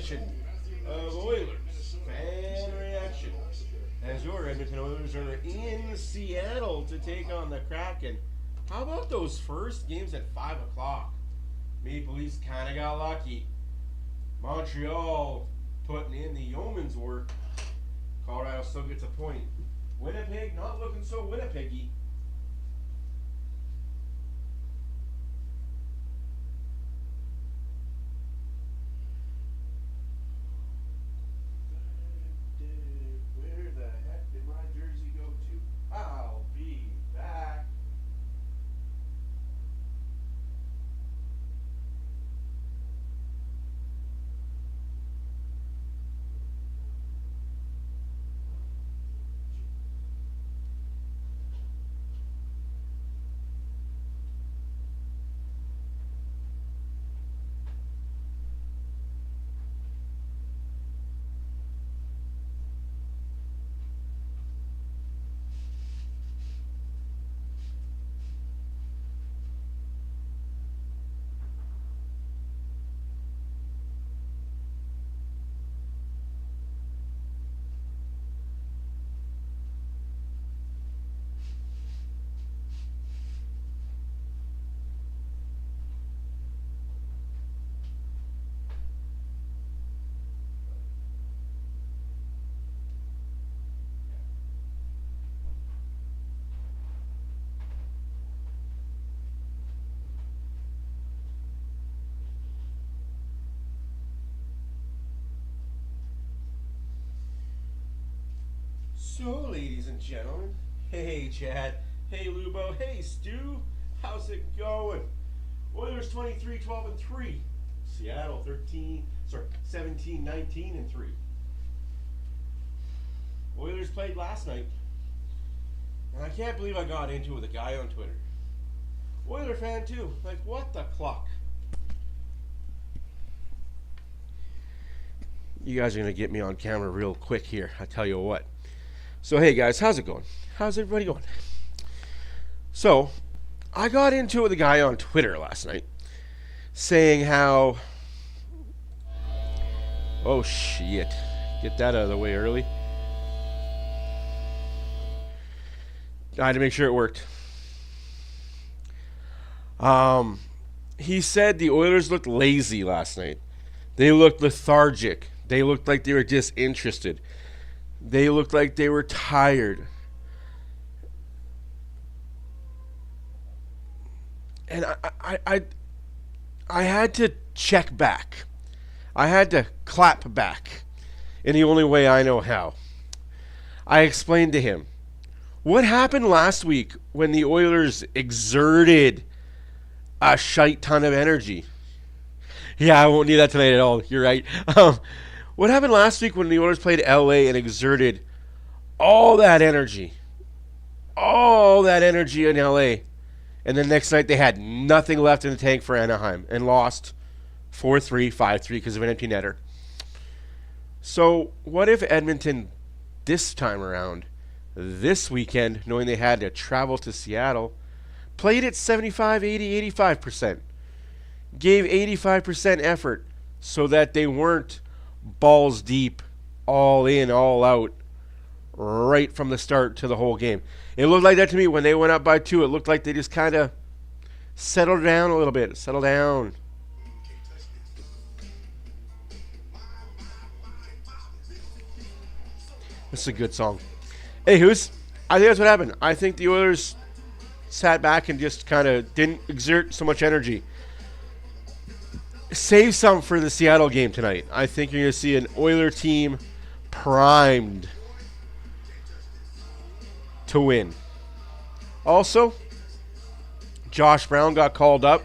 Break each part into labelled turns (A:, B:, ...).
A: edition of Oilers Fan Reaction. As your Edmonton Oilers are in Seattle to take on the Kraken. How about those first games at 5 o'clock? Maple Leafs kind of got lucky. Montreal putting in the yeoman's work. Colorado still gets a point. Winnipeg not looking so Winnipeggy. Where the heck did my jersey go to? I'll be back. So, ladies and gentlemen, hey Chad, hey Lubo, hey Stu, how's it going? Oilers 23, 12 and 3. Seattle 17, 19 and 3. Oilers played last night, and I can't believe I got into it with a guy on Twitter. Oiler fan too, like what the cluck? You guys are gonna get me on camera real quick here, I tell you what. So hey guys, how's it going? How's everybody going? So, I got into it with a guy on Twitter last night saying how, oh shit, get that out of the way early. I had to make sure it worked. He said the Oilers looked lazy last night. They looked lethargic. They looked like they were disinterested. They looked like they were tired. And I had to check back. I had to clap back in the only way I know how. I explained to him, what happened last week when the Oilers exerted a shite ton of energy? Yeah, I won't need that tonight at all. You're right. What happened last week when the Oilers played LA and exerted all that energy in LA, and then next night they had nothing left in the tank for Anaheim and lost 4-3, 5-3 because of an empty netter. So what if Edmonton this time around, this weekend, knowing they had to travel to Seattle, played at 75, 80, 85%, gave 85% effort so that they weren't balls deep, all in, all out, right from the start to the whole game. It looked like that to me when they went up by 2. It looked like they just kind of settled down a little bit. Settle down. This is a good song. Anywho's, I think that's what happened. I think the Oilers sat back and just kind of didn't exert so much energy. Save some for the Seattle game tonight. I think you're going to see an Oiler team primed to win. Also, Josh Brown got called up.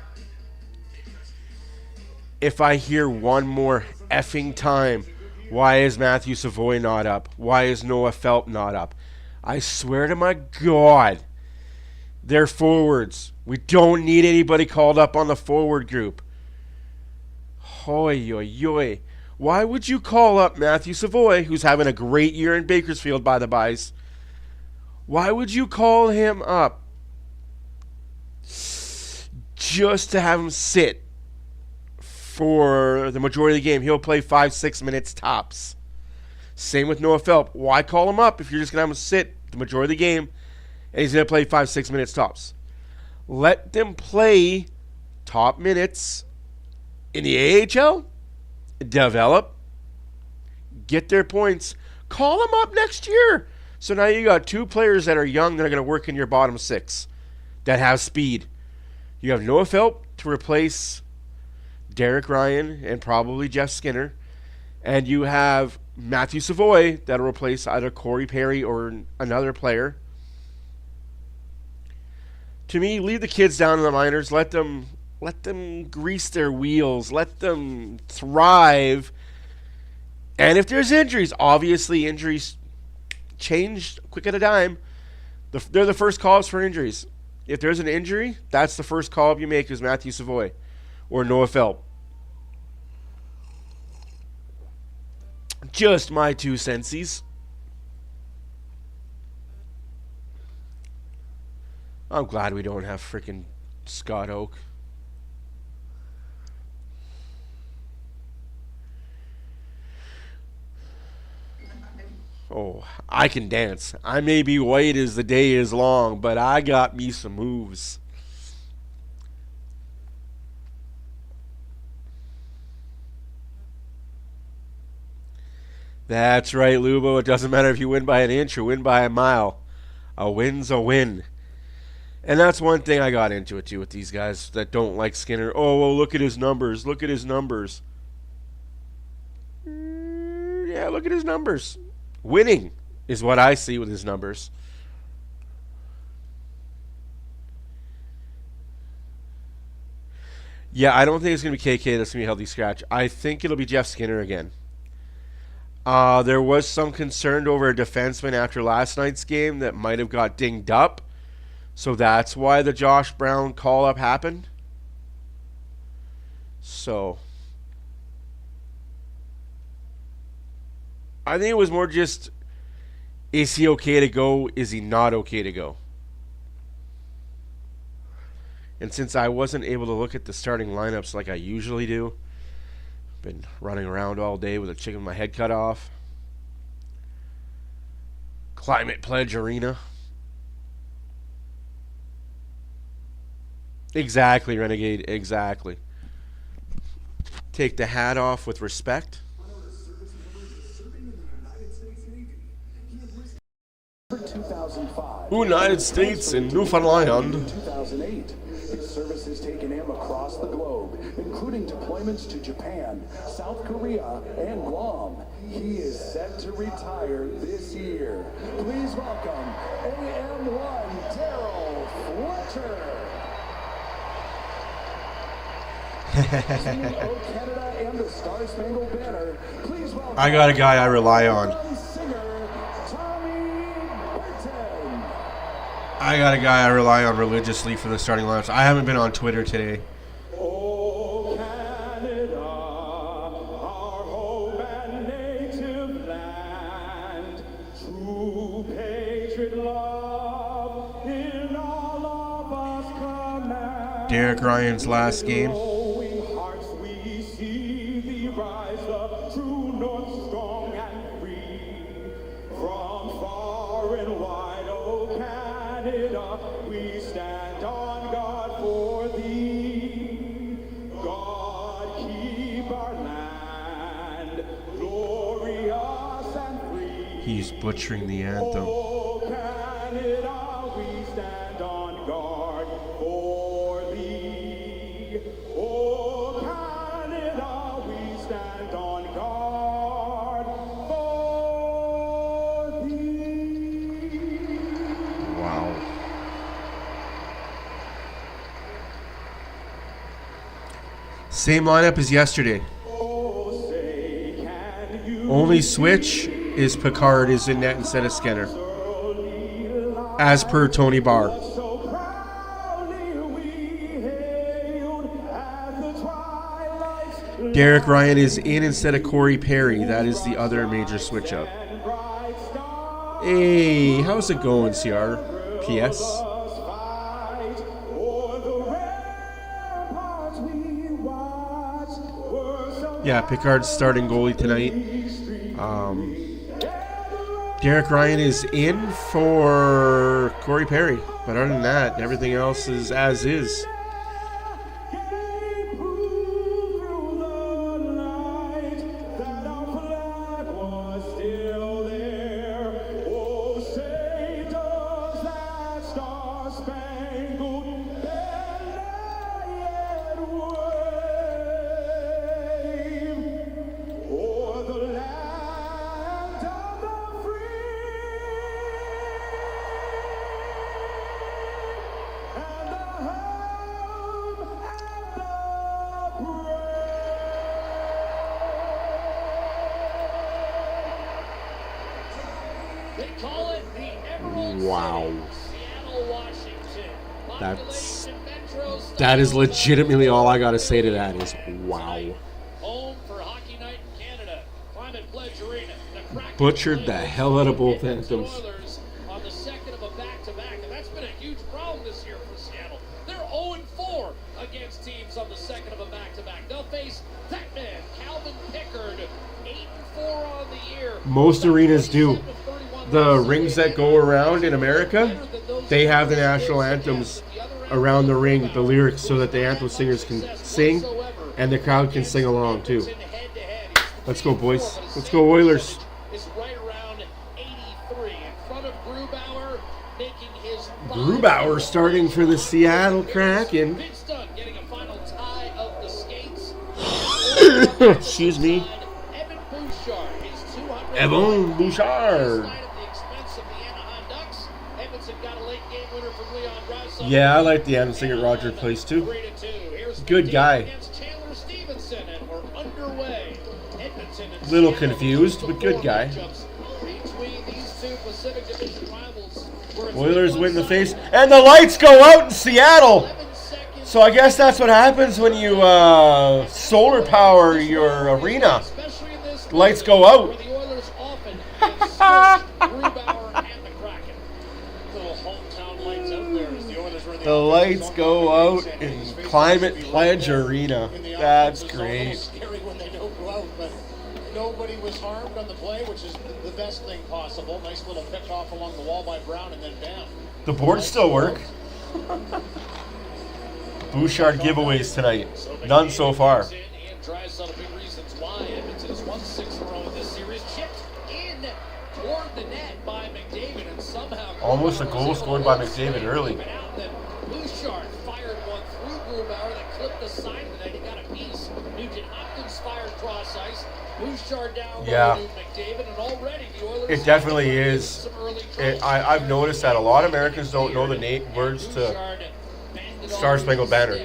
A: If I hear one more effing time, why is Matthew Savoy not up? Why is Noah Felt not up? I swear to my God, they're forwards. We don't need anybody called up on the forward group. Hoy, oy, oy. Why would you call up Matthew Savoy, who's having a great year in Bakersfield by the bys? Why would you call him up just to have him sit for the majority of the game. He'll play 5-6 minutes tops. Same with Noah Philp. Why call him up if you're just going to have him sit the majority of the game and he's going to play 5-6 minutes tops? Let them play top minutes in the AHL, develop, get their points, call them up next year. So now you got two players that are young that are going to work in your bottom six that have speed. You have Noah Philp to replace Derek Ryan and probably Jeff Skinner. And you have Matthew Savoy that'll replace either Corey Perry or another player. To me, leave the kids down in the minors. Let them grease their wheels. Let them thrive. And if there's injuries, obviously injuries change quick at a dime. They're the first calls for injuries. If there's an injury, that's the first call you make is Matthew Savoy or Noah Philp. Just my 2 centsies. I'm glad we don't have freaking Scott Oak. Oh, I can dance. I may be white as the day is long, but I got me some moves. That's right, Lubo. It doesn't matter if you win by an inch or win by a mile. A win's a win. And that's one thing I got into it too with these guys that don't like Skinner. Oh, well, look at his numbers. Look at his numbers. Yeah, look at his numbers. Winning is what I see with his numbers. Yeah, I don't think it's going to be KK that's going to be healthy scratch. I think it'll be Jeff Skinner again. There was some concern over a defenseman after last night's game that might have got dinged up. So that's why the Josh Brown call-up happened. So I think it was more just, is he okay to go? Is he not okay to go? And since I wasn't able to look at the starting lineups like I usually do, been running around all day with a chicken with my head cut off. Climate Pledge Arena. Exactly, Renegade, exactly. Take the hat off with respect. United States and Newfoundland.
B: 2008. His service has taken him across the globe, including deployments to Japan, South Korea, and Guam. He is set to retire this year. Please welcome AM1 Daryl Fletcher. Canada and the Star Spangled Banner. Please welcome
A: I got a guy I rely on. I got a guy I rely on religiously for the starting lineups. I haven't been on Twitter today.
B: Oh, Canada, our hope and native land, true patriot love in all of us command.
A: Derek Ryan's last game.
B: Hearts we see thee rise up, true north, strong and free, from far and wide, oh Canada, we stand on guard for thee. God keep our land glorious and free.
A: He's butchering the anthem.
B: Oh Canada, we stand on guard for thee. Oh Canada, we stand on guard for thee.
A: Wow. Same lineup as yesterday.
B: Oh, say, can you
A: Only switch is Picard is in net instead of Skinner. As per Tony Barr.
B: so proudly we hailed at the twilight's
A: Derek Ryan is in instead of Corey Perry. That is the other major switch up.
B: bright star.
A: Hey, how's it going, CR? PS?
B: Fight o'er the ramparts we watched,
A: Yeah, Pickard's starting goalie tonight. Derek Ryan is in for Corey Perry. But other than that, everything else is as is. Wow. That is legitimately all I gotta say to that is wow. Butchered the hell out of both anthems.
C: On the second of a back-to-back, and that's been a huge problem this year for Seattle. They're 0-4 against teams on the second of a back-to-back. They'll face that man, Calvin Pickard, 8-4 on the year.
A: Most arenas do. The rings that go around in America, they have the national anthems around the ring, the lyrics, so that the anthem singers can sing and the crowd can sing along too. Let's go, boys. Let's go, Oilers. Grubauer starting for the Seattle Kraken. Excuse me. Evan Bouchard. Yeah, I like the anthem singer Roger Place too. Good guy. Little confused, but good guy. Oilers win the face, and the lights go out in Seattle. So I guess that's what happens when you solar power your arena. Lights go out. The lights go out in Climate Pledge Arena. That's great.
C: Nobody was harmed on the play, which is the best thing possible. Nice little pick off along the wall by Brown, and then bam.
A: The boards still work. Bouchard giveaways tonight. None so far. Almost a goal scored by McDavid early.
C: Bouchard fired one through Grubauer that clipped the side of the net. He got a piece. Nugent Hopkins fired cross ice. Bouchard down to McDavid, and already the Oilers.
A: It definitely is. I've noticed that a lot of Americans don't know the words to Star Spangled Banner.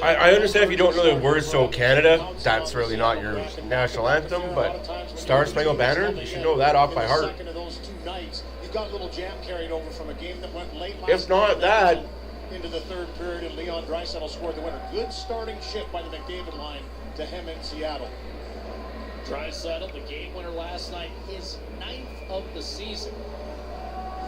A: I understand if you don't know the words to Canada, that's really not your national anthem, but Star Spangled Banner, you should know that off by heart.
C: You got a little jam carried over from a game that went late last
A: if not that,
C: into the third period, and Leon Draisaitl scored the winner. Good starting shift by the McDavid line to hem in Seattle. Draisaitl, the game winner last night, his 9th of the season.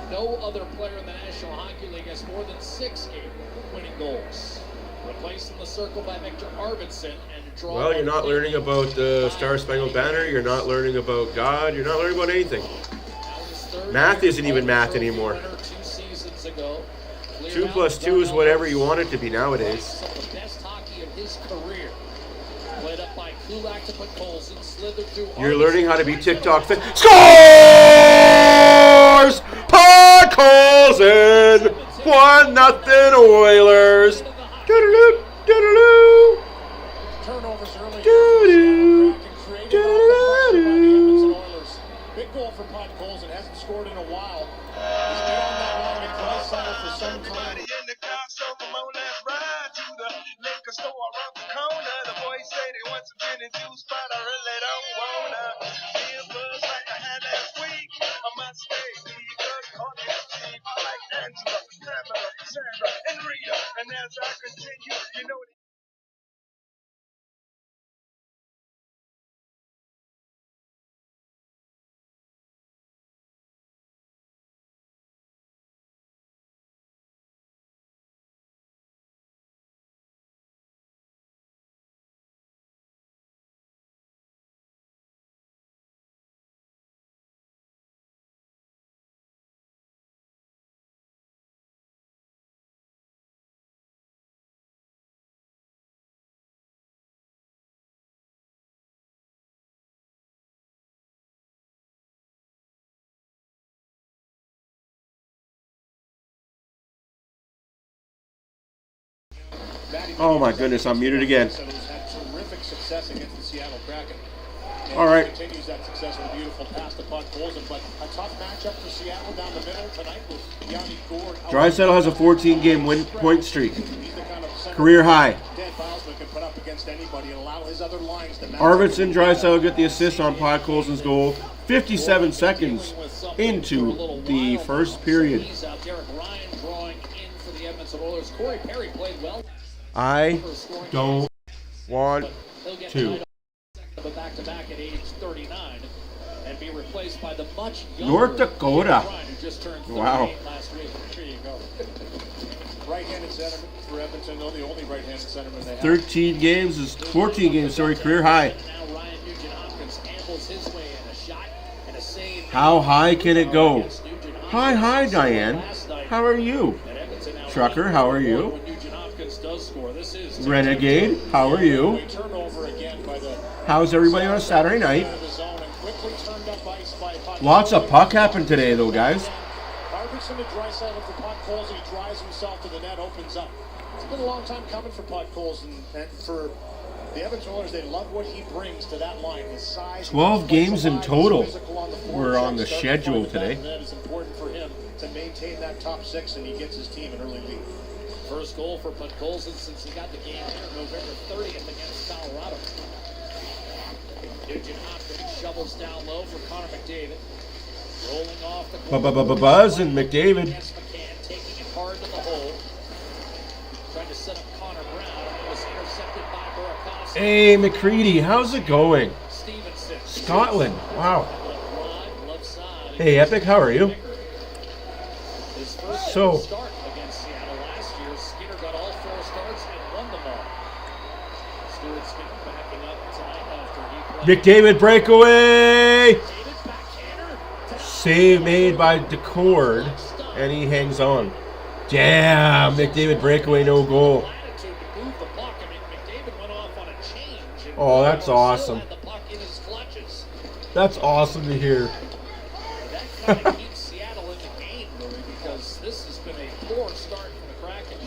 C: No other player in the National Hockey League has more than 6 game-winning goals. Replaced in the circle by Victor Arvidsson and draw.
A: Well, you're not learning about the Star Spangled Banner. You're not learning about God. You're not learning about anything. Math isn't even math anymore. 2 plus 2 is whatever you want it to be nowadays.
C: The best hockey of his career. Played up by Kulak to put Colson, slithered through.
A: You're learning how to be TikTok fit. Scores! Pod Colson! 1-0 Oilers. Doo-doo-doo, doo-doo-doo.
C: Turnovers early.
A: Doo-doo, doo-doo-doo.
C: Big goal for Pod Colson. Hasn't scored in a while. He's been on that line at Draisaitl for some time.
D: In the car, so come on, let's ride to the liquor store around the corner. The boys say they want some gin and juice, but I really don't wanna. Feel buzz like I had last week. I must stay because coffee is cheap. I like Angela, Pamela, Sandra, and Rita. And as I continue, you know.
A: Oh my goodness, I'm muted again.
C: Who's had terrific success against the Seattle Kraken. And
A: All right.
C: continues that success with a beautiful pass to Podkolzin, but a tough matchup for Seattle down the middle tonight with Yanni Gourde.
A: Draisaitl has a 14-game win point streak.
C: He's the kind of center
A: Career high.
C: Dan Bilesman can put up against anybody and allow his other lines to match.
A: Arvidsson Draisaitl get the assist on Podkolzin's goal. 57 seconds into the first period.
C: Derek Ryan drawing in for the Edmonton Oilers. Corey Perry played well.
A: I don't want
C: He'll get
A: to.
C: but back-to-back at age 39 and be replaced by the much younger
A: North Dakota.
C: Ryan, who just turned 38
A: Wow.
C: last week. There you go. Right-handed centerman for Edmonton, though the only right-handed centerman they have.
A: 13 games is 14 games, sorry, career high.
C: Now Ryan Nugent-Hopkins ambles his way in a shot and a save.
A: How high can it go? Hi, Diane. How are you? Trucker, how are you?
C: When Nugent-Hopkins does score, this is
A: Renegade, how are you?
C: turnover again by the
A: How's everybody on a Saturday night?
C: out of the zone and quickly turned up ice by Podkolzin.
A: Lots of puck happened today, though, guys.
C: Arvidsson to Draisaitl for Podkolzin. He drives himself to the net, opens up. It's been a long time coming for Podkolzin, and for the Edmonton Oilers, they love what he brings to that line. His size.
A: 12 games in total were on the
C: Starting
A: schedule
C: to find the back
A: today.
C: of the net is important for him to maintain that top six, and he gets his team an early lead. First goal for Podkolzin since he got the game here November 30th against Colorado. Nugent-Hopkins shovels down low for Connor McDavid. Rolling off the
A: Buzz and McDavid.
C: Against McCann, taking it hard to the hole. Trying to set up Connor Brown. It was intercepted by Burakovsky.
A: Hey, McCready, how's it going?
C: Stevenson.
A: Scotland, wow.
C: Rod, left side.
A: Hey, Epic, how are you?
C: His first
A: So-
C: start against Seattle last year. Skinner got all 4 starts and won them all. Stuart Skinner backing up tonight after he played.
A: McDavid breakaway!
C: David backhander to
A: Save made by DeCord, and he hangs on. Damn, McDavid breakaway, no goal.
C: latitude to move the puck. I mean, McDavid went off on a change. And
A: Oh, that's
C: still
A: awesome.
C: had the puck in his clutches.
A: That's awesome to hear.
C: That kind of keeps Seattle in the game, really, because this has been a poor start for the Kraken.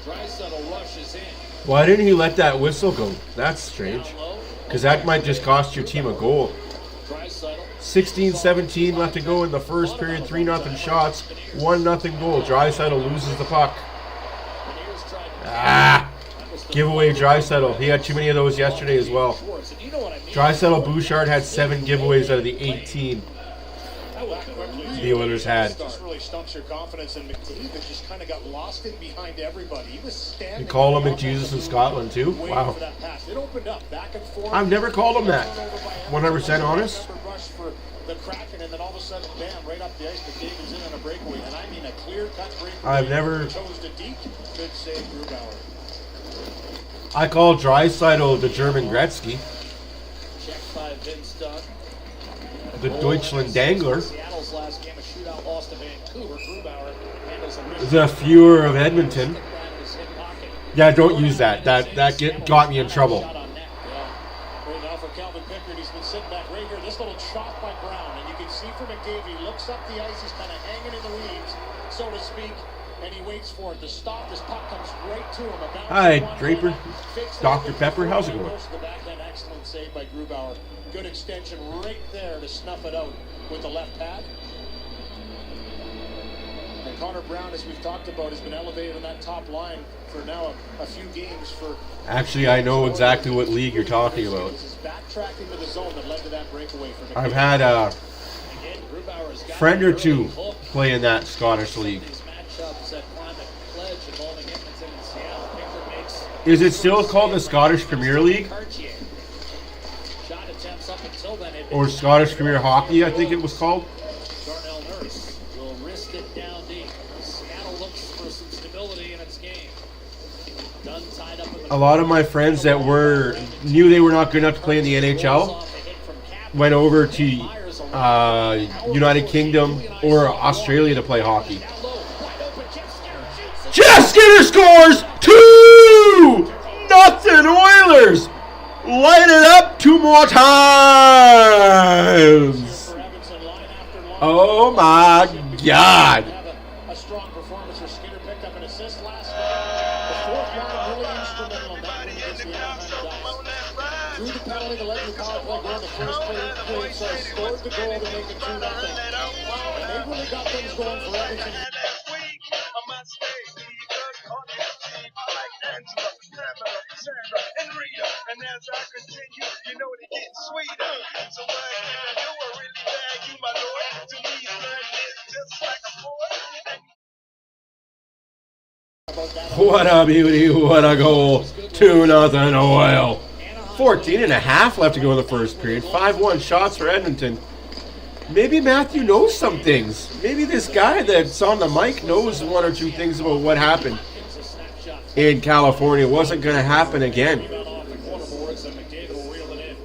C: Draisaitl rushes in.
A: Why didn't he let that whistle go? That's strange.
C: Down low.
A: Because that might just cost your team a goal.
C: Draisaitl.
A: 16-17 left to go in the first period. 3-0 shots. 1-0 goal. Draisaitl loses the puck.
C: Beniers tried to
A: Ah! Giveaway Draisaitl. He had too many of those yesterday as well.
C: Schwartz, and you know what I mean.
A: Draisaitl Bouchard had 7 giveaways out of the 18
C: That was quickly.
A: the Oilers had.
C: This really stumps your confidence, and McDavid just kind of got lost in behind everybody. He was standing.
A: You call him McJesus in Scotland too?
C: waiting
A: Wow.
C: for that pass. It opened up back and forth.
A: I've never called him that.
C: Turnover by
A: 100% honest.
C: Number rush for the Kraken, and then all of a sudden, bam, right up the ice. McDavid's in on a breakaway, and I mean a clear-cut breakaway.
A: I've never-
C: Chose to deke. Good save, Grubauer.
A: I call Draisaitl the German Gretzky,
C: Checked by Vince Dunn.
A: the Deutschland Dangler,
C: Seattle's last game, a shootout loss to Vancouver. Grubauer handles a wrist.
A: the Fuhrer of Edmonton.
C: Stick that in his hip pocket.
A: Yeah, don't use that. That got me in trouble.
C: Shot on net. Yeah. Right now for Calvin Pickard, he's been sitting back right here. This little chop by Brown, and you can see from McDavid, he looks up the ice, he's kind of hanging in the weeds, so to speak, and he waits for it to stop. This puck comes right to him. A bounce
A: Hi,
C: one
A: Draper.
C: leg, fakes it
A: Dr.
C: over
A: Pepper, how's it
C: and
A: going?
C: goes to the backhand. Excellent save by Grubauer. Good extension right there to snuff it out with the left pad. And Connor Brown, as we've talked about, has been elevated on that top line for now a few games for.
A: Actually, I know exactly what league you're talking about.
C: It was his backtracking to the zone that led to that breakaway for
A: I've
C: McDavid.
A: had a
C: Again, Grubauer's got
A: friend or
C: an early
A: two
C: hook.
A: play in that Scottish league.
C: These matchups at Climate Pledge involving Edmonton and Seattle. Pickford makes
A: Is it still called the Scottish Premier League?
C: Cartier. Shot attempts up until then had been
A: Or Scottish Premier Hockey, I think it was called?
C: Darnell Nurse will wrist it down deep. Seattle looks for some stability in its game. Dunn tied up in the
A: A lot of my friends that knew they were not good enough to play in the NHL
C: off a hit from Cap.
A: went over to United Kingdom or Australia to play hockey.
C: Down low, wide open, Jeff Skinner shoots it.
A: Jeff Skinner scores 2-0 Oilers. Light it up 2 more times.
C: For Edmonton, line after line.
A: Oh my God.
C: Have a strong performance for Skinner. Picked up an assist last night. The fourth line the goal to make it 2-0. And they really got things going for Edmonton.
D: And as I continue, you know they get sweeter. So what can I do? I really bag you, my lord. To me, nothing is just like a boy.
A: What a beauty, what a goal. 2-0 Oil. 14 and a half left to go in the first period. 5-1 shots for Edmonton. Maybe Matthew knows some things. Maybe this guy that's on the mic knows one or two things about what happened in California. It wasn't going to happen again.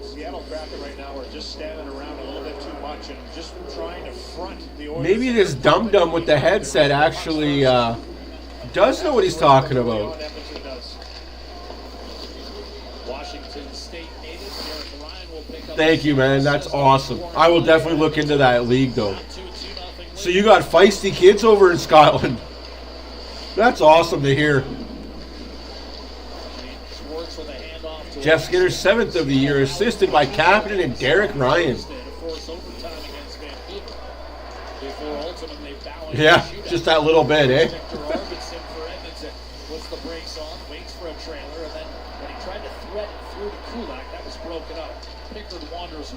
C: Seattle Kraken right now are just standing around a little bit too much and just trying to front the Oilers.
A: Maybe this dum-dum with the headset actually does know what he's talking about.
C: Washington State native Derek Ryan will pick up.
A: Thank you, man. That's awesome. I will definitely look into that league, though. So you got feisty kids over in Scotland. That's awesome to hear. Jeff Skinner's 7th of the year, assisted by captain and Derek Ryan. Yeah, just that little bit, eh?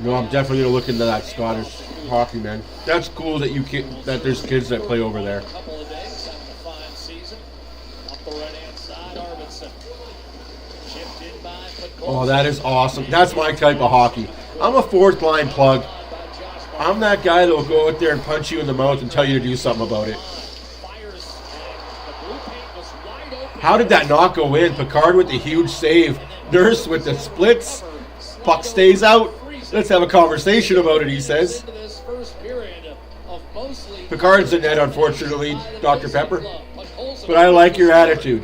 A: No, I'm definitely gonna look into that Scottish hockey, man. That's cool that that there's kids that play over there. Oh, that is awesome. That's my type of hockey. I'm a fourth line plug. I'm that guy that will go out there and punch you in the mouth and tell you to do something about it. How did that not go in? Picard with the huge save. Nurse with the splits. Puck stays out. Let's have a conversation about it, he says. Picard's in net, unfortunately, Dr. Pepper. But I like your attitude.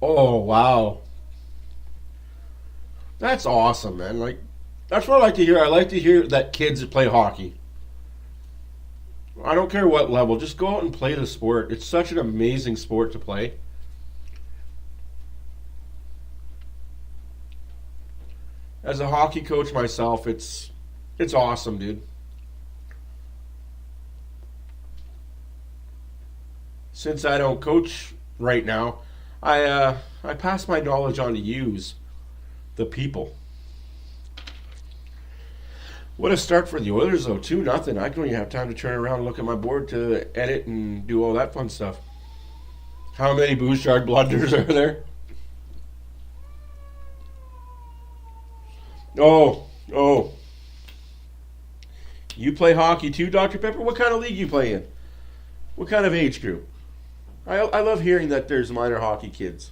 A: Oh, wow. That's awesome, man. Like, that's what I like to hear. I like to hear that kids play hockey. I don't care what level. Just go out and play the sport. It's such an amazing sport to play. As a hockey coach myself, it's awesome, dude. Since I don't coach right now, I pass my knowledge on to yous, the people. What a start for the Oilers, though. 2-0. I don't even have time to turn around and look at my board to edit and do all that fun stuff. How many Bouchard blunders are there? Oh. You play hockey too, Dr. Pepper? What kind of league you play in? What kind of age group? I love hearing that there's minor hockey kids.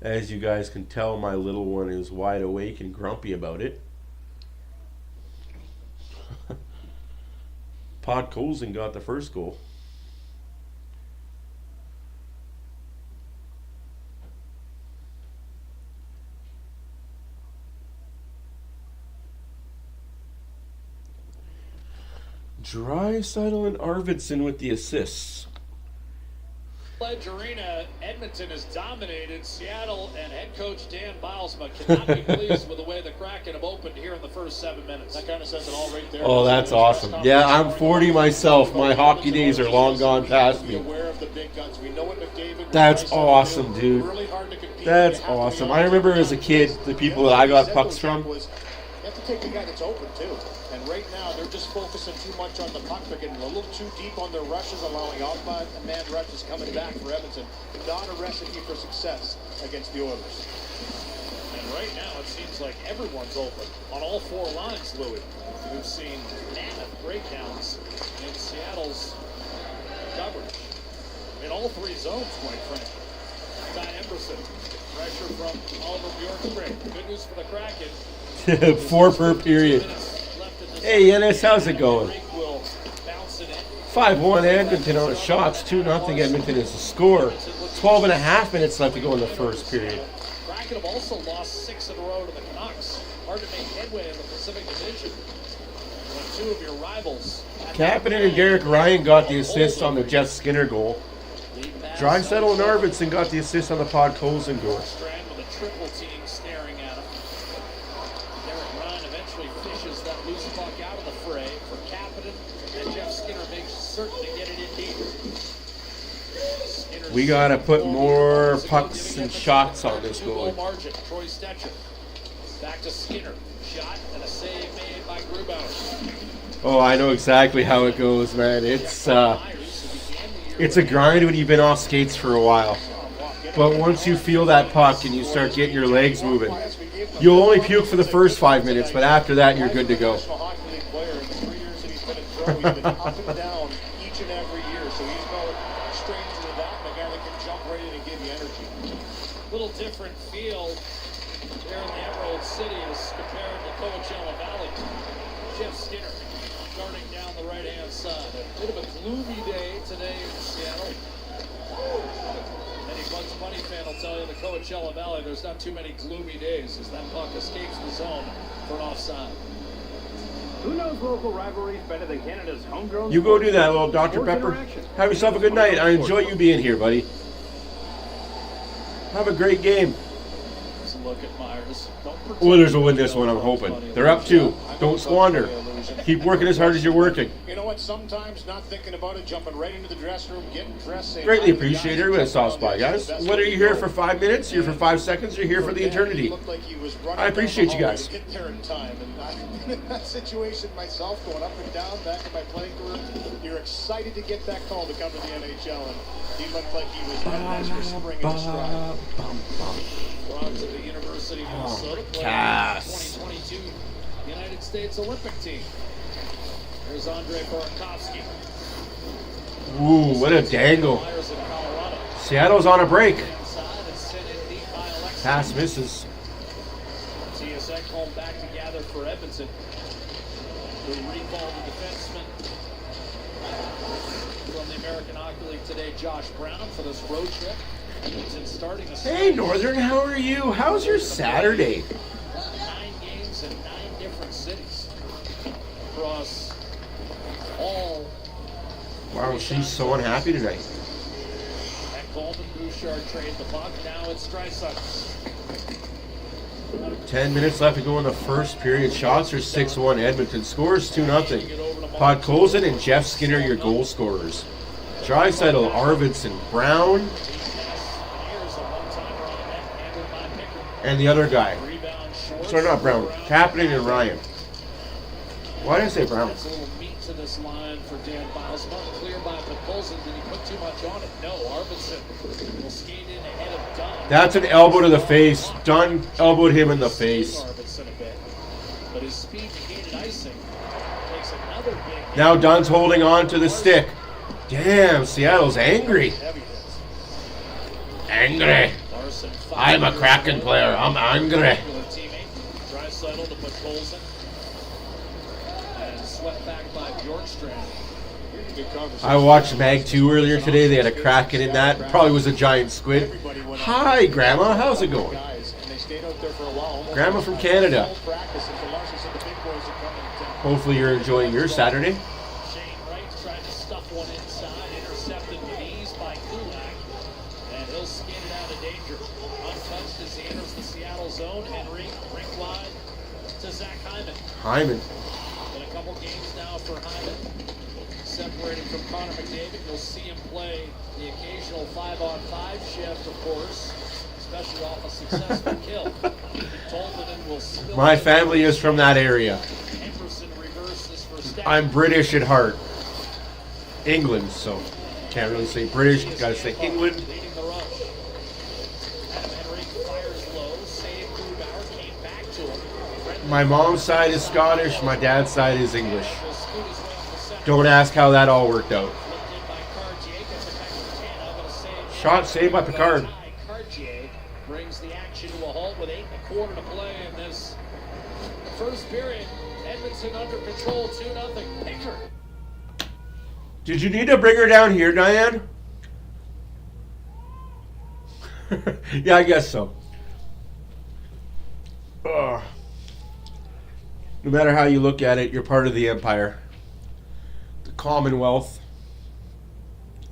A: As you guys can tell, my little one is wide awake and grumpy about it. Pod Colson got the first goal. Draisaitl and Arvidsson with the assists.
C: Pledge Arena, Edmonton has dominated Seattle, and head coach Dan Bilesma cannot be pleased with the way the Kraken have opened here in the first 7 minutes. That kind of says it all right there.
A: Oh, that's awesome. Yeah, I'm 40 myself. My hockey days are long gone past me. That's awesome, dude. That's awesome. I remember as a kid, the people that I got pucks from.
C: You have to take the guy that's open, too. And right now, they're just focusing too much on the puck. They're getting a little too deep on their rushes, allowing off-man rushes coming back for Edmonton. Not a recipe for success against the Oilers. And right now, it seems like everyone's open on all four lines, Louis. We've seen mammoth breakdowns in Seattle's coverage. In all three zones, quite frankly. Ty Emberson, pressure from Oliver Bjorkstrand. Good news for the Kraken.
A: 4 per period. Hey, Yennis, how's it going? 5-1 Edmonton on shots. 2-0 Edmonton is the score. 12 and a half minutes left to go in the first period.
C: Kraken have also lost 6 in a row to the Canucks. Hard to make headway in the Pacific Division. When two of your rivals.
A: Kapanen and Derek Ryan got the assist on the Jeff Skinner goal. Draisaitl and Arvidsson got the assist on the Podkolzin goal.
C: Strand with a triple team staring at him. Derek Ryan eventually fishes that loose puck out of the fray for Kapanen, and Jeff Skinner makes certain to get it in deep.
A: We gotta put more pucks and shots on this goal.
C: Margin. Troy Stetcher. Back to Skinner. Shot and a save made by Grubauer.
A: Oh, I know exactly how it goes, man. It's a grind when you've been off skates for a while. But once you feel that puck and you start getting your legs moving, you'll only puke for the first 5 minutes, but after that, you're good to go.
C: Up and down each and every year, so he's no stranger to that. The guy that can jump right in and give you energy. Little different feel there in the Emerald City as compared to Coachella Valley. Jeff Skinner starting down the right-hand side. A bit of a gloomy day today in Seattle. Any Bugs Bunny fan will tell you the Coachella Valley, there's not too many gloomy days as that puck escapes the zone for an offside.
E: Who knows local rivalries better than Canada's homegrown?
A: You go do that, little Dr. Pepper. Have yourself a good night. I enjoy you being here, buddy. Have a great game.
C: Let's look at Myers.
A: Oilers will win this one, I'm hoping. They're up 2. Don't squander. Keep working as hard as you're working.
C: You know what? Sometimes not thinking about it, jumping right into the dressing room, getting dressed.
A: Greatly appreciate it. Everybody stops by, guys. Whether you're here for 5 minutes, you're here for 5 seconds, you're here for the eternity. I appreciate you guys.
C: Get there in time, and in that situation myself, going up and down back in my playing career, you're excited to get that call to come to the NHL, and he looked like he was ready for spring in stride. Bronze at the University of Minnesota, playing the 2022 United States Olympic team. There's Andre Burakovsky.
A: Ooh, what a dangle. Seattle's on a break. Pass misses.
C: TSN home back to gather for Edmonton. The recall the defenseman from the American Hockey League today, Josh Brown, for this road trip. Edmonton starting a
A: Hey, Northern, how are you? How's your Saturday?
C: 9 games in 9 different cities across all.
A: Wow, she's so unhappy tonight.
C: And Coleman Bouchard trade the puck. Now it's Draisaitl.
A: 10 minutes left to go in the first period. Shots are 6-1. Edmonton scores 2-0. Podkolzin and Jeff Skinner, your goal scorers. Draisaitl, Arvidsson, Brown, and the other guy. Sorry, not Brown. Kapanen and Ryan. Why did I say Brown?
C: That's a little meat to this line for Dan Biles. Not clear by Podkolzin. Did he put too much on it? No. Arvidsson will skate in ahead of Dunn.
A: That's an elbow to the face. Dunn elbowed him in the face.
C: Arvidsson a bit, but his speed negated icing. Takes another big hit.
A: Now Dunn's holding on to the stick. Damn, Seattle's angry.
C: Heavy hit.
A: Angry.
C: Larson
A: I'm a Kraken player. I'm angry.
C: Teammate. Draisaitl to Podkolzin. And swept back by Bjorkstrand. Good conversation.
A: I watched Mag 2 earlier today. They had a Kraken in that. Probably was a giant squid. Hi, Grandma. How's it going? Grandma from Canada. Hopefully you're enjoying your Saturday.
C: Shane Wright tried to stuff one inside, intercepted with ease by Kulak, and he'll skate it out of danger. Untouched as he enters the Seattle zone. Henry, rink wide to Zach Hyman.
A: Hyman.
C: Been a couple games now for Hyman. Separated from Connor McDavid, you'll see him play the occasional 5-on-5 shift, of course, especially off a successful kill. Tolvanen will spill.
A: My family is from that area.
C: Emerson reverses for Stetcher.
A: I'm British at heart. England, so can't really say British. Gotta say England.
C: Leading the rush. Adam Henry fires low, save Grubauer, came back to him.
A: My mom's side is Scottish. My dad's side is English.
C: Will scoot his way up the center.
A: Don't ask how that all worked out.
C: Flipped in by Cartier, gets it back to Canada, but a save.
A: Shot saved by Picard.
C: Cartier brings the action to a halt with 8.25 to play in this first period. Edmonton under control, 2-0. Pickard.
A: Did you need to bring her down here, Diane? Yeah, I guess so. Ugh. No matter how you look at it, you're part of the empire. The Commonwealth,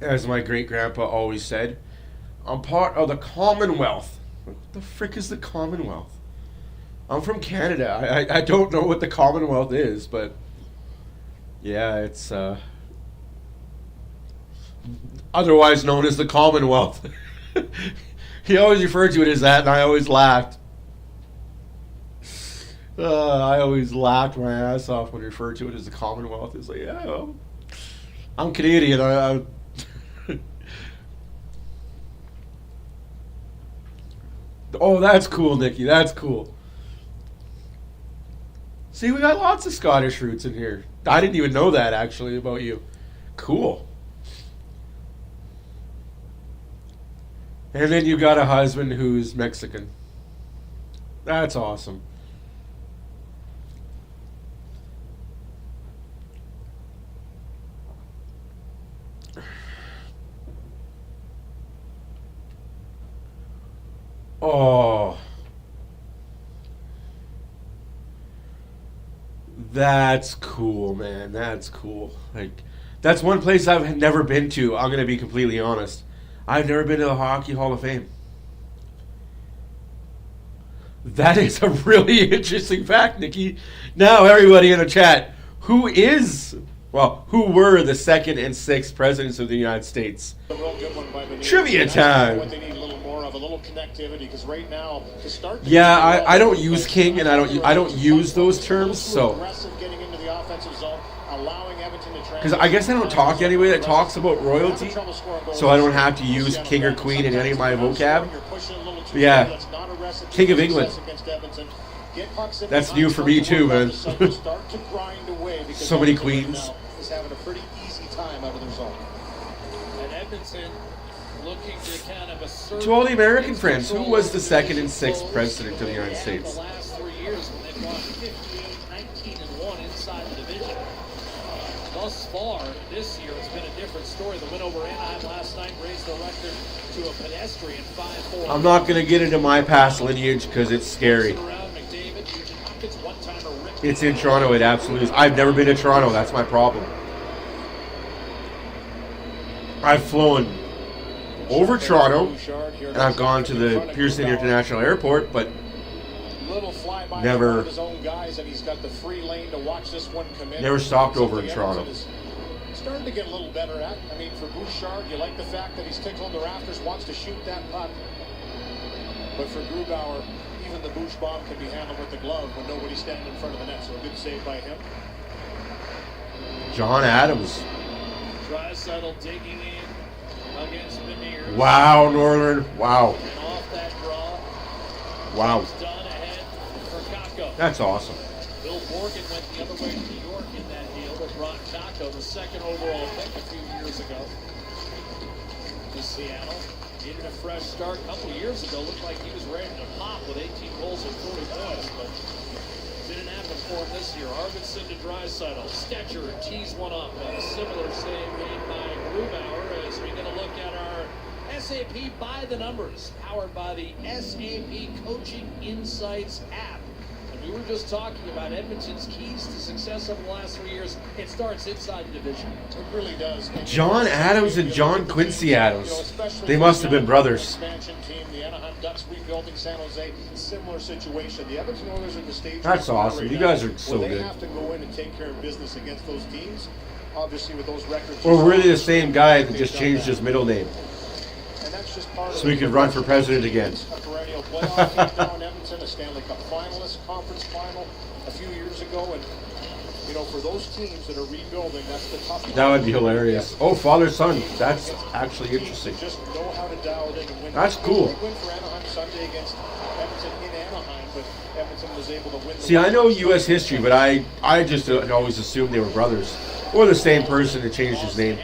A: as my great-grandpa always said, I'm part of the Commonwealth. What the frick is the Commonwealth? I'm from Canada. I don't know what the Commonwealth is, but yeah, it's otherwise known as the Commonwealth. He always referred to it as that, and I always laughed. I always laughed my ass off when he referred to it as the Commonwealth. It's like, yeah, well, I'm Canadian. Oh, that's cool, Nikki. That's cool. See, we got lots of Scottish roots in here. I didn't even know that, actually, about you. Cool. And then you got a husband who's Mexican. That's awesome. Oh. That's cool, man. That's cool. Like, that's one place I've never been to. I'm going to be completely honest. I've never been to the Hockey Hall of Fame. That is a really interesting fact, Nikki. Now, everybody in the chat, who were the second and sixth presidents of the United States? Trivia time.
C: What they need a little more of, a little connectivity, because right now, to start.
A: Yeah, I don't use king, and I don't use those terms, so. Because I guess I don't talk anyway that talks about royalty, so I don't have to use king or queen in any of my vocab. But yeah, King of England. That's new for me too, man. So many queens. To all the American friends, who was the second and sixth president of the United States?
C: Thus far, this year, it's been a different story. The win over Anaheim last night raised the record to a pedestrian 5-4.
A: I'm not going to get into my past lineage because it's scary. It's in Toronto. It absolutely is. I've never been to Toronto. That's my problem. I've flown over Toronto, and I've gone to the Pearson International Airport, but never stopped over in Toronto.
C: Starting to get a little better at. I mean, for Bouchard, you like the fact that he's tickling the rafters, wants to shoot that puck. But for Grubauer, even the Bouch bomb can be handled with the glove when nobody's standing in front of the net. So a good save by him.
A: John Adams.
C: Draisaitl digging in against Beniers.
A: Wow, Northern. Wow.
C: And off that draw.
A: Wow.
C: Done ahead for Kakko.
A: That's awesome.
C: Bill Morgan went the other way to New York in that deal that brought Kakko, the second overall pick a few years ago, to Seattle. Needed a fresh start a couple of years ago. Looked like he was ready to pop with 18 goals and 40 points, but didn't happen for him this year. Arvidsson to Draisaitl. Stetcher tees one up. A similar save made by Grubauer as we get a look at our SAP by the numbers, powered by the SAP Coaching Insights app. And we were just talking about Edmonton's keys to success over the last 3 years. It starts inside the division. It really does.
A: John Adams and John Quincy Adams. They must have been brothers.
C: Expansion team, the Anaheim Ducks rebuilding San Jose, similar situation. The Edmonton Oilers are the stage.
A: That's awesome. You guys are so good.
C: They have to go in and take care of business against those teams. Obviously, with those records.
A: Or were they the same guy that just changed his middle name? So he could run for president again.
C: A perennial playoff team now in Edmonton, a Stanley Cup finalist, conference final a few years ago, and you know, for those teams that are rebuilding, that's the tough.
A: That would be hilarious. Oh, father-son. That's actually interesting.
C: Just know how to dial it in and win.
A: That's cool.
C: Win for Anaheim Sunday against Edmonton in Anaheim, but Edmonton was able to win.
A: See, I know U.S. history, but I just always assumed they were brothers. Or the same person that changed his name.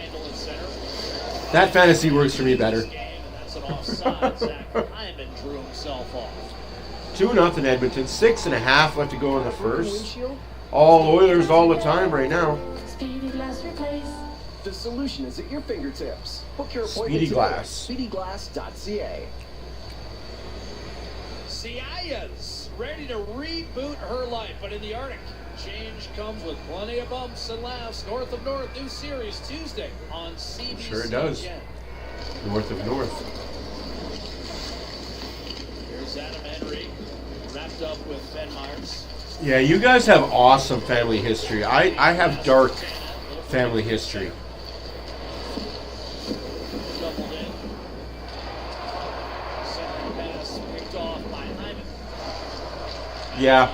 A: That fantasy works for me better.
C: Offside, Zach Hyman drew himself off.
A: 2-0 Edmonton. 6.5 left to go in the first. All Oilers all the time right now.
F: Speedy Glass Replace.
G: The solution is at your fingertips. Book your appointment
A: Speedy
G: today.
A: Glass.
G: SpeedyGlass.ca.
C: Siaya's ready to reboot her life, but in the Arctic. Change comes with plenty of bumps and laughs. North of North, new series Tuesday on CBC.
A: Sure it does.
C: Again.
A: North of North.
C: Here's Adam Henry, wrapped up with Ben Myers.
A: Yeah, you guys have awesome family history. I have dark family history.
C: Doubled in. Center pass picked off by Hyman.
A: Yeah.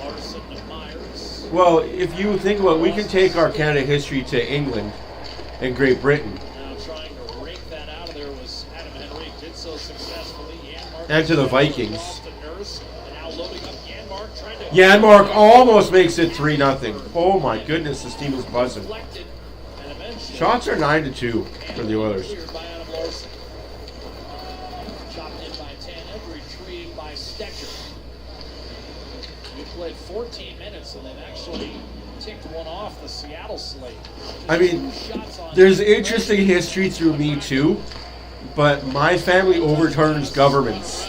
C: Larson to Myers.
A: Well, if you think about it, we can take our Canada history to England and Great Britain.
C: Now trying to rake that out of there was Adam Henry. Did so successfully. Janmark
A: And to the Vikings.
C: off to Nurse. And now loading up Janmark, trying to
A: Janmark almost makes it 3-0. Oh my goodness, this team is buzzing.
C: deflected, and eventually
A: Shots are 9-2 for the Oilers.
C: cleared by Adam Larson. Chopped in by Tanev, retrieved by Stecher. We played 14 minutes and they've actually ticked one off the Seattle slate.
A: I mean,
C: Two shots on
A: there's interesting history through me too, but my family overturns governments.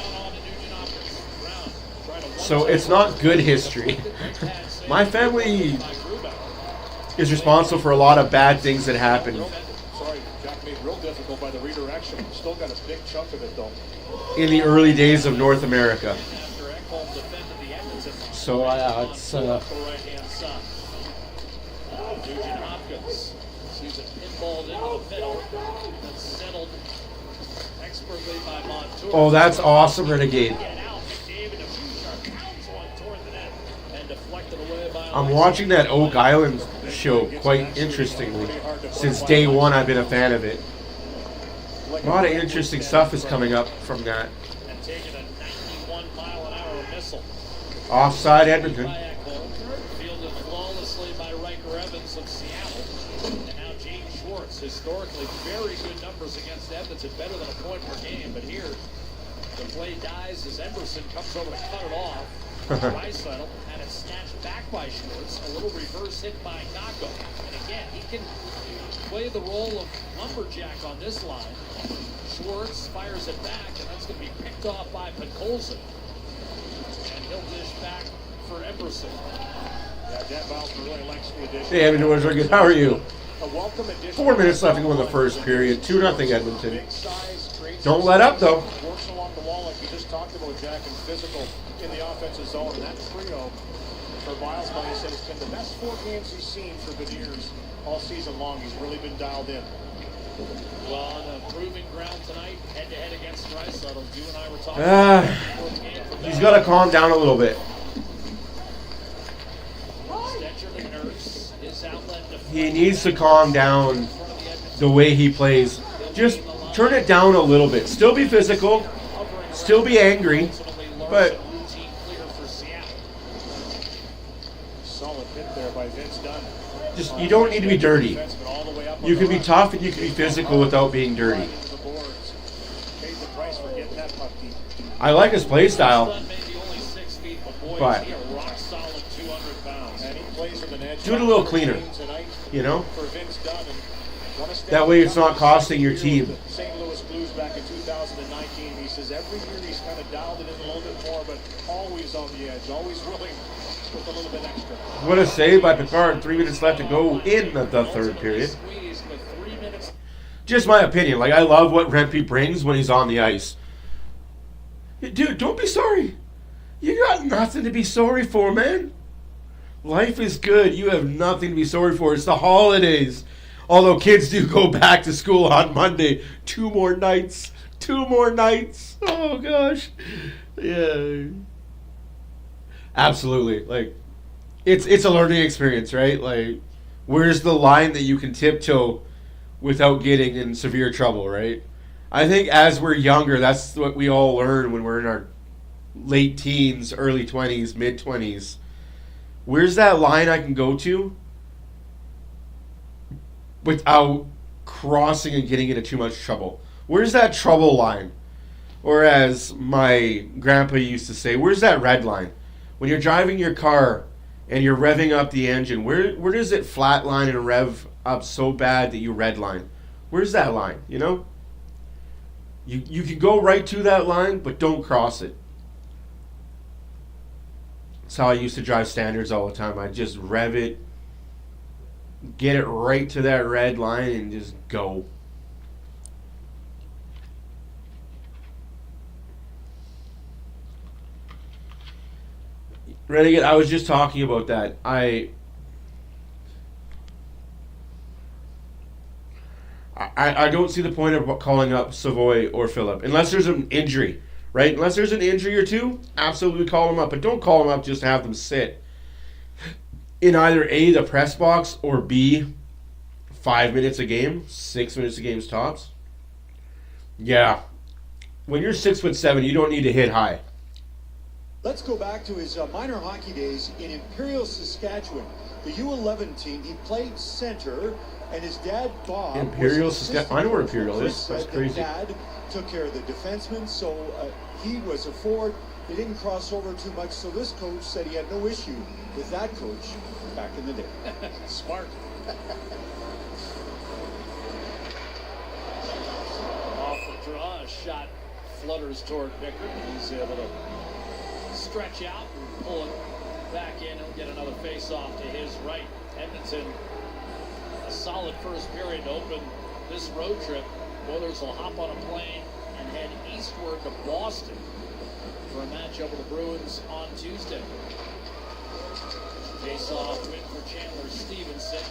A: So it's not good history. My family is responsible for a lot of bad things that happened
C: Sorry, Jack made real difficult by the redirection. Still got a big chunk of it though.
A: in the early days of North America.
C: After Ekholm defended the Edmonton
A: So it's
C: the right-hand side. Nugent Hopkins sees it pinballed into the middle. That's settled expertly by Montour.
A: oh, that's awesome, Renegade.
C: Get out. McDavid to Bouchard pounds one toward the net and deflected away by
A: I'm
C: Alexis.
A: watching that Oak Island show quite interestingly. Since day one, I've been a fan of it. A lot of interesting stuff is coming up from that.
C: And taking a 91-mile-an-hour missile.
A: Offside Edmonton.
C: By Ekholm, fielded flawlessly by Riker Evans of Seattle. And now James Schwartz, historically very good numbers against Edmonton, better than a point per game. But here, the play dies as Emerson comes over to cut it off. Draisaitl had it snatched back by Schwartz. A little reverse hit by Kako. And again, he can play the role of lumberjack on this line. Schwartz fires it back, and that's going to be picked off by Podkolzin. And he'll dish back for Emerson. Yeah, Dan Boucher really likes the addition.
A: Hey, Edmonton Oilers, how are you?
C: A welcome addition.
A: 4 minutes left to go in the first period. 2-0 Edmonton.
C: Big size, great
A: Don't let up, though.
C: Works along the wall like you just talked about, Jack, and physical in the offensive zone. And that trio for Bilesma, he said it's been the best 4 games he's seen for Beniers all season long. He's really been dialed in. Well, on a proving ground tonight, head-to-head against Draisaitl, you and I were talking before the game.
A: He's got to calm down a little bit.
C: Stecher to Nurse, his outlet
A: He needs to calm down the way he plays. Just turn it down a little bit. Still be physical. Still be angry. But
C: routine clear for Seattle. Solid hit there by Vince Dunn.
A: just you don't need to be dirty. You can be tough and you can be physical without being dirty. I like his play style, but do it a little cleaner, you know? That way it's not costing your team.
C: St. Louis Blues back in 2019. He says every year he's kind of dialed it in a little bit more, but always on the edge, always willing with a little bit extra.
A: What a save by Picard. 3 minutes left to go in the third period. Just my opinion. Like, I love what Rempe brings when he's on the ice. Dude, don't be sorry. You got nothing to be sorry for, man. Life is good. You have nothing to be sorry for. It's the holidays. Although kids do go back to school on Monday. 2 more nights. 2 more nights. Oh, gosh. Yeah. Absolutely. Like, it's a learning experience, right? Like, where's the line that you can tiptoe without getting in severe trouble, right? I think as we're younger, that's what we all learn when we're in our late teens, early 20s, mid-20s. Where's that line I can go to without crossing and getting into too much trouble? Where's that trouble line? Or as my grandpa used to say, where's that red line? When you're driving your car and you're revving up the engine, where does it flatline and rev up so bad that you redline? Where's that line, you know? You can go right to that line, but don't cross it. That's how I used to drive standards all the time. I'd just rev it, get it right to that red line, and just go. Renegade, I was just talking about that. I don't see the point of calling up Savoy or Phillip unless there's an injury, right? Unless there's an injury or two, absolutely call them up. But don't call them up just to have them sit in either A, the press box, or B, 5 minutes a game, 6 minutes a game tops. Yeah. When you're 6'7", you don't need to hit high.
H: Let's go back to his minor hockey days in Imperial, Saskatchewan. The U11 team, he played center, and his dad, Bob,
A: Imperial, Saskatchewan. I know where Imperial is. That's crazy.
H: Dad took care of the defensemen, so he was a forward. He didn't cross over too much, so this coach said he had no issue with that coach back in the day.
C: Smart. Off the draw, a shot flutters toward Pickard. He's able to stretch out and pull it back in. He'll get another face-off to his right. Edmonton, a solid first period to open this road trip. Oilers will hop on a plane and head eastward to Boston for a matchup with the Bruins on Tuesday. Face-off win for Chandler Stevenson.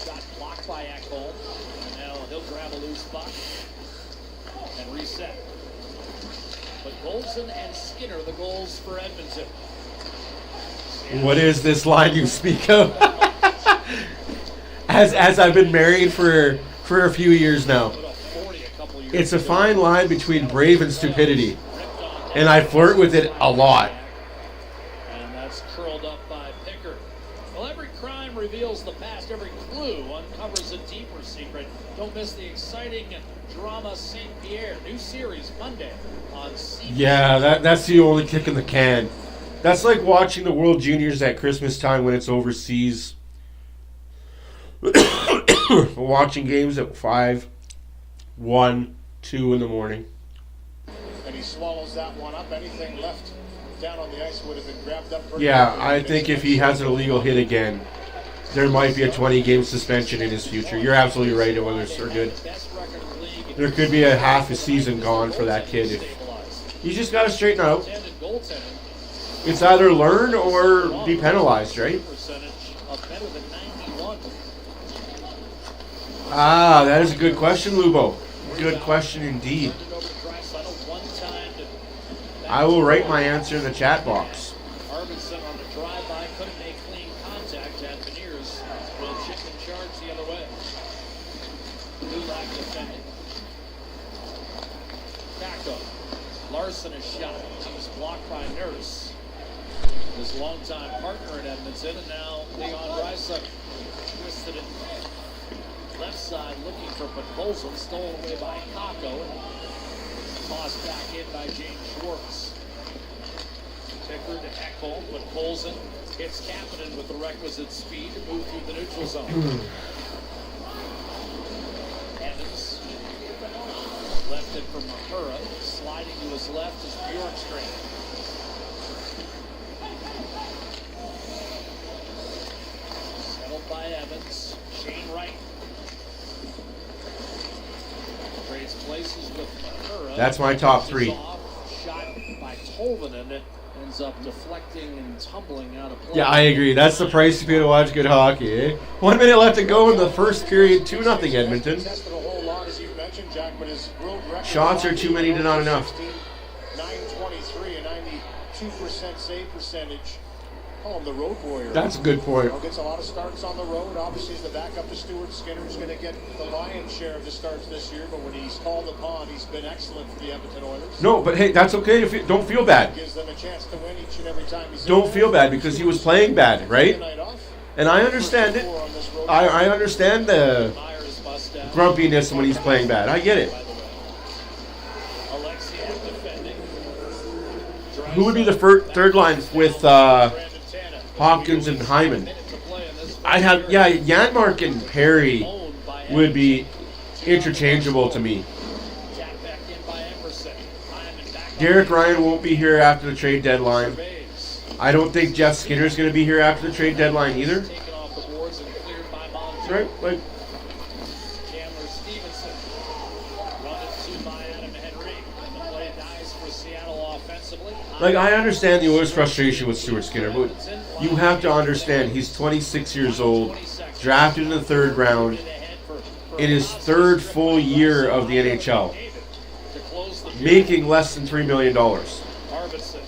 C: Shot blocked by Ekholm. And now he'll grab a loose puck and reset. But Golson and Skinner, the goals for Edmonton.
A: What is this line you speak of? as I've been married for a few years now. It's a fine line between brave and stupidity. And I flirt with it a lot.
C: And that's curled up by Pickard. Well, every crime reveals the past. Every clue uncovers a deeper secret. Don't miss the exciting drama St. Pierre. New series Monday on CBS.
A: Yeah, that's the only kick in the can. That's like watching the World Juniors at Christmas time when it's overseas. Watching games at 5, 1, 2 in the morning.
C: And he swallows that one up. Anything left down on the ice would have been grabbed up.
A: Yeah, I think if he has an illegal hit again, there might be a 20-game suspension in his future. You're absolutely right, Oilers are good. There could be a half a season gone for that kid. You just got to straighten out. It's either learn or be penalized, right? Ah, that is a good question, Lubo. Good question indeed. I will write my answer in the chat box.
C: Arvidsson on the drive-by couldn't make clean contact at Beniers. Will chip in charge the other way. Kulak defending. Kako. Larson is shot. He's blocked by Nurse. His longtime partner in Edmonton, and now Leon Draisaitl twisted it left side looking for Podkolzin, stolen away by Kako, and tossed back in by James Schwartz. Pickard to Ekholm, Podkolzin hits Kapanen with the requisite speed to move through the neutral zone. Evans left it from Mahura, sliding to his left is Bjorkstrand. Settled by Evans, Shane Wright. Trades places with Mahura.
A: That's my top three.
C: Shot by Tolvanen. It ends up deflecting and tumbling out of play.
A: Yeah, I agree. That's the price to pay to watch good hockey, eh? 1 minute left to go in the first period. 2-0 Edmonton. Shots are too many to not enough.
C: 923, a 92% save percentage. Call him the road warrior.
A: That's a good point.
C: Gets a lot of starts on the road. Obviously, he's the backup to Stuart Skinner, who's going to get the lion's share of the starts this year. But when he's called upon, he's been excellent for the Edmonton Oilers.
A: No, but hey, that's okay. Don't feel bad.
C: Gives them a chance to win each and every time he's
A: Don't feel bad because he was playing bad, right? And I understand it. I understand the grumpiness when he's playing bad. I get it. Who would be the third line with Hopkins and Hyman? I'd have, Janmark and Perry would be interchangeable to me. Derek Ryan won't be here after the trade deadline. I don't think Jeff Skinner's going to be here after the trade deadline either.
C: Taken off the boards and cleared by Montour.
A: Right? Like,
C: Chandler Stevenson run it to by Adam Henry. And the play dies for Seattle offensively.
A: Like, I understand the Oilers' frustration with Stuart Skinner, but you have to understand he's 26 years old, drafted in the 3rd round, in his 3rd full year of the NHL, making less than $3 million.
C: Arvidsson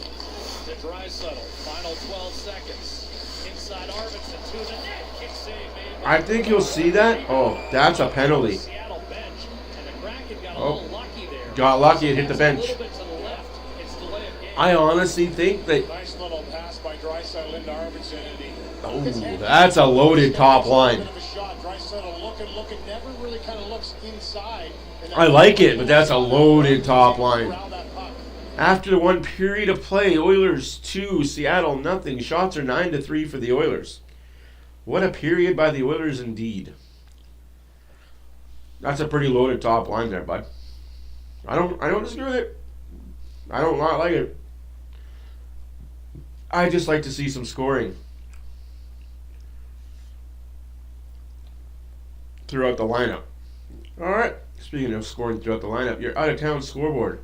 C: to Draisaitl. Final 12 seconds. Inside Arvidsson to the net. Kick save made by
A: I think you'll see that. Oh, that's a penalty.
C: Seattle bench. And the Kraken got a little lucky there.
A: Got lucky, it hit the bench.
C: A little bit to the left. It's delay of game.
A: I honestly think that.
D: Nice little pass by Draisaitl into Arvidsson, and he
A: Oh, that's a loaded top line.
D: Draisaitl looking, never really kind of looks inside.
A: I like it, but that's a loaded top line. After the 1 period of play, Oilers 2, Seattle nothing. Shots are 9-3 for the Oilers. What a period by the Oilers indeed. That's a pretty loaded top line there, bud. I don't disagree with it. I don't not like it. I just like to see some scoring throughout the lineup. All right. Speaking of scoring throughout the lineup, your out-of-town scoreboard.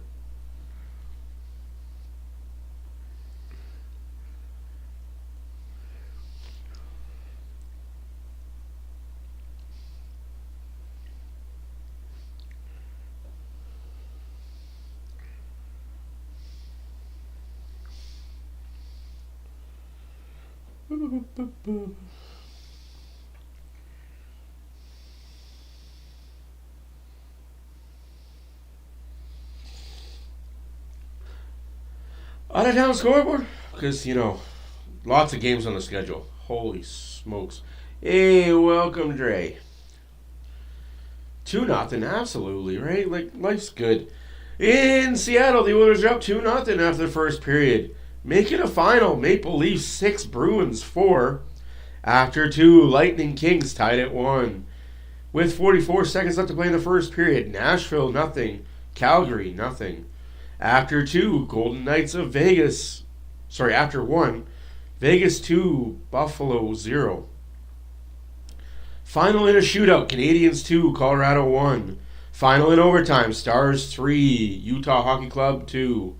A: Out-of-town scoreboard? Because, lots of games on the schedule. Holy smokes. Hey, welcome, Dre. 2-0, absolutely, right? Like, life's good. In Seattle, the Oilers are up 2-0 after the first period. Make it a final. Maple Leafs 6, Bruins 4. After 2, Lightning Kings tied at 1. With 44 seconds left to play in the first period, Nashville nothing. Calgary nothing. After 2, Golden Knights of Vegas. After 1, Vegas 2, Buffalo 0. Final in a shootout, Canadiens 2, Colorado 1. Final in overtime, Stars 3, Utah Hockey Club 2.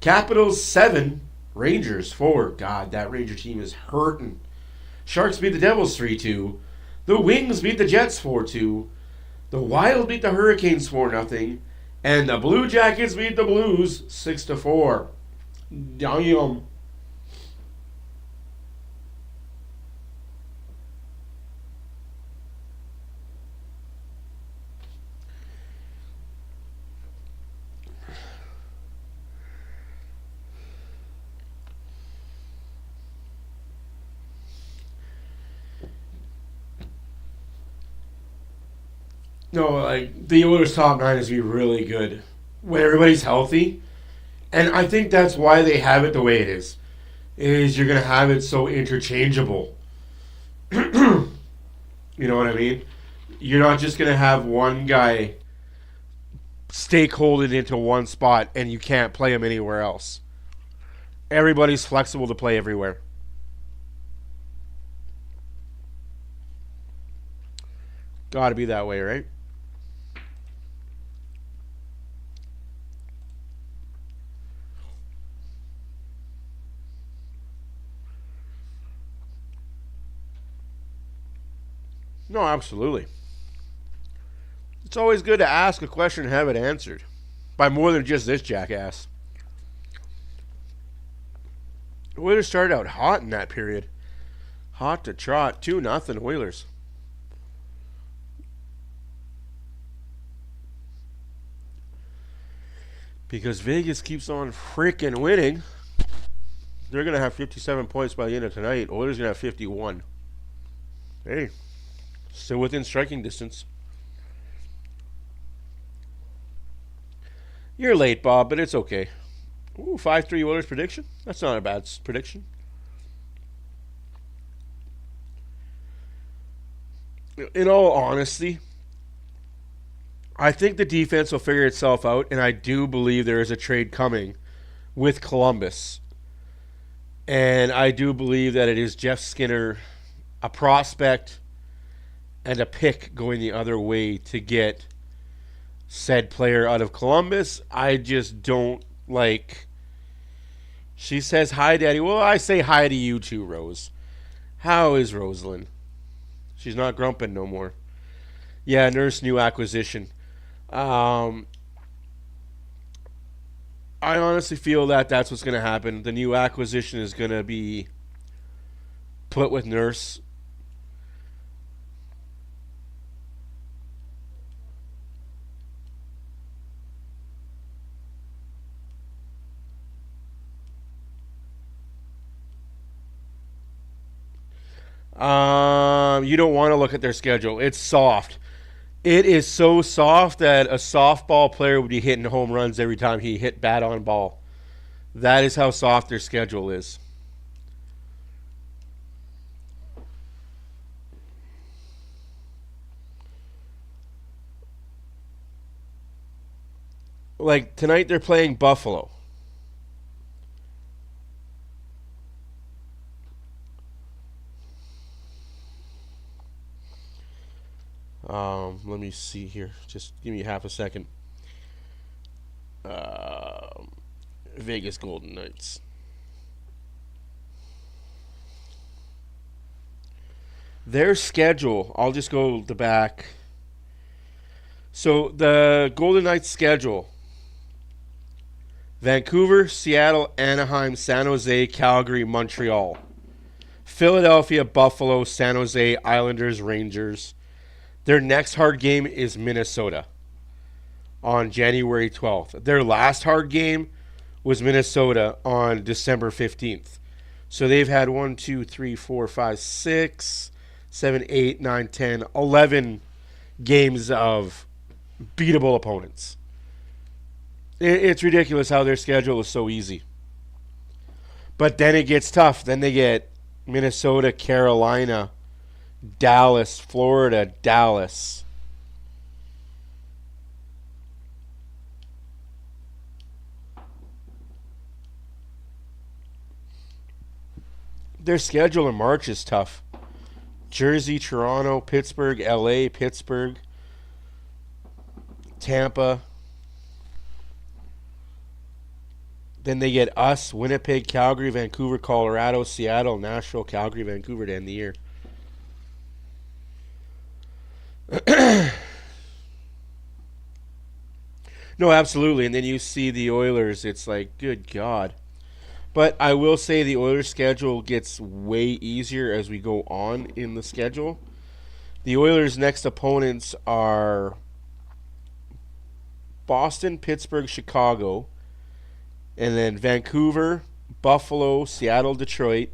A: Capitals 7, Rangers 4. God, that Ranger team is hurting. Sharks beat the Devils 3-2. The Wings beat the Jets 4-2. The Wild beat the Hurricanes 4-0. And the Blue Jackets beat the Blues 6-4. Damn. No, like, the Oilers' top 9 is going to be really good when everybody's healthy. And I think that's why they have it the way it is you're going to have it so interchangeable. You know what I mean? You're not just going to have one guy stakeholded into one spot and you can't play him anywhere else. Everybody's flexible to play everywhere. Got to be that way, right? No, absolutely. It's always good to ask a question and have it answered by more than just this jackass. The Oilers started out hot in that period. Hot to trot, 2-0 Oilers. Because Vegas keeps on freaking winning. They're going to have 57 points by the end of tonight. Oilers going to have 51. Hey. Still within striking distance. You're late, Bob, but it's okay. Ooh, 5-3 Oilers prediction? That's not a bad prediction. In all honesty, I think the defense will figure itself out, and I do believe there is a trade coming with Columbus. And I do believe that it is Jeff Skinner, a prospect and a pick going the other way to get said player out of Columbus. I just don't like. She says hi, Daddy. Well, I say hi to you too, Rose. How is Rosalind? She's not grumping no more. Yeah, Nurse, new acquisition. I honestly feel that that's what's going to happen. The new acquisition is going to be put with Nurse. You don't want to look at their schedule. It's soft. It is so soft that a softball player would be hitting home runs every time he hit bat on ball. That is how soft their schedule is. Like tonight they're playing Buffalo. Let me see here. Just give me half a second. Vegas Golden Knights. Their schedule, I'll just go the back. So the Golden Knights schedule: Vancouver, Seattle, Anaheim, San Jose, Calgary, Montreal. Philadelphia, Buffalo, San Jose, Islanders, Rangers. Their next hard game is Minnesota on January 12th. Their last hard game was Minnesota on December 15th. So they've had 1, 2, 3, 4, 5, 6, 7, 8, 9, 10, 11 games of beatable opponents. It's ridiculous how their schedule is so easy. But then it gets tough. Then they get Minnesota, Carolina, Dallas, Florida, Dallas. Their schedule in March is tough. Jersey, Toronto, Pittsburgh, LA, Pittsburgh, Tampa. Then they get us, Winnipeg, Calgary, Vancouver, Colorado, Seattle, Nashville, Calgary, Vancouver to end the year. No, absolutely. And then you see the Oilers, it's like, good God. But I will say the Oilers' schedule gets way easier as we go on in the schedule. The Oilers' next opponents are Boston, Pittsburgh, Chicago, and then Vancouver, Buffalo, Seattle, Detroit.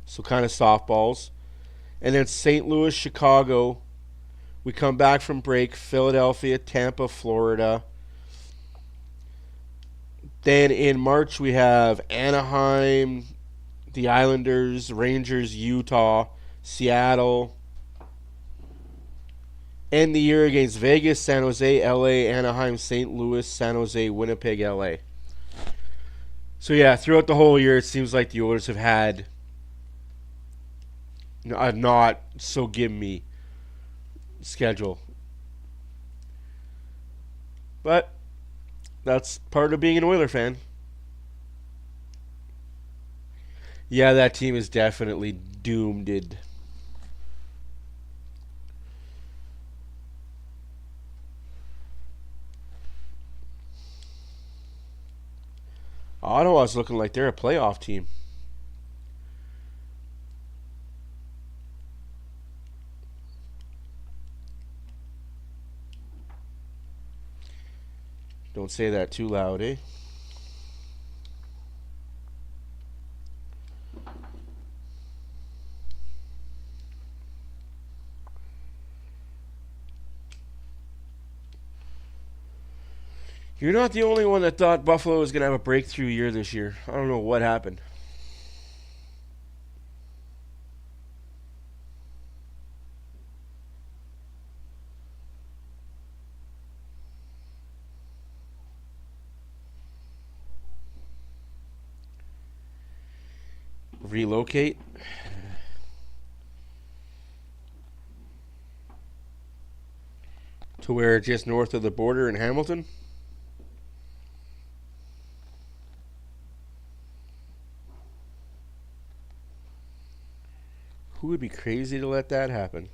A: So kind of softballs. And then St. Louis, Chicago. We come back from break, Philadelphia, Tampa, Florida. Then in March we have Anaheim, the Islanders, Rangers, Utah, Seattle. End the year against Vegas, San Jose, LA, Anaheim, St. Louis, San Jose, Winnipeg, LA. So yeah, throughout the whole year it seems like the Oilers have had a not so gimme schedule. But that's part of being an Oiler fan. Yeah, that team is definitely doomed. Ottawa's looking like they're a playoff team. Don't say that too loud, eh? You're not the only one that thought Buffalo was going to have a breakthrough year this year. I don't know what happened. relocate. To where just north of the border in Hamilton. Who would be crazy to let that happen?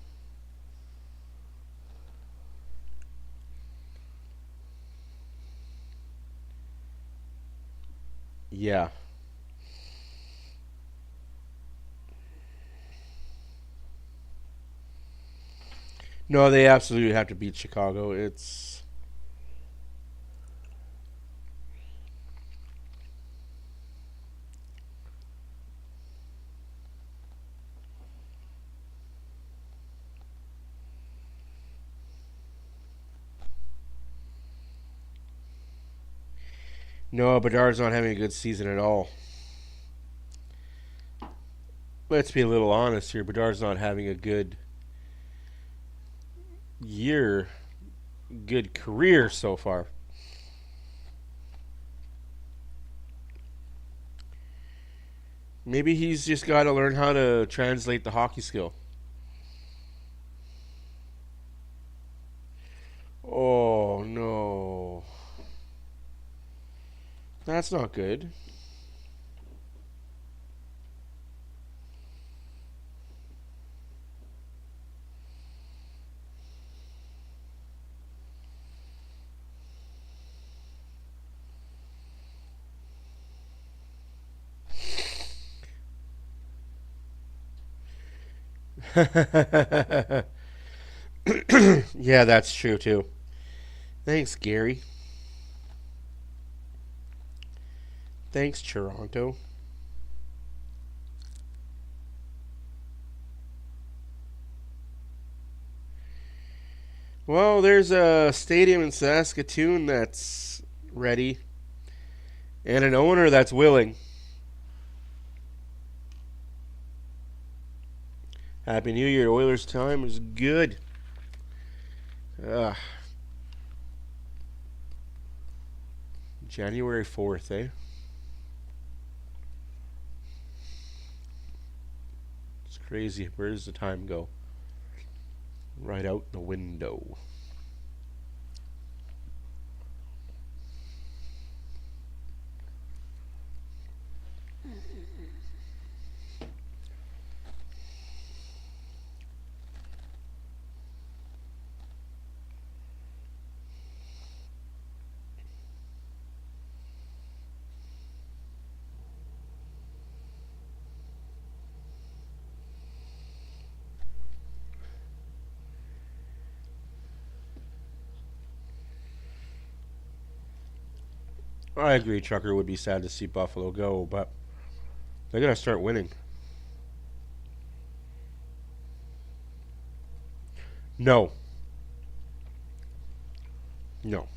A: Yeah. No, they absolutely have to beat Chicago. It's no, Bedard's not having a good season at all. Let's be a little honest here. Bedard's not having a good year, good career so far. Maybe he's just got to learn how to translate the hockey skill. Oh, no. That's not good. Yeah, that's true too. Thanks, Gary. Thanks, Toronto. Well, there's a stadium in Saskatoon that's ready and an owner that's willing. Happy New Year. Oilers time is good. January 4th, eh? It's crazy. Where does the time go? Right out the window. I agree, Trucker would be sad to see Buffalo go, but they gotta start winning. No. No.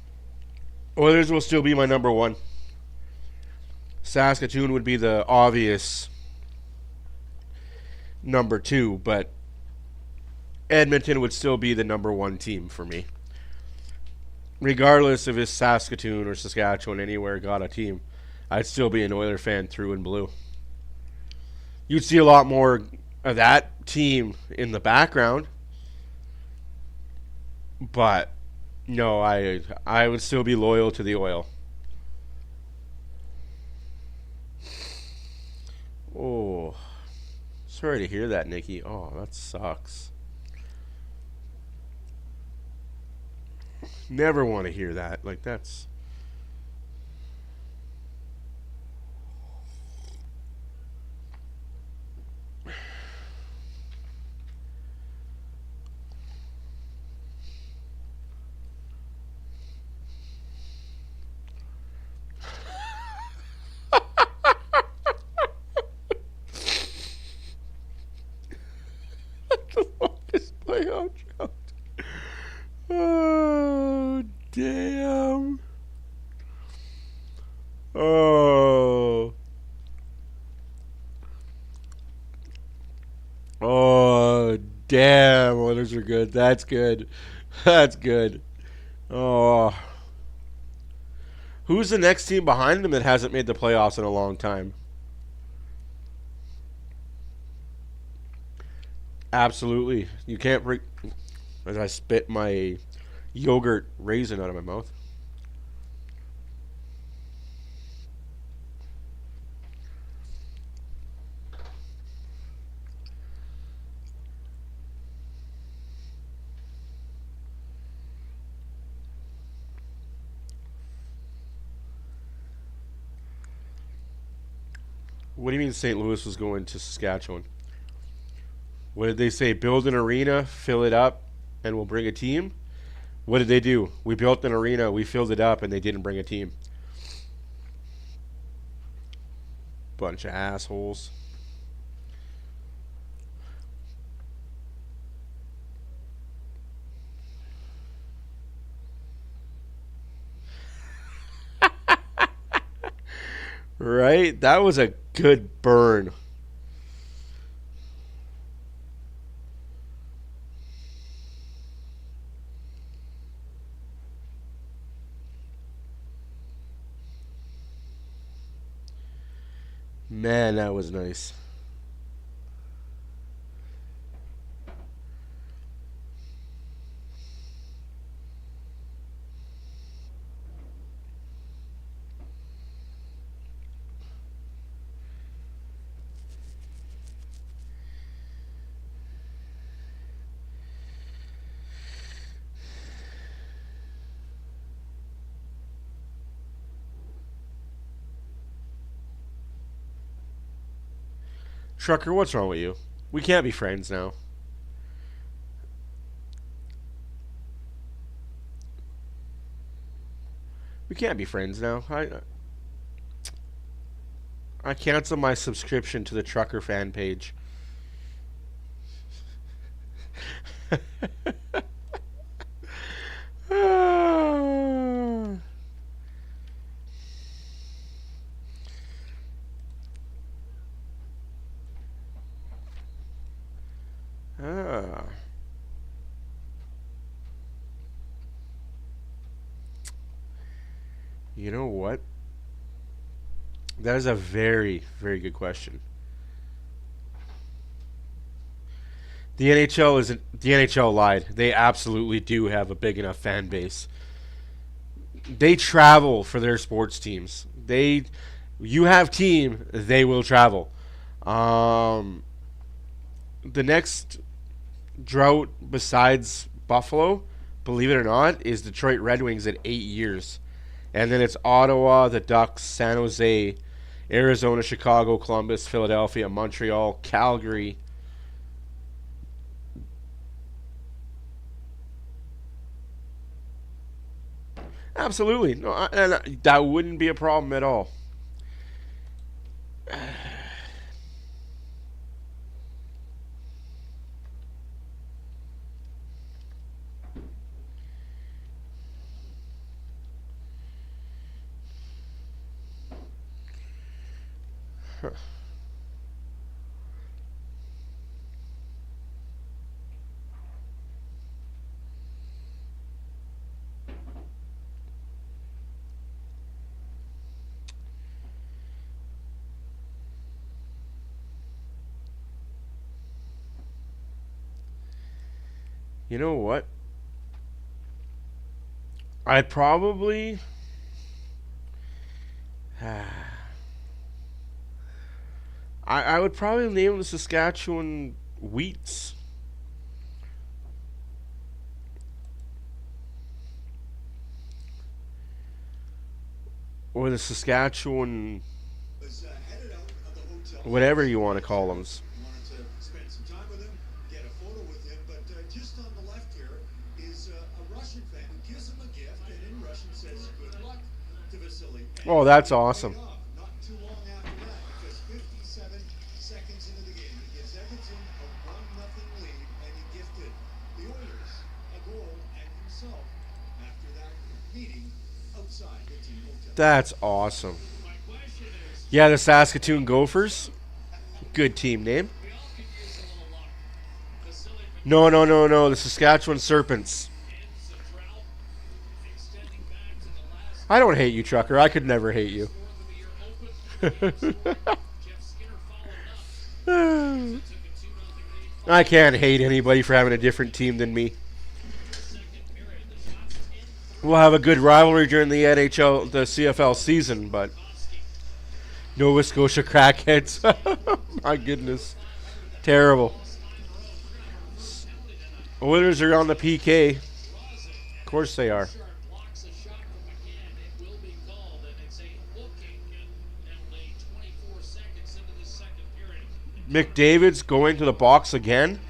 A: Oilers will still be my number one. Saskatoon would be the obvious number two, but Edmonton would still be the number one team for me. Regardless if it's Saskatoon or Saskatchewan, anywhere got a team, I'd still be an Oiler fan through and blue. You'd see a lot more of that team in the background, but no, I would still be loyal to the Oil. Oh, sorry to hear that, Nikki. Oh, that sucks. Never want to hear that. Like, that's... the longest playoff drought. Oh, damn. Oh. Oh, damn. Oilers are good. That's good. That's good. Oh. Who's the next team behind them that hasn't made the playoffs in a long time? Absolutely. You can't break. As I spit my yogurt raisin out of my mouth. What do you mean St. Louis was going to Saskatchewan? What did they say? Build an arena, fill it up, and we'll bring a team? What did they do? We built an arena, we filled it up, and they didn't bring a team. Bunch of assholes. Right? That was a good burn. Man, that was nice. Trucker, what's wrong with you? We can't be friends now. We can't be friends now. I canceled my subscription to the Trucker fan page. You know what? That is a very, very good question. The NHL lied. They absolutely do have a big enough fan base. They travel for their sports teams. You have team, they will travel. The next drought besides Buffalo, believe it or not, is Detroit Red Wings at 8 years. And then it's Ottawa, the Ducks, San Jose, Arizona, Chicago, Columbus, Philadelphia, Montreal, Calgary. Absolutely. No, and that wouldn't be a problem at all. You know what? I'd probably... I would probably name the Saskatchewan Wheats. Or the Saskatchewan... whatever you want to call them. Oh, that's awesome.
H: Not too long after that, because 57 seconds into the game, he gives Edmonton a 1-0 lead, and he gifted the Oilers a goal and himself after that meeting outside the team hotel.
A: That's awesome. Yeah, the Saskatoon Gophers. Good team name. No. The Saskatchewan Serpents. I don't hate you, Trucker. I could never hate you. I can't hate anybody for having a different team than me. We'll have a good rivalry during the NHL, the CFL season, but Nova Scotia Crackheads. My goodness. Terrible. Oilers are on the PK. Of course they are. McDavid's going to the box again.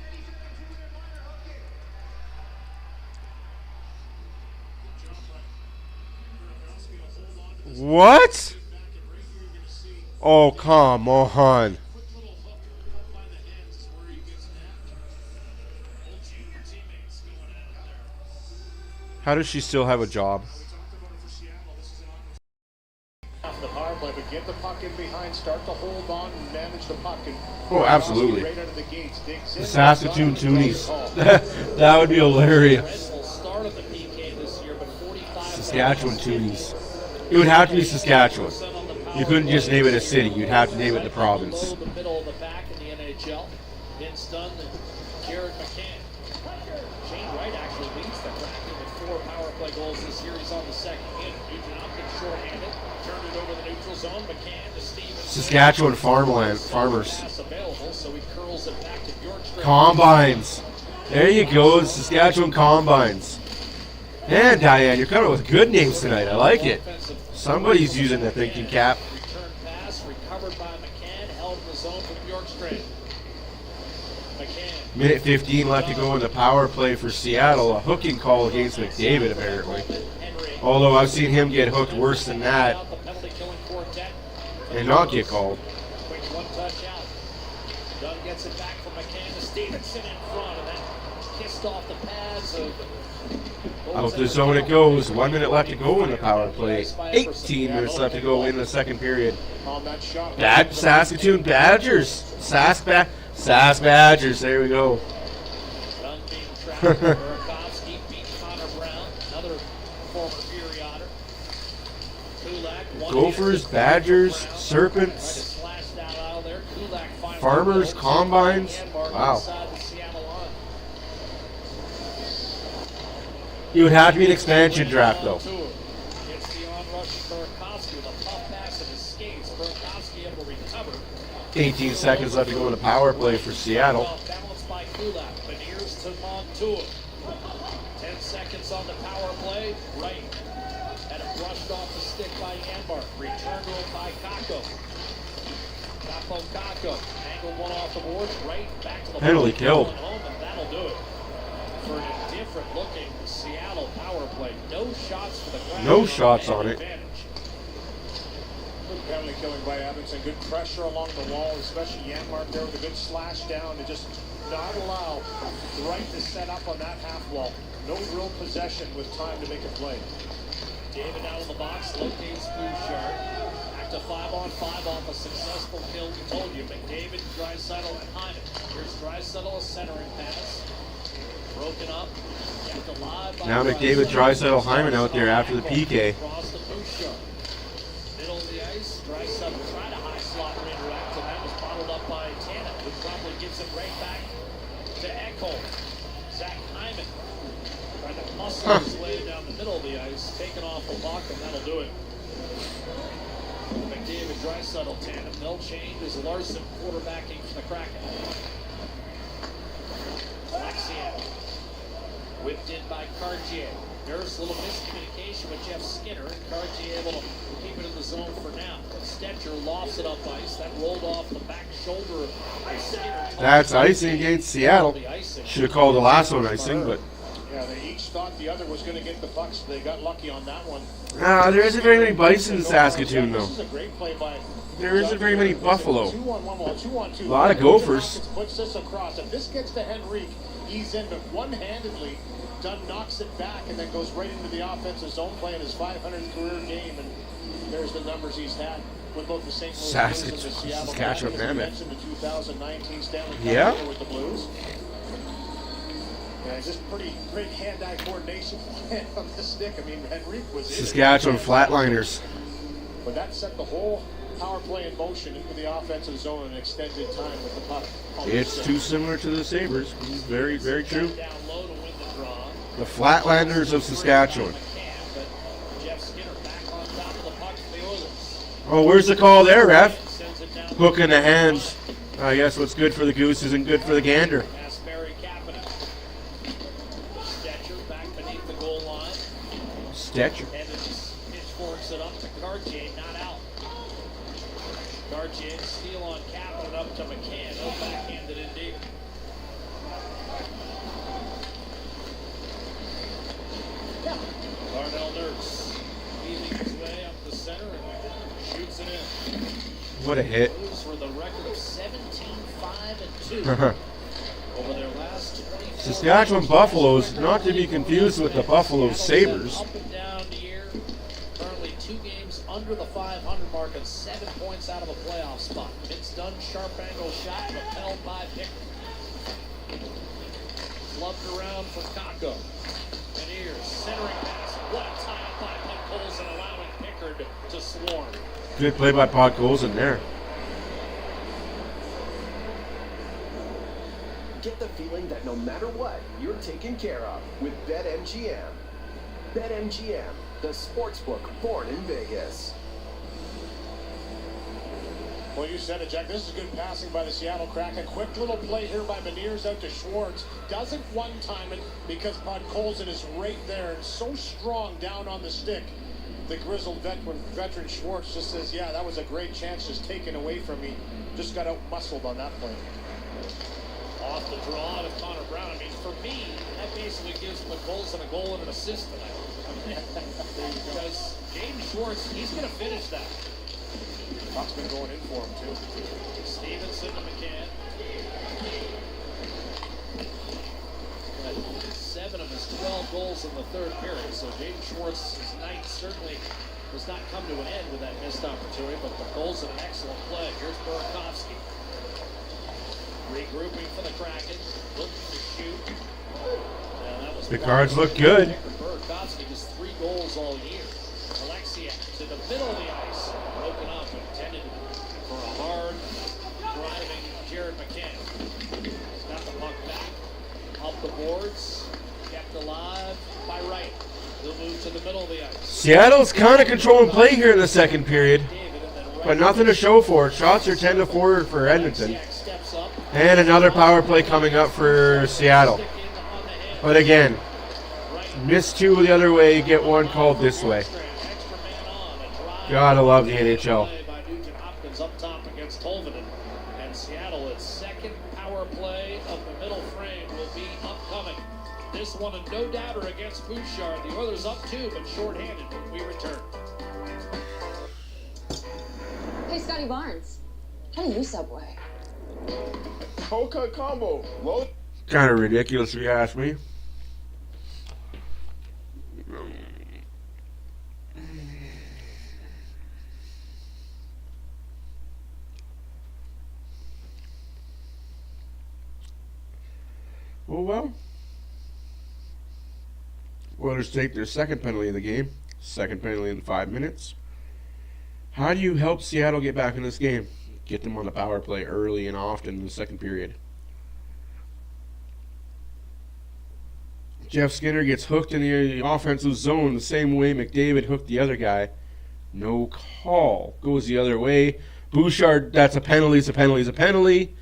A: What? Oh, come on. How does she still have a job?
C: Off the power play, but get the puck in behind, start to hold on, and manage the puck. And
A: Oh, absolutely.
C: right out of the gates, digs in.
A: The Saskatoon Toonies. That would be hilarious. Saskatchewan Toonies. It would have to be Saskatchewan. You couldn't just name it a city. You'd have to name it the province.
C: The middle of the pack in the NHL. Vince Dunn and Jared McCann. Shane Wright actually leads the Kraken with 4 power play goals this series on the second hit. Nugent Hopkins short-handed. Turned it over the neutral zone. McCann to Stevens.
A: Saskatchewan farmers.
C: Pass available, so he curls it back to Bjorkstrand.
A: Combines. There you go, Saskatchewan Combines. Man, Diane, you're coming with good names tonight. I like it. Somebody's using the thinking cap.
C: Return pass recovered by McCann, held in the zone from Bjorkstrand. McCann.
A: Minute 15 left to go in the power play for Seattle. A hooking call against McDavid, apparently. Although I've seen him get hooked worse than that and not get called.
C: Quick one-touch out. Dunn gets it back from McCann to Stevenson in front, and then kissed off the pads of...
A: Out the zone it goes. 1 minute left to go in the power play. 18 minutes left to go in the second period. Saskatoon Badgers. Sask Badgers. There we go.
C: Dunn being trapped. Burakovsky beat Connor Brown, another former Fury Otter. Kulak,
A: Gophers, Badgers, Serpents, Farmers, Combines. Wow. It would have to be an expansion draft, though.
C: It's the onrush of Burakovsky with a pump pass and his skates. Burakovsky able to recover.
A: 18 seconds left to go in the power play for Seattle.
C: Balanced by Kulak. Beniers to Montour. 10 seconds on the power play. Right. Had it brushed off the stick by Yanmark. Returned to him by Kakko. Kakko. Angled one off the boards. Right. Back to the
A: Penalty killed.
C: Home, and that'll do it. For an indifferent looking Seattle power play. No shots for the Kraken.
A: No shots on it.
C: Good penalty killing by Edmonton. Good pressure along the wall, especially Yanmark there with a good slash down and just not allow the right to set up on that half wall. No real possession with time to make a play. David out of the box, locates Bouchard. Back to 5-on-5 off a successful kill. We told you, McDavid, Draisaitl, and Hyman. Here's Draisaitl, a centering pass. Broken up.
A: Now McDavid, Draisaitl, Hyman out there after the PK.
C: Across the Bouchard. Middle of the ice. Draisaitl tried a high slot redirect, and that was bottled up by Tannen, who probably gives it right back to Ekholm. Zach Hyman trying to muscle his way down the middle of the ice, taking off the puck, and that'll do it. McDavid, Draisaitl, Tannen. They'll change as Larson quarterbacking for the Kraken. Laxian. Whipped in by Cartier. There's a little miscommunication with Jeff Skinner, and Cartier able to keep it in the zone for now. But Stetcher lofts it up ice. That rolled off the back shoulder of Skinner.
A: That's icing against Seattle. Should have called the last one icing, but...
C: Yeah, they each thought the other was going to get the puck, so they got lucky on that one.
A: There isn't very many Bison in Saskatoon, though.
C: This is a great play by...
A: There isn't very many Buffalo.
C: 2-on-1, 2-on-2.
A: A lot of Gophers.
C: Puts this across. If this gets to Henrique, he's in, but one-handedly, Dunn knocks it back and then goes right into the offensive zone play in his 500th career game, and there's the numbers he's had with both the St. Louis Blues and the Seattle
A: Saskatchewan,
C: Kraken.
A: man.
C: Mentioned the 2019 Stanley Cup
A: Yeah.
C: with the Blues. Yeah, just pretty great hand-eye coordination on the stick. I mean, Henrique was in
A: Saskatchewan Flatliners.
C: but that set the whole power play in motion into the offensive zone in extended time with the puck.
A: It's too similar to the Sabres. Very, very true.
C: Down low to win the draw.
A: The Flatlanders of Saskatchewan.
C: But Jeff Skinner back on top of the puck for the Oilers.
A: Oh, where's the call there, ref?
C: Sends it down.
A: Hook in the hands. I guess what's good for the goose isn't good for the gander.
C: Pass Barry Kapanen. Stetcher back beneath the goal line.
A: Stetcher.
C: Evans pitchforks it up to Cartier, not out. Cartier steal on Kapanen up to McCann. No backhanded in deep. Darnell Nurse weaving his way up the center and shoots it in.
A: What a hit.
C: Blues for the record of 17-5-2 over their last 24.
A: Saskatchewan Buffaloes, not to be confused with the Buffalo Sabres.
C: Up and down the year. Currently 2 games under the 500 mark and 7 points out of a playoff spot. It's done, sharp angle shot, repelled by Pickard. Flubbed around for Kako. And here's centering pass. What a tie-up by Puck and allowing Pickard to swarm.
A: Good play by Podkolzin there.
G: Get the feeling that no matter what, you're taken care of with BetMGM. BetMGM, the sportsbook born in Vegas.
C: Well, you said it, Jack. This is good passing by the Seattle Kraken. Quick little play here by Beniers out to Schwartz. Doesn't one-time it because Podkolzin is right there and so strong down on the stick. The grizzled veteran Schwartz just says, yeah, that was a great chance just taken away from me. Just got out-muscled on that play. Off the draw to Connor Brown. I mean, for me, that basically gives Podkolzin a goal and an assist tonight. Because James Schwartz, he's going to finish that. Puck's been going in for him, too. Stevenson to McCann. 7 of his 12 goals in the third period. So James Schwartz's night certainly does not come to an end with that missed opportunity, but the goals and an excellent play. Here's Burakovsky. Regrouping for the Kraken. Looking to shoot.
A: The cards look good.
C: Burakovsky just 3 goals all year. Alexiak to the middle of the ice. Broken up, intended for a hard driving Jared McCann. He's got the puck back. Up the boards. Kept alive by Wright. He'll move to the middle of the ice.
A: Seattle's kind of controlling play here in the second period, but nothing to show for it. Shots are 10-4 for Edmonton. And another power play coming up for Seattle. But again, miss 2 the other way, get 1 called this way. Gotta love the NHL.
C: By Nugent Hopkins up top against Tolvanen. And Seattle, its second power play of the middle frame will be upcoming. This one a no doubter against Bouchard. The Oilers up 2, but shorthanded when we return.
I: Hey, Scotty Barnes. How do you Subway?
D: Cold cut combo. Low.
A: Kind of ridiculous if you ask me. Oh well. Oilers take their second penalty of the game. Second penalty in 5 minutes. How do you help Seattle get back in this game? Get them on the power play early and often in the second period. Jeff Skinner gets hooked in the offensive zone the same way McDavid hooked the other guy. No call. Goes the other way. Bouchard, that's a penalty, it's a penalty, it's a penalty.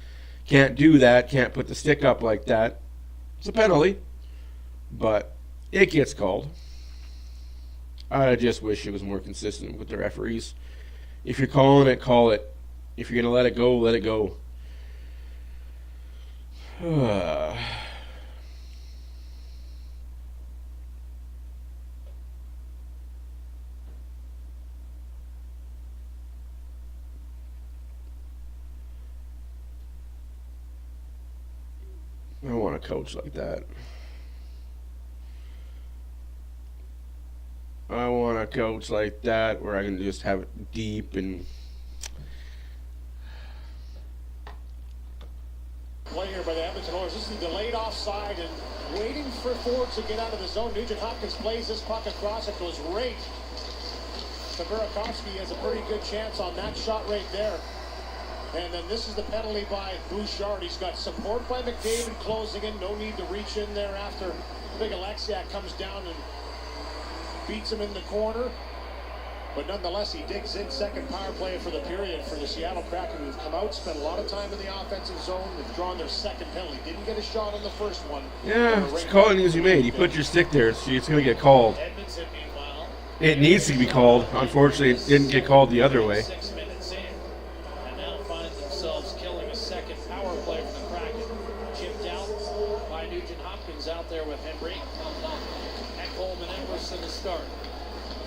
A: Can't do that. Can't put the stick up like that. It's a penalty. But it gets called. I just wish it was more consistent with the referees. If you're calling it, call it. If you're going to let it go, let it go. I want a coach like that. I want a coach like that where I can just have it deep and...
C: Play here by the Edmonton Oilers. This is delayed offside and waiting for forwards to get out of the zone. Nugent Hopkins plays this puck across. It goes right to Burakovsky has a pretty good chance on that shot right there. And then this is the penalty by Bouchard. He's got support by McDavid closing in. No need to reach in there after Big Alexiak comes down and beats him in the corner. But nonetheless, he digs in. Second power play for the period for the Seattle Kraken, who've come out, spent a lot of time in the offensive zone. They've drawn their second penalty. Didn't get a shot on the first one.
A: Yeah, it's calling as you made. You put your stick there, so it's going to get called.
C: Edmonton, meanwhile,
A: It needs to be called. Unfortunately, it didn't get called the other way.
C: 6 minutes in, and now find themselves killing a second power play for the Kraken. Chipped out by Nugent Hopkins out there with Henry. Ekholm and Emerson to start.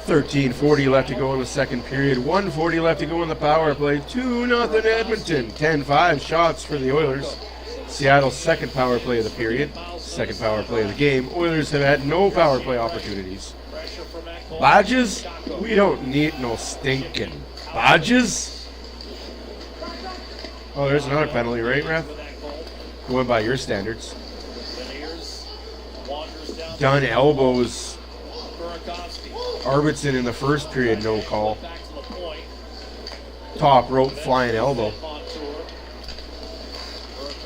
A: 13:40 left to go in the second period. 1:40 left to go in the power play. 2-0 Edmonton. 10-5 shots for the Oilers. Seattle's second power play of the period. Second power play of the game. Oilers have had no power play opportunities. Badges? We don't need no stinking badges. Oh, there's another penalty, right, Ref? Going by your standards. Done elbows. Arvidsson in the first period, no call. Top rope flying elbow.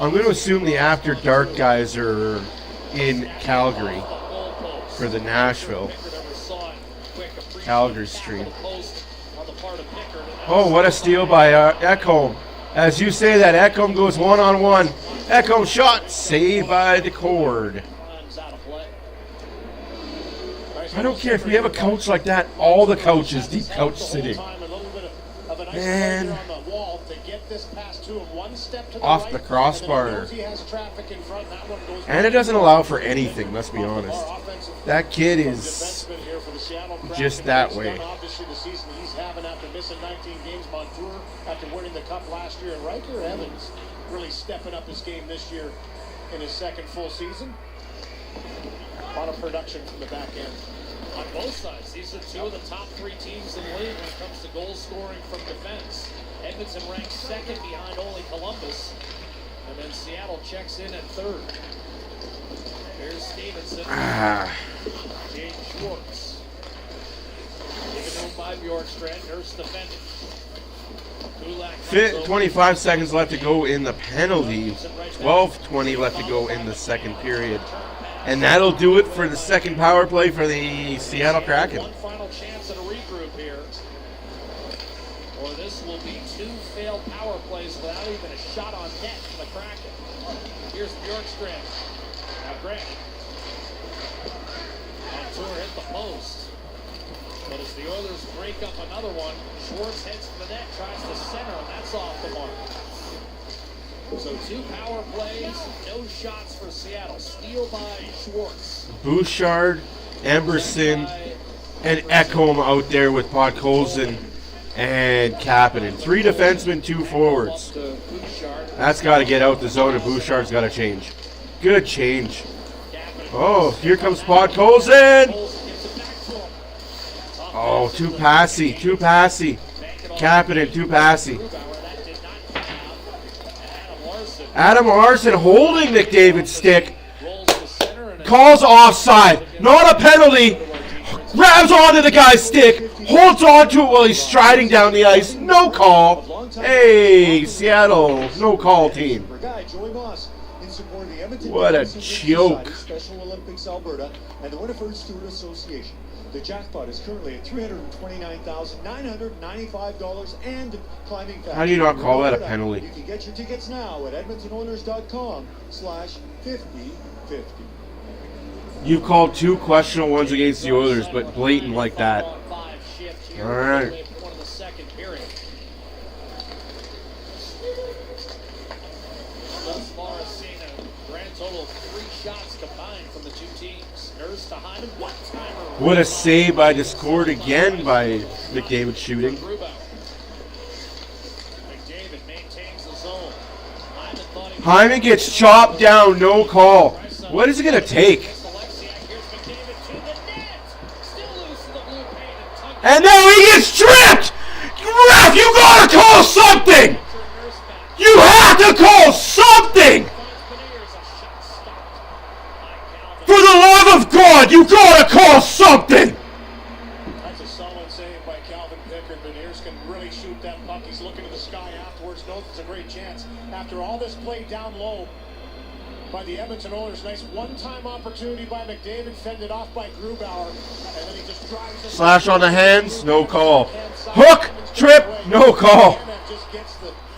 A: I'm going to assume the After Dark guys are in Calgary for the Nashville Calgary stream. Oh, what a steal by Ekholm. As you say that, Ekholm goes one-on-one. Ekholm shot, saved by the cord. I don't care if we have a coach like that. All the coaches, deep couch sitting. Man. Off the crossbar. And it doesn't allow for anything, let's be honest. That kid is just that way.
C: Obviously the season he's having after missing 19 games, Montour after winning the cup last year, and Riker Evans really stepping up his game this year in his second full season. A lot of production from the back end. On both sides, these are two of the top three teams in the league when it comes to goal scoring from defense. Edmonton ranks second behind only Columbus. And then Seattle checks in at third. Here's Stevenson. James Schwartz. Given to him by Bjorkstrand. Nurse defending.
A: 25 seconds left to go in the penalty. 12:20 left to go in the second period. And that'll do it for the second power play for the Seattle Kraken.
C: One final chance at a regroup here. Or this will be two failed power plays without even a shot on net for the Kraken. Here's Bjorkstrand. Now Grant. Montour hit the post. But as the Oilers break up another one, Schwartz heads to the net, tries to center, and that's off the mark. So two power plays, no shots for Seattle. Steal by Schwartz.
A: Bouchard, Emberson, and Ekholm out there with Podkolzin and Kapanen. 3 defensemen, 2 forwards. That's got to get out the zone, and Bouchard's got to change. Good change. Oh, here comes Podkolzin. Oh, too passy. Kapanen, too passy. Adam Larson holding McDavid's stick. Calls offside. Not a penalty. Grabs onto the guy's stick. Holds onto it while he's striding down the ice. No call. Hey, Seattle. No call team. What a joke.
B: Special Olympics Alberta and the OFR2 Association. The jackpot is currently at $329,995 and climbing fast.
A: How do you not call that a penalty?
B: You can get your tickets now at EdmontonOilers.com/5050.
A: You've called 2 questionable ones against the Oilers, but blatant like that. All right.
C: Thus far, seeing a grand total of 3 shots combined from the two teams. Nurse to Hyman, one-timer.
A: What a save by Discord again by McDavid shooting.
C: McDavid maintains the zone.
A: Hyman gets chopped down, no call. What is it going to take? And now he gets tripped! Ref, you got to call something! You have to call something! For the love of God, you gotta call something!
C: solid save by Calvin Pickard. Beniers can really shoot that puck. He's looking to the sky afterwards. Knows it's a great chance. After all this play down low by the Edmonton Oilers, nice one-time opportunity by McDavid, fended off by Grubauer, and then he just drives it.
A: Slash on the hands, no call. Hook, trip, no call.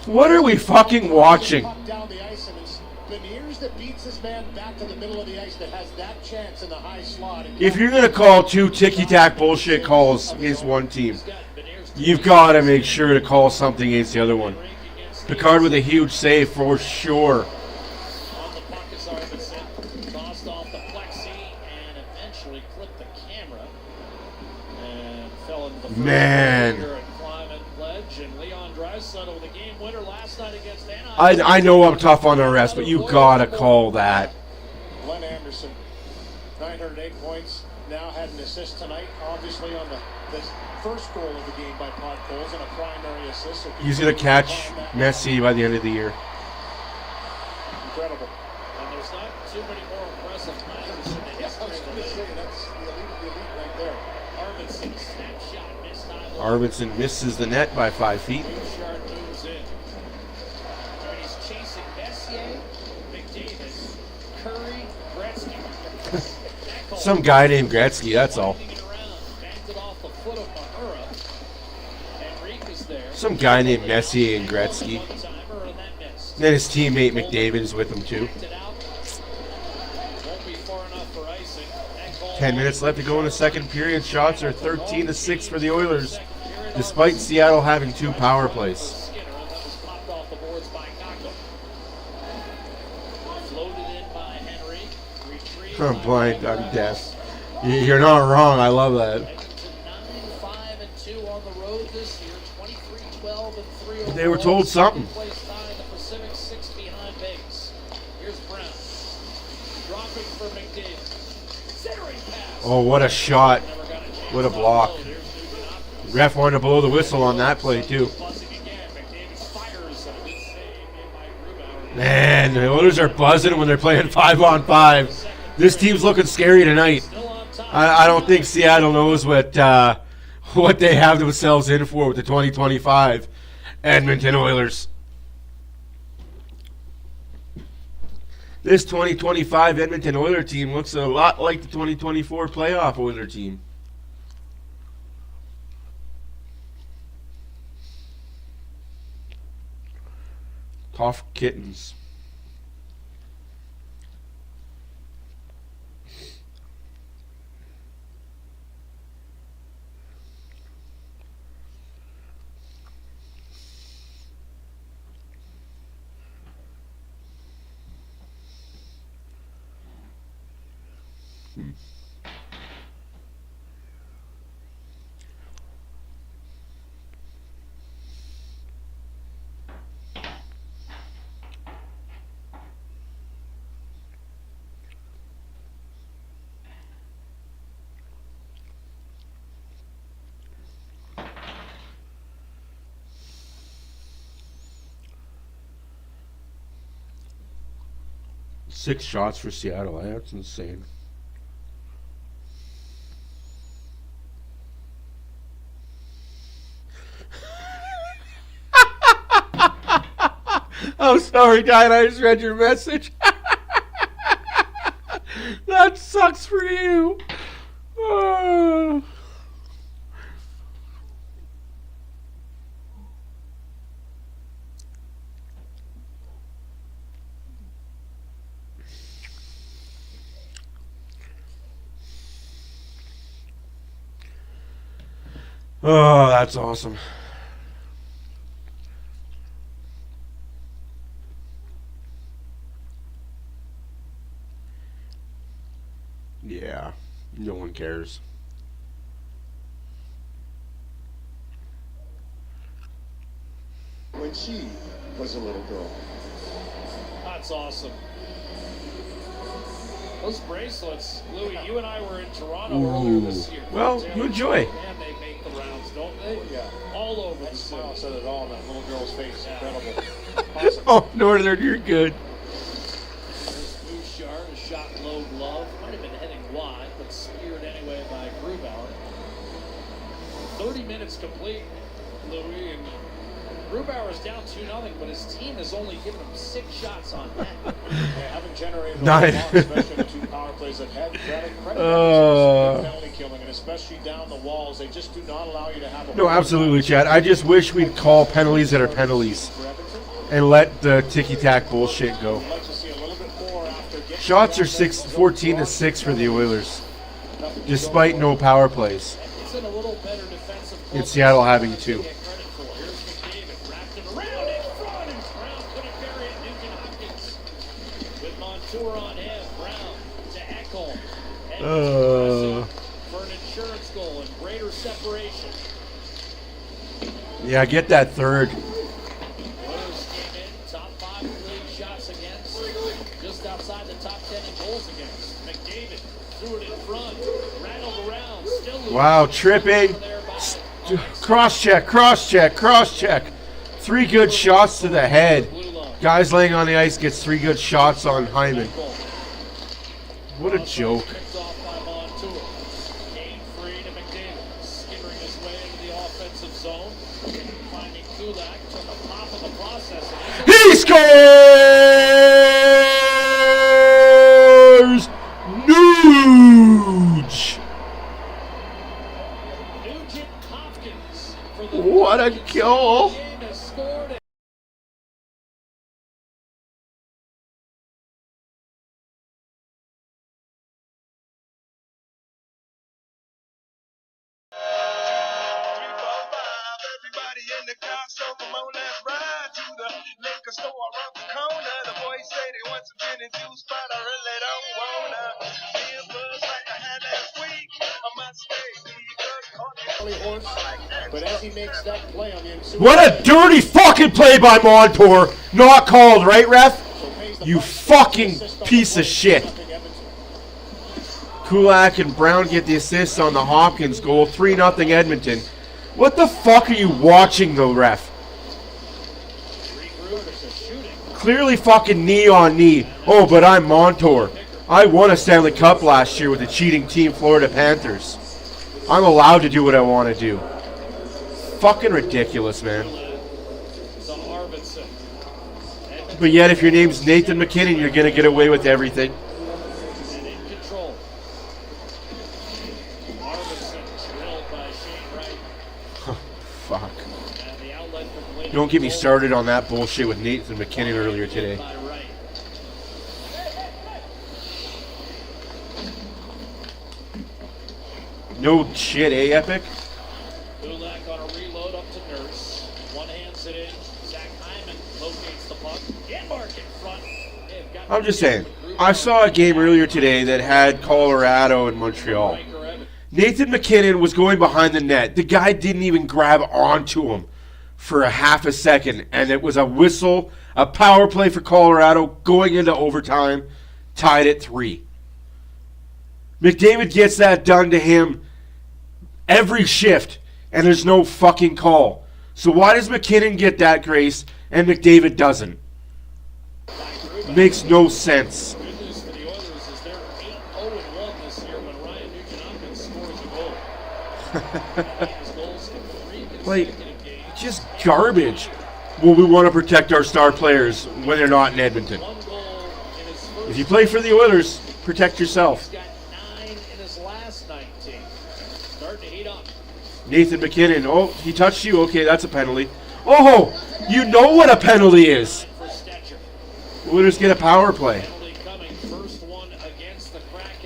A: What are we fucking watching?
C: Down the ice, and it's Beniers that beats this man back to the middle of the ice that has that chance in the high slot.
A: If you're going to call two ticky-tack bullshit calls against one team, you've got to make sure to call something against the other one. Picard with a huge save for sure.
C: On the puck is Arvidsson, tossed off the plexi and eventually clipped the camera and fell into the first
A: Man.
C: here at Climate Ledge. And Leon Draisaitl with a game winner last night against Anaheim.
A: I know I'm tough on the rest, but you got to call that.
C: Glenn Anderson, 908 points, now had an assist tonight, obviously on the first goal of the game by Pod Coles and a primary assist. So
A: He's going to catch Messi by the end of the year.
C: Incredible. And there's not too many more impressive players in the history of the league. That's the elite right there. Arvidsson, snapshot, missed on.
A: Arvidsson misses the net by 5 feet.
C: Bouchard moves in. And he's chasing Messier, McDavid, Curry, Gretzky.
A: Some guy named Gretzky, that's all. Some guy named Messi and Gretzky. Then his teammate McDavid is with him too. 10 minutes left to go in the second period. Shots are 13-6 for the Oilers, despite Seattle having 2 power plays. I'm blind, I'm deaf. You're not wrong, I love that. They were told something. Oh, what a shot. What a block. Ref wanted to blow the whistle on that play, too. Man, the Oilers are buzzing when they're playing 5-on-5. This team's looking scary tonight. I don't think Seattle knows what they have themselves in for with the 2025 Edmonton Oilers. This 2025 Edmonton Oilers team looks a lot like the 2024 playoff Oilers team. Tough kittens. Six shots for Seattle. That's insane. I'm sorry, Diane. I just read your message. That sucks for you. Oh. Oh, that's awesome. Yeah, no one cares.
B: When she was a little girl.
C: That's awesome. Those bracelets, Louis, you and I were in Toronto earlier this year.
A: Well, you enjoy.
C: And they make the rounds, don't they? Yeah. All over the city. Said it all on that little girl's face. Incredible. Awesome.
A: Oh, Northern, you're good.
C: There's Bouchard, a shot low glove. Might have been heading wide, but speared anyway by Grubauer. 30 minutes complete, Louis, and Grubauer's down 2-0, but his team has only given him 6 shots on net. They haven't generated a lot, especially the 2 power plays that had credit penalty killing, and especially down the walls. They just do not allow you to have a...
A: No, absolutely, Chad. I just wish we'd call penalties that are penalties and let the ticky-tack bullshit go. Shots are 14-6 for the Oilers, despite no power plays. In Seattle having 2.
C: For an insurance goal and greater separation.
A: Yeah, get that third.
C: Oilers came in top 5 league shots against, just outside the top 10 in goals against. McDavid threw it in front, rattled around, still.
A: Wow, tripping. Cross-check, cross-check, cross-check. 3 good shots to the head. Guys laying on the ice gets 3 good shots on Hyman. What a joke. He scores! Nuge! What a goal!
C: But as he makes that play on the ensuing,
A: What a dirty fucking play by Montour. Not called, right, ref? You fucking piece of shit. Kulak and Brown get the assists on the Hopkins goal. 3-0 Edmonton. What the fuck are you watching, though, ref? Clearly fucking knee on knee. Oh, but I'm Montour. I won a Stanley Cup last year with the cheating team Florida Panthers. I'm allowed to do what I want to do. Fucking ridiculous, man. But yet, if your name's Nathan McKinnon, you're going to get away with everything. Fuck. Don't get me started on that bullshit with Nathan McKinnon earlier today. No shit, eh, Epic?
C: Kulak on a reload up to Nurse. One hands it in. Zach Hyman locates the puck. Denmark in front.
A: I'm just saying. I saw a game earlier today that had Colorado and Montreal. Nathan McKinnon was going behind the net. The guy didn't even grab onto him for a half a second, and it was a whistle, a power play for Colorado going into overtime, tied at 3. McDavid gets that done to him every shift, and there's no fucking call. So why does McKinnon get that grace and McDavid doesn't? Makes no sense.
C: Good news for the Oilers is they're 8-0-1 this year when Ryan Nugent-Hopkins scores a goal.
A: Like, just garbage. Well, we want to protect our star players when they're not in Edmonton. If you play for the Oilers, protect yourself. Nathan McKinnon. Oh, he touched you. Okay, that's a penalty. Oh, you know what a penalty is. Oilers get a power play.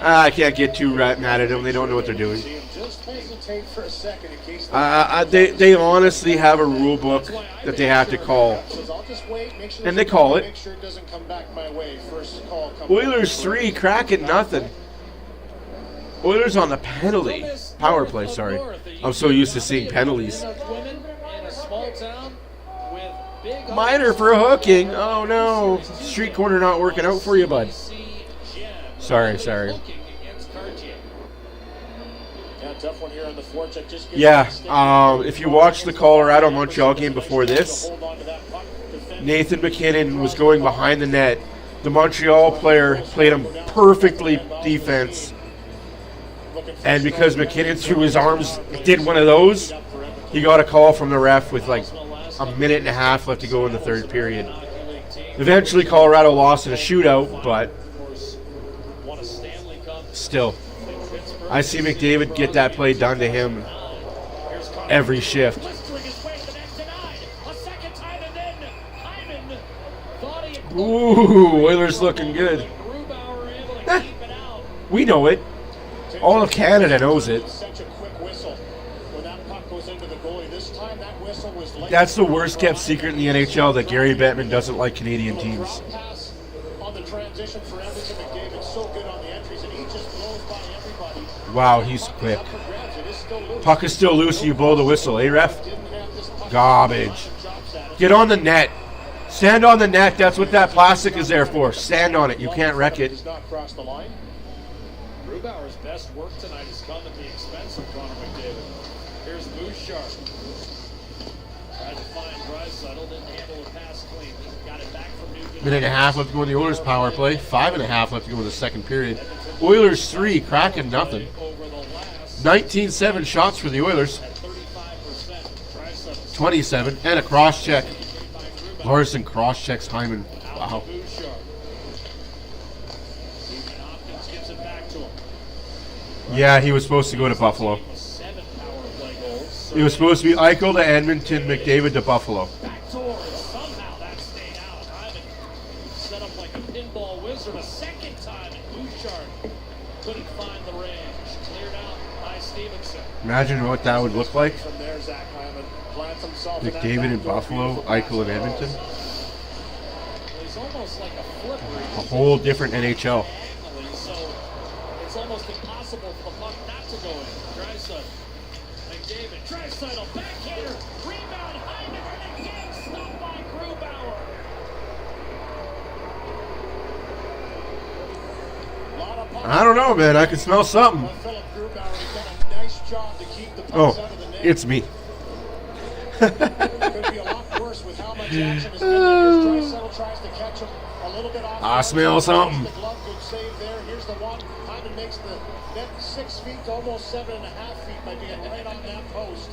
A: I can't get too mad at them. They don't know what they're doing. They honestly have a rule book that they have to call. And they call it. Oilers 3, Kraken nothing. Oilers on the penalty. Power play, sorry. I'm so used to seeing penalties. Minor for hooking. Oh no. Street corner not working out for you, bud. Sorry. Yeah, if you watched the Colorado-Montreal game before this, Nathan McKinnon was going behind the net. The Montreal player played him perfectly defense. And because McKinnon threw his arms, did one of those, he got a call from the ref with like a minute and a half left to go in the third period. Eventually, Colorado lost in a shootout, but still, I see McDavid get that play done to him every shift. Ooh, Oilers looking good. We know it. All of Canada knows it. That's the worst kept secret in the NHL, that Gary Bettman doesn't like Canadian teams. Wow, he's quick. Puck is still loose and you blow the whistle, eh, ref? Garbage. Get on the net. Stand on the net. That's what that plastic is there for. Stand on it. You can't wreck it.
C: Grubauer's best work tonight has come at the expense of Connor McDavid. Here's Bouchard. Tried to find Draisaitl, didn't handle the pass cleanly. Got it back from Nugent.
A: Minute and a half left to go in the Oilers power play. 5.5 left to go in the second period. Oilers 3, Kraken nothing. 19-7 shots for the Oilers. 27 and a cross check. Larson cross checks Hyman. Wow. Yeah, he was supposed to go to Buffalo. He was supposed to be Eichel to Edmonton, McDavid to Buffalo.
C: Somehow that stayed out. Hyman set up like a pinball wizard a second time, and Bouchard couldn't find the range. Cleared out by Stevenson.
A: Imagine what that would look like. McDavid in Buffalo, Eichel in Edmonton. A whole different NHL.
C: So it's almost impossible for the puck not to go in. Draisaitl, McDavid, Draisaitl, backhander, rebound, Hyman, and again stopped by Grubauer.
A: I don't know, man. I can smell something. Oh, it's me.
C: Could be a lot worse with how much action has been there. Draisaitl tries to catch him a little bit off.
A: I smell something.
C: The glove, good save there. Here's the one. Hyman makes the net 6 feet to almost 7.5 feet by being right on that post.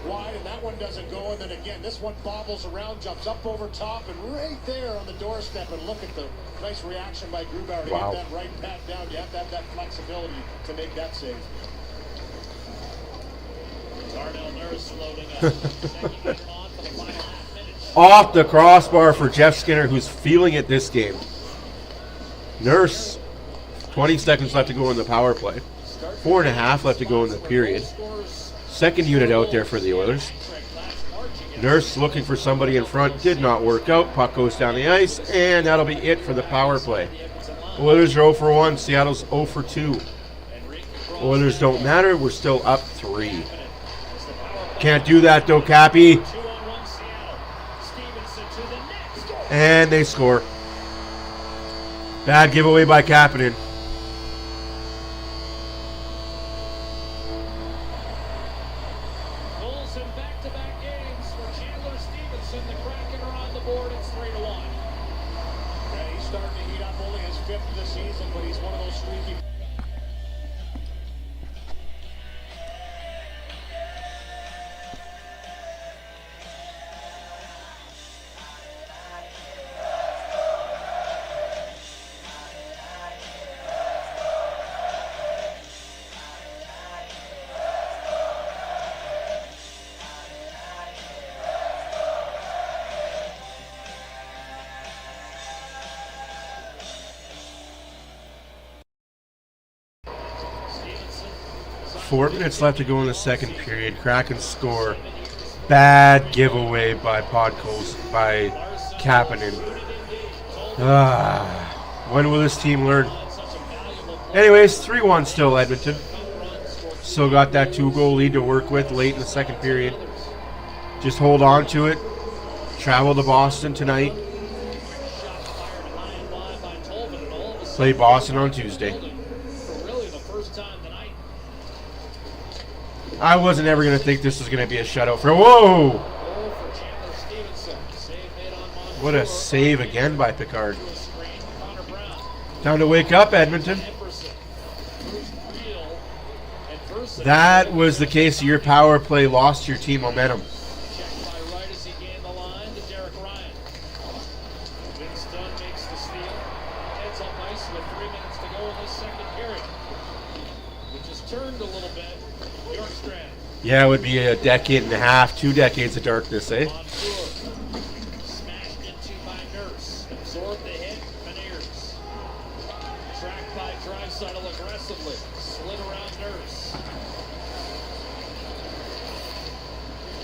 C: Wide, and that one doesn't go. And then again, this one bobbles around, jumps up over top, and right there on the doorstep. And look at the nice reaction by Grubauer to get that right pat down. You have to have that flexibility to make that save. Darnell Nurse loading up. Second on for the final half minute.
A: Off the crossbar for Jeff Skinner, who's feeling it this game. Nurse, 20 seconds left to go in the power play. 4.5 left to go in the period. Second unit out there for the Oilers. Nurse looking for somebody in front. Did not work out. Puck goes down the ice, and that'll be it for the power play. Oilers are 0 for 1. Seattle's 0 for 2. Oilers don't matter. We're still up 3. Can't do that though, Cappy. And they score. Bad giveaway by Kapanen.
C: Goals in back-to-back games for Chandler Stevenson. The Kraken are on the board. It's 3-1. Yeah, he's starting to heat up. Only his 5th of the season, but he's one of those streaky.
A: Four minutes left to go in the second period. Kraken score. Bad giveaway by Kapanen. When will this team learn? Anyways, 3-1 still Edmonton. Still got that 2-goal lead to work with late in the second period. Just hold on to it. Travel to Boston tonight. Play Boston on Tuesday. I wasn't ever going to think this was going to be a shutout for... Whoa! What a save again by Picard. Time to wake up, Edmonton. That was the case. Your power play lost your team momentum.
C: Checked by Wright as he gained the line to Derek Ryan. Vince Dunn makes the steal. Heads up ice with 3 minutes to go in this second period, which has turned a little bit. Bjorkstrand.
A: Yeah, it would be a decade and a half, 2 decades of darkness, eh?
C: Montour. Smashed into by Nurse. Absorbed the hit. Beniers. Tracked by Draisaitl aggressively. Slid around Nurse.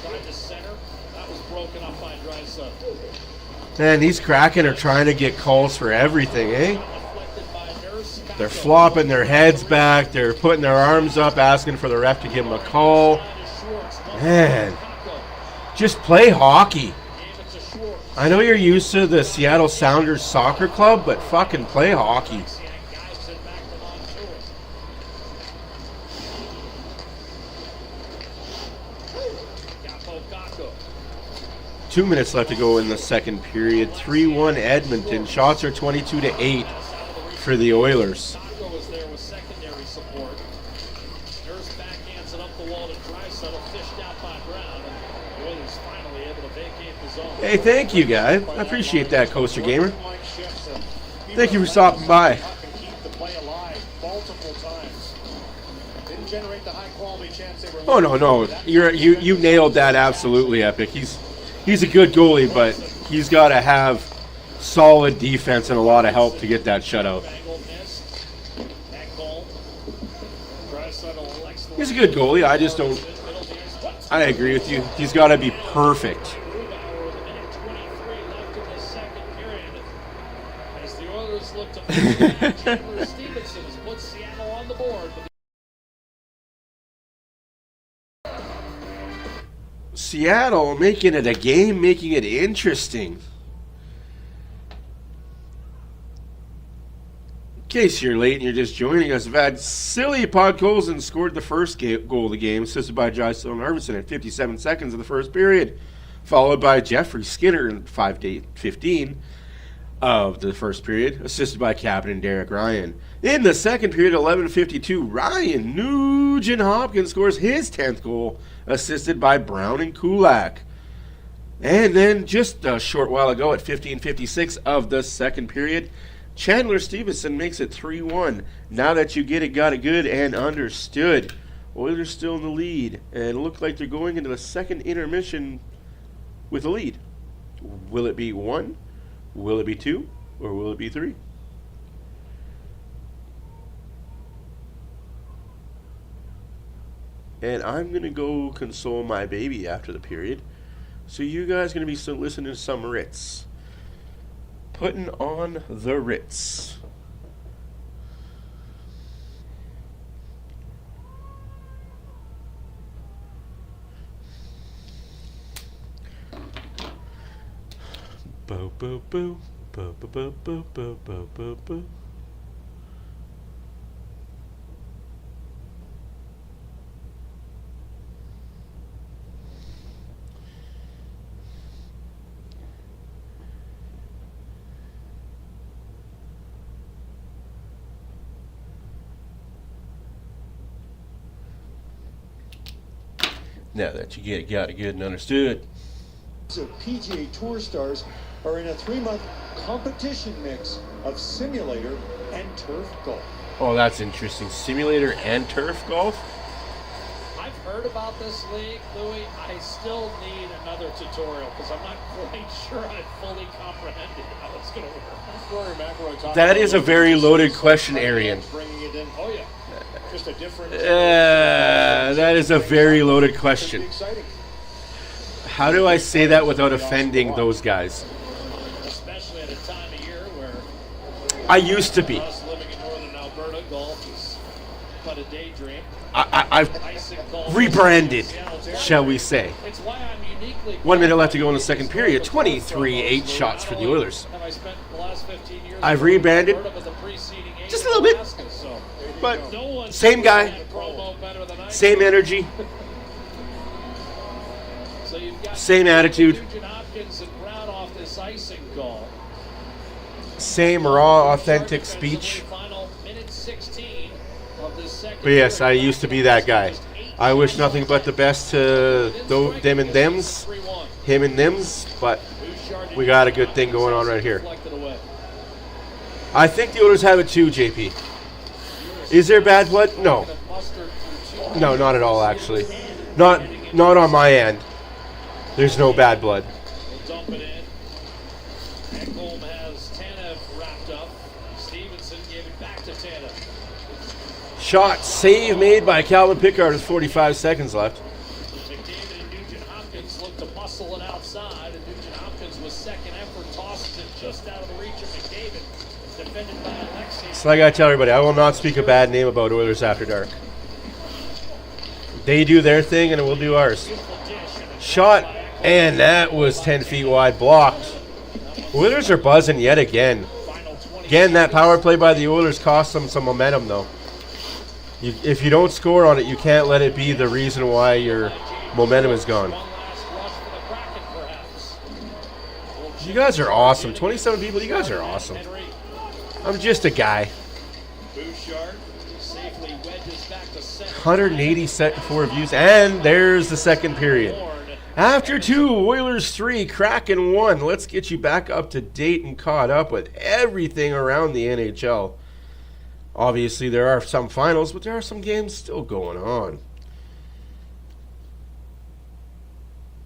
C: Tried to center. That was broken up by Draisaitl.
A: Man, these Kraken are trying to get calls for everything, eh?
C: Deflected by Nurse.
A: They're flopping their heads back. They're putting their arms up, asking for the ref to give them a call. Man, just play hockey. I know you're used to the Seattle Sounders soccer club, but fucking play hockey. 2 minutes left to go in the second period. 3-1 Edmonton. Shots are 22-8 for the Oilers.
C: Taco was there with secondary support. Nurse backhands it up the wall to Draisaitl, fished out by Brown, and the Oilers finally able to vacate the zone.
A: Hey, thank you, guy. I appreciate that, Coaster Gamer. Thank you for stopping by.
C: Keep the play alive multiple times. Didn't generate the high quality chance they were.
A: Oh no, you nailed that absolutely, Epic. He's a good goalie, but he's got to have solid defense and a lot of help to get that shutout. He's a good goalie. I just don't. I agree with you. He's got to be perfect.
C: As the Oilers look to Chandler Stevenson has put Seattle on the board.
A: Seattle making it a game, making it interesting. In case you're late and you're just joining us, Vasily Podkolzin scored the first goal of the game, assisted by Draisaitl and Arvidsson at 57 seconds of the first period, followed by Jeffrey Skinner in 5:15 of the first period, assisted by captain Derek Ryan. In the second period, 11:52, Ryan Nugent-Hopkins scores his 10th goal, assisted by Brown and Kulak. And then just a short while ago at 15:56 of the second period, Chandler Stevenson makes it 3-1. Now that you get it, got it good, and understood. Oilers still in the lead, and look like they're going into the second intermission with a lead. Will it be 1? Will it be 2? Or will it be 3? And I'm going to go console my baby after the period. So you guys going to be still listening to some Ritz. Putting on the Ritz. Bo bo bo bo bo bo bo bo bo bo bo. Now that you got it good and understood.
J: So PGA Tour stars are in a 3-month competition mix of simulator and turf golf.
A: Oh, that's interesting. Simulator and turf golf?
C: I've heard about this league, Louis. I still need another tutorial because I'm not quite sure I fully comprehended how it's going to work.
A: That is a very loaded question, Arian.
C: Bringing it in. Oh, yeah. Just a different.
A: That is a very loaded question. How do I say that without offending those guys?
C: Especially at a time of year where
A: I used to be.
C: us living in northern Alberta, golf is but a daydream.
A: I've rebranded, shall we say.
C: It's why I'm uniquely
A: 1 minute left to go in the second period. 23-8 shots for the Oilers.
C: Have I spent the last 15 years
A: I've rebranded just a little bit, but same guy, same energy,
C: So you've got
A: same attitude,
C: Nugent-Hopkins and Brown off this icing call.
A: same raw, authentic speech.
C: Final minute 16 of
A: But yes, I used to be that guy. I wish nothing but the best to them and thems, him and thems, but we got a good thing going on right here. I think the Oilers have it too, JP. Is there bad blood? No. No, not at all, actually. Not on my end. There's no bad blood.
C: Dump it in. Ekholm has Tanev wrapped up. Stevenson gave it back to Tanev.
A: Shot, save made by Calvin Pickard with 45 seconds left.
C: McDavid and Nugent-Hopkins look to muscle it outside, and Nugent-Hopkins with second effort tosses it just out of the reach of McDavid. Defended by Alexei.
A: So I gotta tell everybody, I will not speak a bad name about Oilers After Dark. They do their thing and we'll do ours. Shot, and that was 10 feet wide, blocked. Oilers are buzzing yet again. Again, that power play by the Oilers cost them some momentum, though. If you don't score on it, you can't let it be the reason why your momentum is gone. You guys are awesome. 27 people, you guys are awesome. I'm just a guy. 184 views, and there's the second period. After 2, Oilers 3, Kraken 1. Let's get you back up to date and caught up with everything around the NHL. Obviously, there are some finals, but there are some games still going on.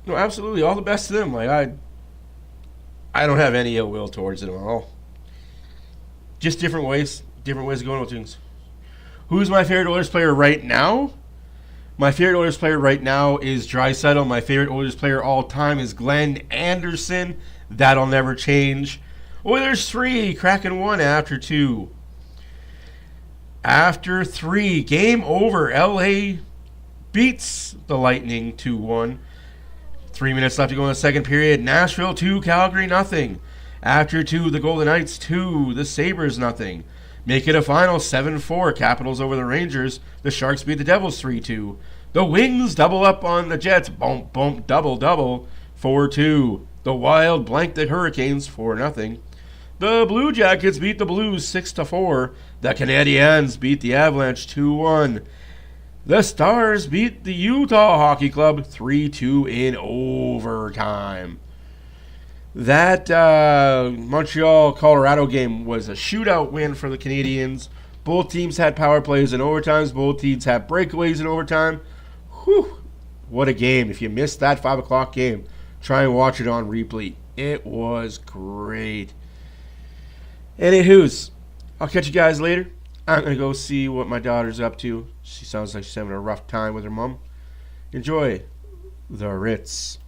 A: No, absolutely, all the best to them. Like I don't have any ill will towards them at all. Just different ways of going with things. Who's my favorite Oilers player right now? My favorite Oilers player right now is Draisaitl. My favorite Oilers player all time is Glenn Anderson. That'll never change. Oilers 3, Kraken 1 after 2. After 3, game over. LA beats the Lightning 2-1. 3 minutes left to go in the second period. Nashville 2, Calgary nothing. After 2, the Golden Knights 2, the Sabres nothing. Make it a final 7-4. Capitals over the Rangers. The Sharks beat the Devils 3-2. The Wings double up on the Jets. Bump, bump, double, double. 4-2. The Wild blank the Hurricanes 4-0. The Blue Jackets beat the Blues 6-4. The Canadiens beat the Avalanche 2-1. The Stars beat the Utah Hockey Club 3-2 in overtime. That Montreal-Colorado game was a shootout win for the Canadiens. Both teams had power plays in overtimes. Both teams had breakaways in overtime. Whew, what a game. If you missed that 5 o'clock game, try and watch it on replay. It was great. Anywho's, I'll catch you guys later. I'm going to go see what my daughter's up to. She sounds like she's having a rough time with her mom. Enjoy the Ritz.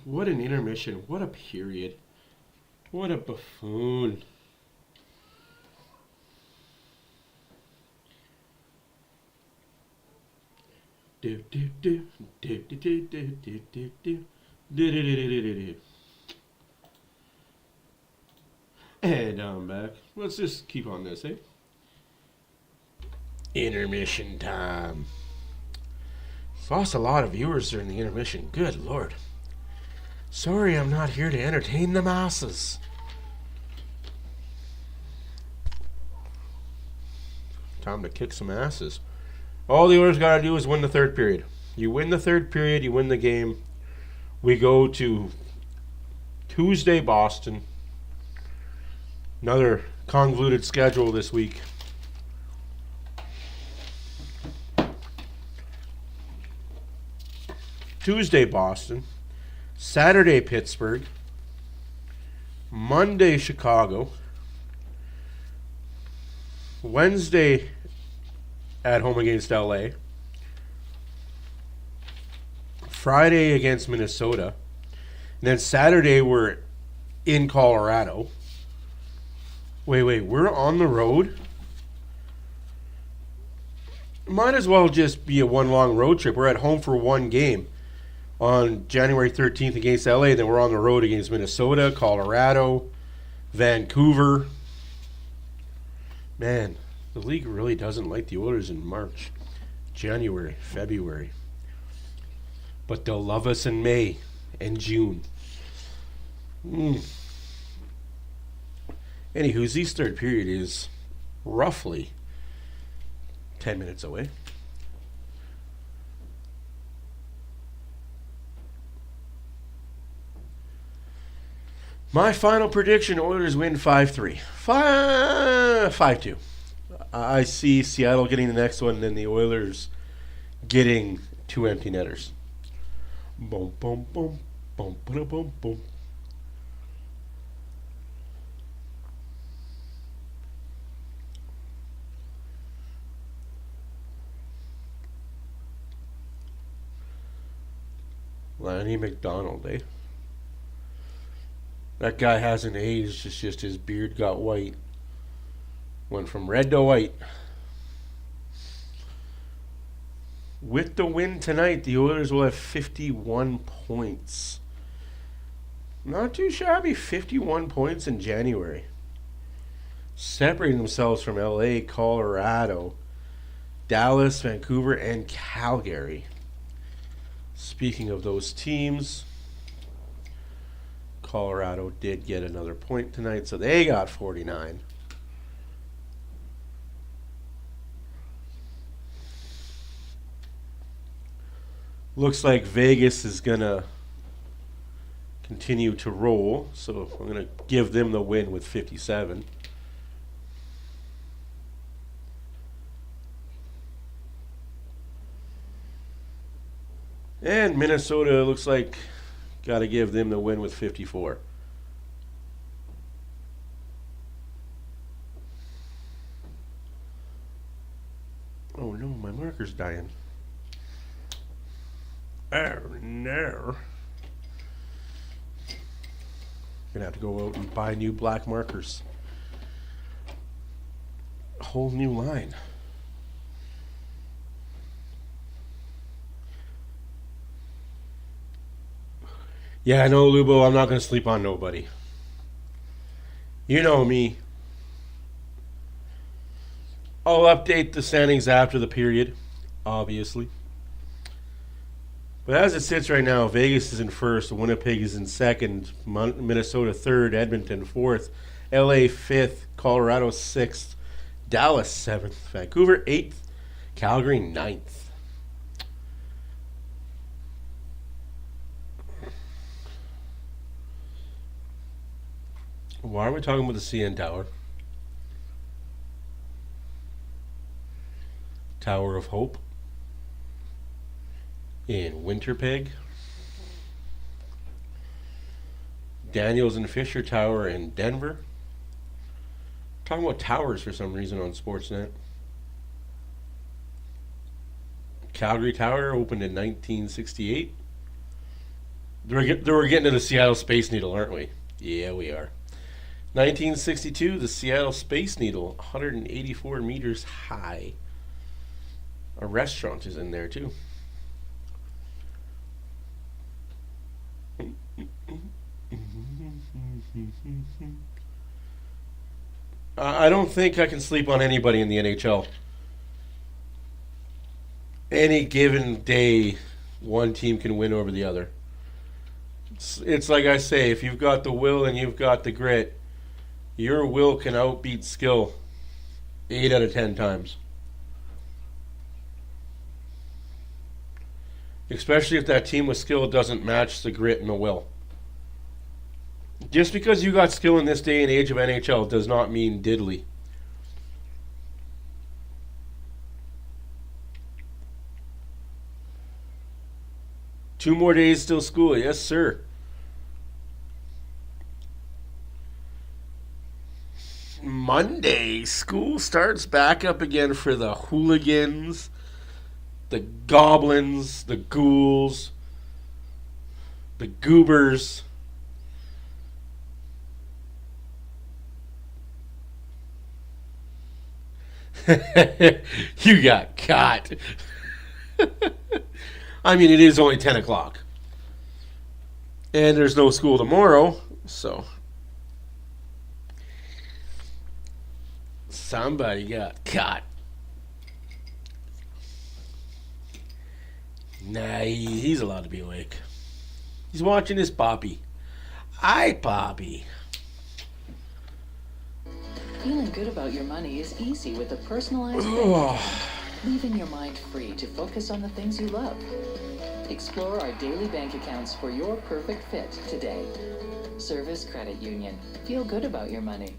A: What an intermission. What a period. What a buffoon. Do do do do do do do do do do do do do do. And I'm back. Let's just keep on this, eh? Intermission time. Lost a lot of viewers during the intermission. Good Lord. Sorry, I'm not here to entertain the masses. Time to kick some asses. All the Oilers got to do is win the third period. You win the third period, you win the game. We go to Tuesday, Boston. Another convoluted schedule this week. Tuesday, Boston. Saturday, Pittsburgh. Monday, Chicago. Wednesday, at home against LA. Friday against Minnesota. And then Saturday, we're in Colorado. Wait, we're on the road? Might as well just be a one long road trip. We're at home for one game on January 13th against LA. Then we're on the road against Minnesota, Colorado, Vancouver. Man, the league really doesn't like the Oilers in March, January, February. But they'll love us in May and June. Anywho, Z's third period is roughly 10 minutes away. My final prediction, Oilers win 5-3. 5-2. I see Seattle getting the next one, and then the Oilers getting 2 empty netters. Boom, boom, boom, boom, boom, boom, boom. Lanny McDonald, eh? That guy hasn't aged, it's just his beard got white. Went from red to white. With the win tonight, the Oilers will have 51 points. Not too shabby, 51 points in January. Separating themselves from LA, Colorado, Dallas, Vancouver, and Calgary. Speaking of those teams, Colorado did get another point tonight, so they got 49. Looks like Vegas is going to continue to roll, so I'm going to give them the win with 57. And Minnesota looks like got to give them the win with 54. Oh no, my marker's dying. Oh no. Gonna have to go out and buy new black markers. A whole new line. Yeah, I know, Lubo, I'm not going to sleep on nobody. You know me. I'll update the standings after the period, obviously. But as it sits right now, Vegas is in first, Winnipeg is in second, Minnesota third, Edmonton fourth, LA fifth, Colorado sixth, Dallas seventh, Vancouver eighth, Calgary ninth. Why are we talking about the CN Tower? Tower of Hope in Winnipeg. Daniels and Fisher Tower in Denver. Talking about towers for some reason on Sportsnet. Calgary Tower opened in 1968. We're getting to the Seattle Space Needle, aren't we? Yeah, we are. 1962, the Seattle Space Needle, 184 meters high. A restaurant is in there, too. I don't think I can sleep on anybody in the NHL. Any given day, one team can win over the other. It's like I say, if you've got the will and you've got the grit, your will can outbeat skill 8 out of 10 times. Especially if that team with skill doesn't match the grit and the will. Just because you got skill in this day and age of NHL does not mean diddly. Two more days till school, yes sir. Monday, school starts back up again for the hooligans, the goblins, the ghouls, the goobers. You got caught. I mean, it is only 10 o'clock. And there's no school tomorrow, so somebody got caught. Nah, he's allowed to be awake. He's watching his Poppy. Hi, Poppy.
K: Feeling good about your money is easy with a personalized bank account, leaving your mind free to focus on the things you love. Explore our daily bank accounts for your perfect fit today. Service Credit Union. Feel good about your money.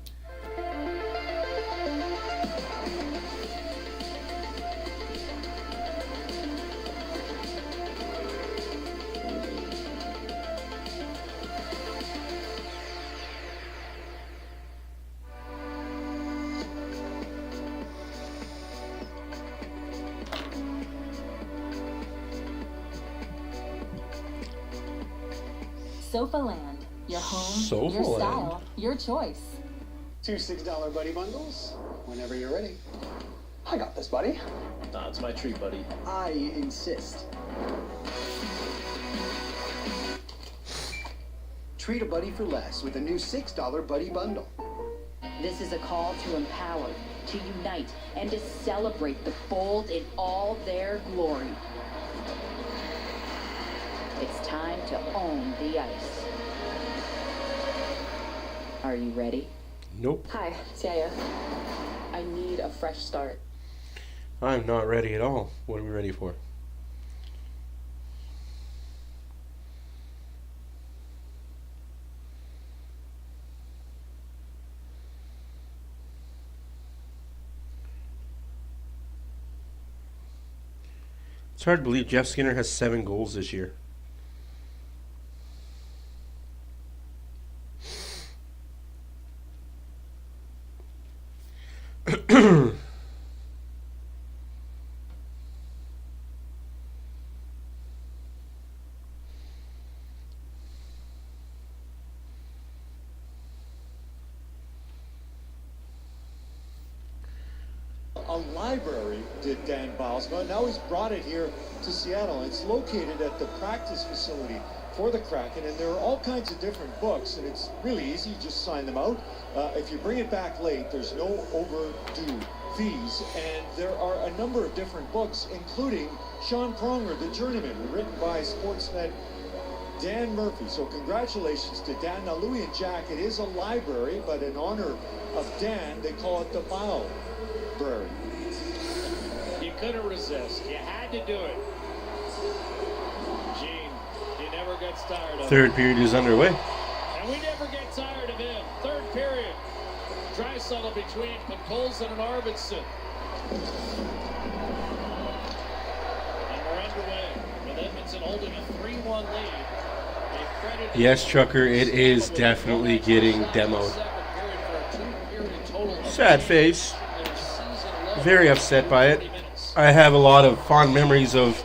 L: Sofa Land. Your home,
A: Sofa
L: your
A: Land.
L: style, your choice.
E: 2 $6 buddy bundles, whenever you're ready.
G: I got this, buddy.
C: Nah, it's my treat, buddy.
G: I insist. Treat a buddy for less with a new $6 buddy bundle.
M: This is a call to empower, to unite, and to celebrate the bold in all their glory. It's time to own the ice. Are you ready?
A: Nope.
N: Hi, it's Yaya. I need a fresh start.
A: I'm not ready at all. What are we ready for? It's hard to believe Jeff Skinner has 7 goals this year.
J: A library did Dan Bylsma. Now he's brought it here to Seattle. It's located at the practice facility for the Kraken, and there are all kinds of different books, and it's really easy. You just sign them out. If you bring it back late, there's no overdue fees, and there are a number of different books, including Sean Pronger, The Journeyman, written by Sportsnet Dan Murphy. So congratulations to Dan. Now, Louie and Jack, it is a library, but in honor of Dan, they call it the Bile-brary.
C: You couldn't resist. You had to do it. Gene, he never gets tired of it.
A: Third period is underway.
C: And we never get tired of him. Third period. Draisaitl between Podkolzin and Arvidsson. And we're underway with Edmonton holding a 3-1 lead.
A: Yes, Chucker, it is definitely getting demoed. Sad face. Very upset by it. I have a lot of fond memories of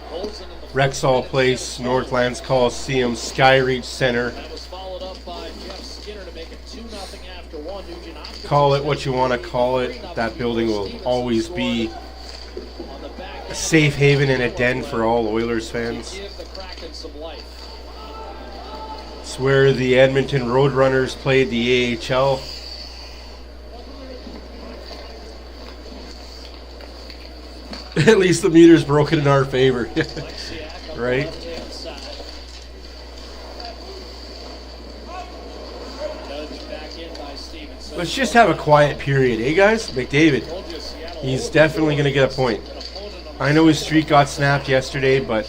A: Rexall Place, Northlands Coliseum, Skyreach Center.
C: That was followed up by Jeff Skinner to make it 2-0 after one. Nugent Hopkins
A: Call it what you want to call it. That building will always be a safe haven and a den for all Oilers fans.
C: give the Kraken some life.
A: It's where the Edmonton Roadrunners played the AHL. At least the meter's broken in our favor. Right? Let's just have a quiet period, eh, guys? McDavid, he's definitely going to get a point. I know his streak got snapped yesterday, but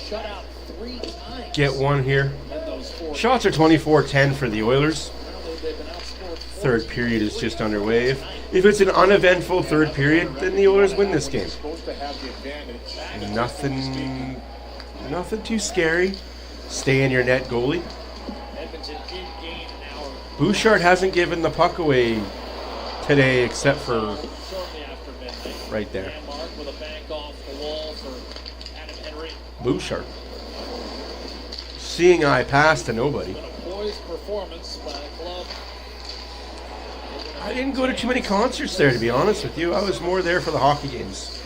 A: get one here. Shots are 24-10 for the Oilers. Third period is just underway. If it's an uneventful third period, then the Oilers win this game. Nothing too scary. Stay in your net, goalie. Bouchard hasn't given the puck away today except for right there. Bouchard. Seeing eye pass to nobody. I didn't go to too many concerts there, to be honest with you. I was more there for the hockey games.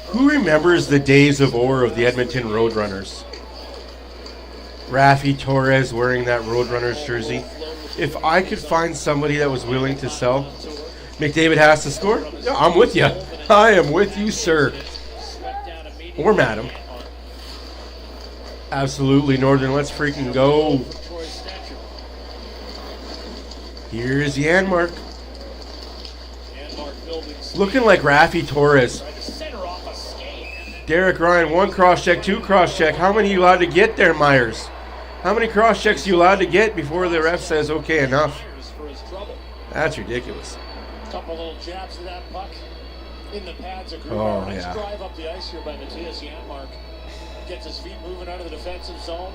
A: Who remembers the days of ore of the Edmonton Roadrunners? Rafi Torres wearing that Roadrunners jersey. If I could find somebody that was willing to sell, McDavid has to score? Yeah, I'm with you. I am with you, sir. Or madam. Absolutely, Northern. Let's freaking go. Here's Janmark. Looking like Rafi Torres. Derek Ryan, one cross-check, two cross-check. How many are you allowed to get there, Myers? How many cross-checks are you allowed to get before the ref says, okay, enough? That's ridiculous.
C: Couple little jabs to that puck in the pads of
A: Oh,
C: nice
A: yeah.
C: drive up the ice here by Matthias Janmark. Gets his feet moving out of the defensive zone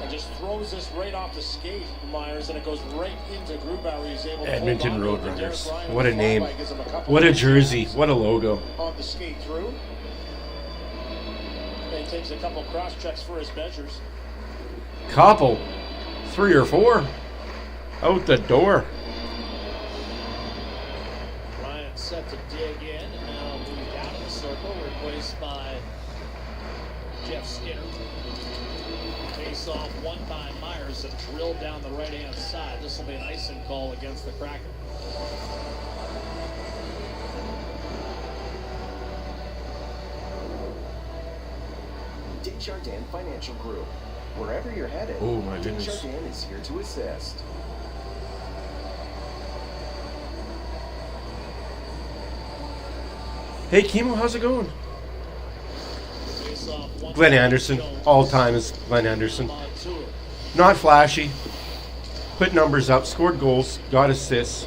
C: and just throws this right off the skate, Myers, and it goes right into Grubauer. He's able to
A: Edmonton
C: hold on to it.
A: Roadrunners.
C: Derek Ryan
A: What a
C: with the
A: name.
C: fallback gives him a couple
A: What a
C: of
A: jersey.
C: shots
A: What a logo.
C: on the skate through. And he takes a couple cross checks for his measures.
A: Couple. 3 or 4. Out the door.
C: Ryan set to dig in and now moved out of the circle, replaced by Jeff Skinner. Face off one by Myers and drilled down the right-hand side. This will be an icing call against the Kraken.
G: Desjardins Financial Group. Wherever you're headed,
A: Oh, my goodness.
G: Desjardins is here to assist.
A: Hey, Kimo, how's it going?
C: Face off one
A: Glenn
C: by
A: Anderson.
C: Jones.
A: All time is Glenn Anderson.
C: Montour.
A: Not flashy. Put numbers up. Scored goals. Got assists.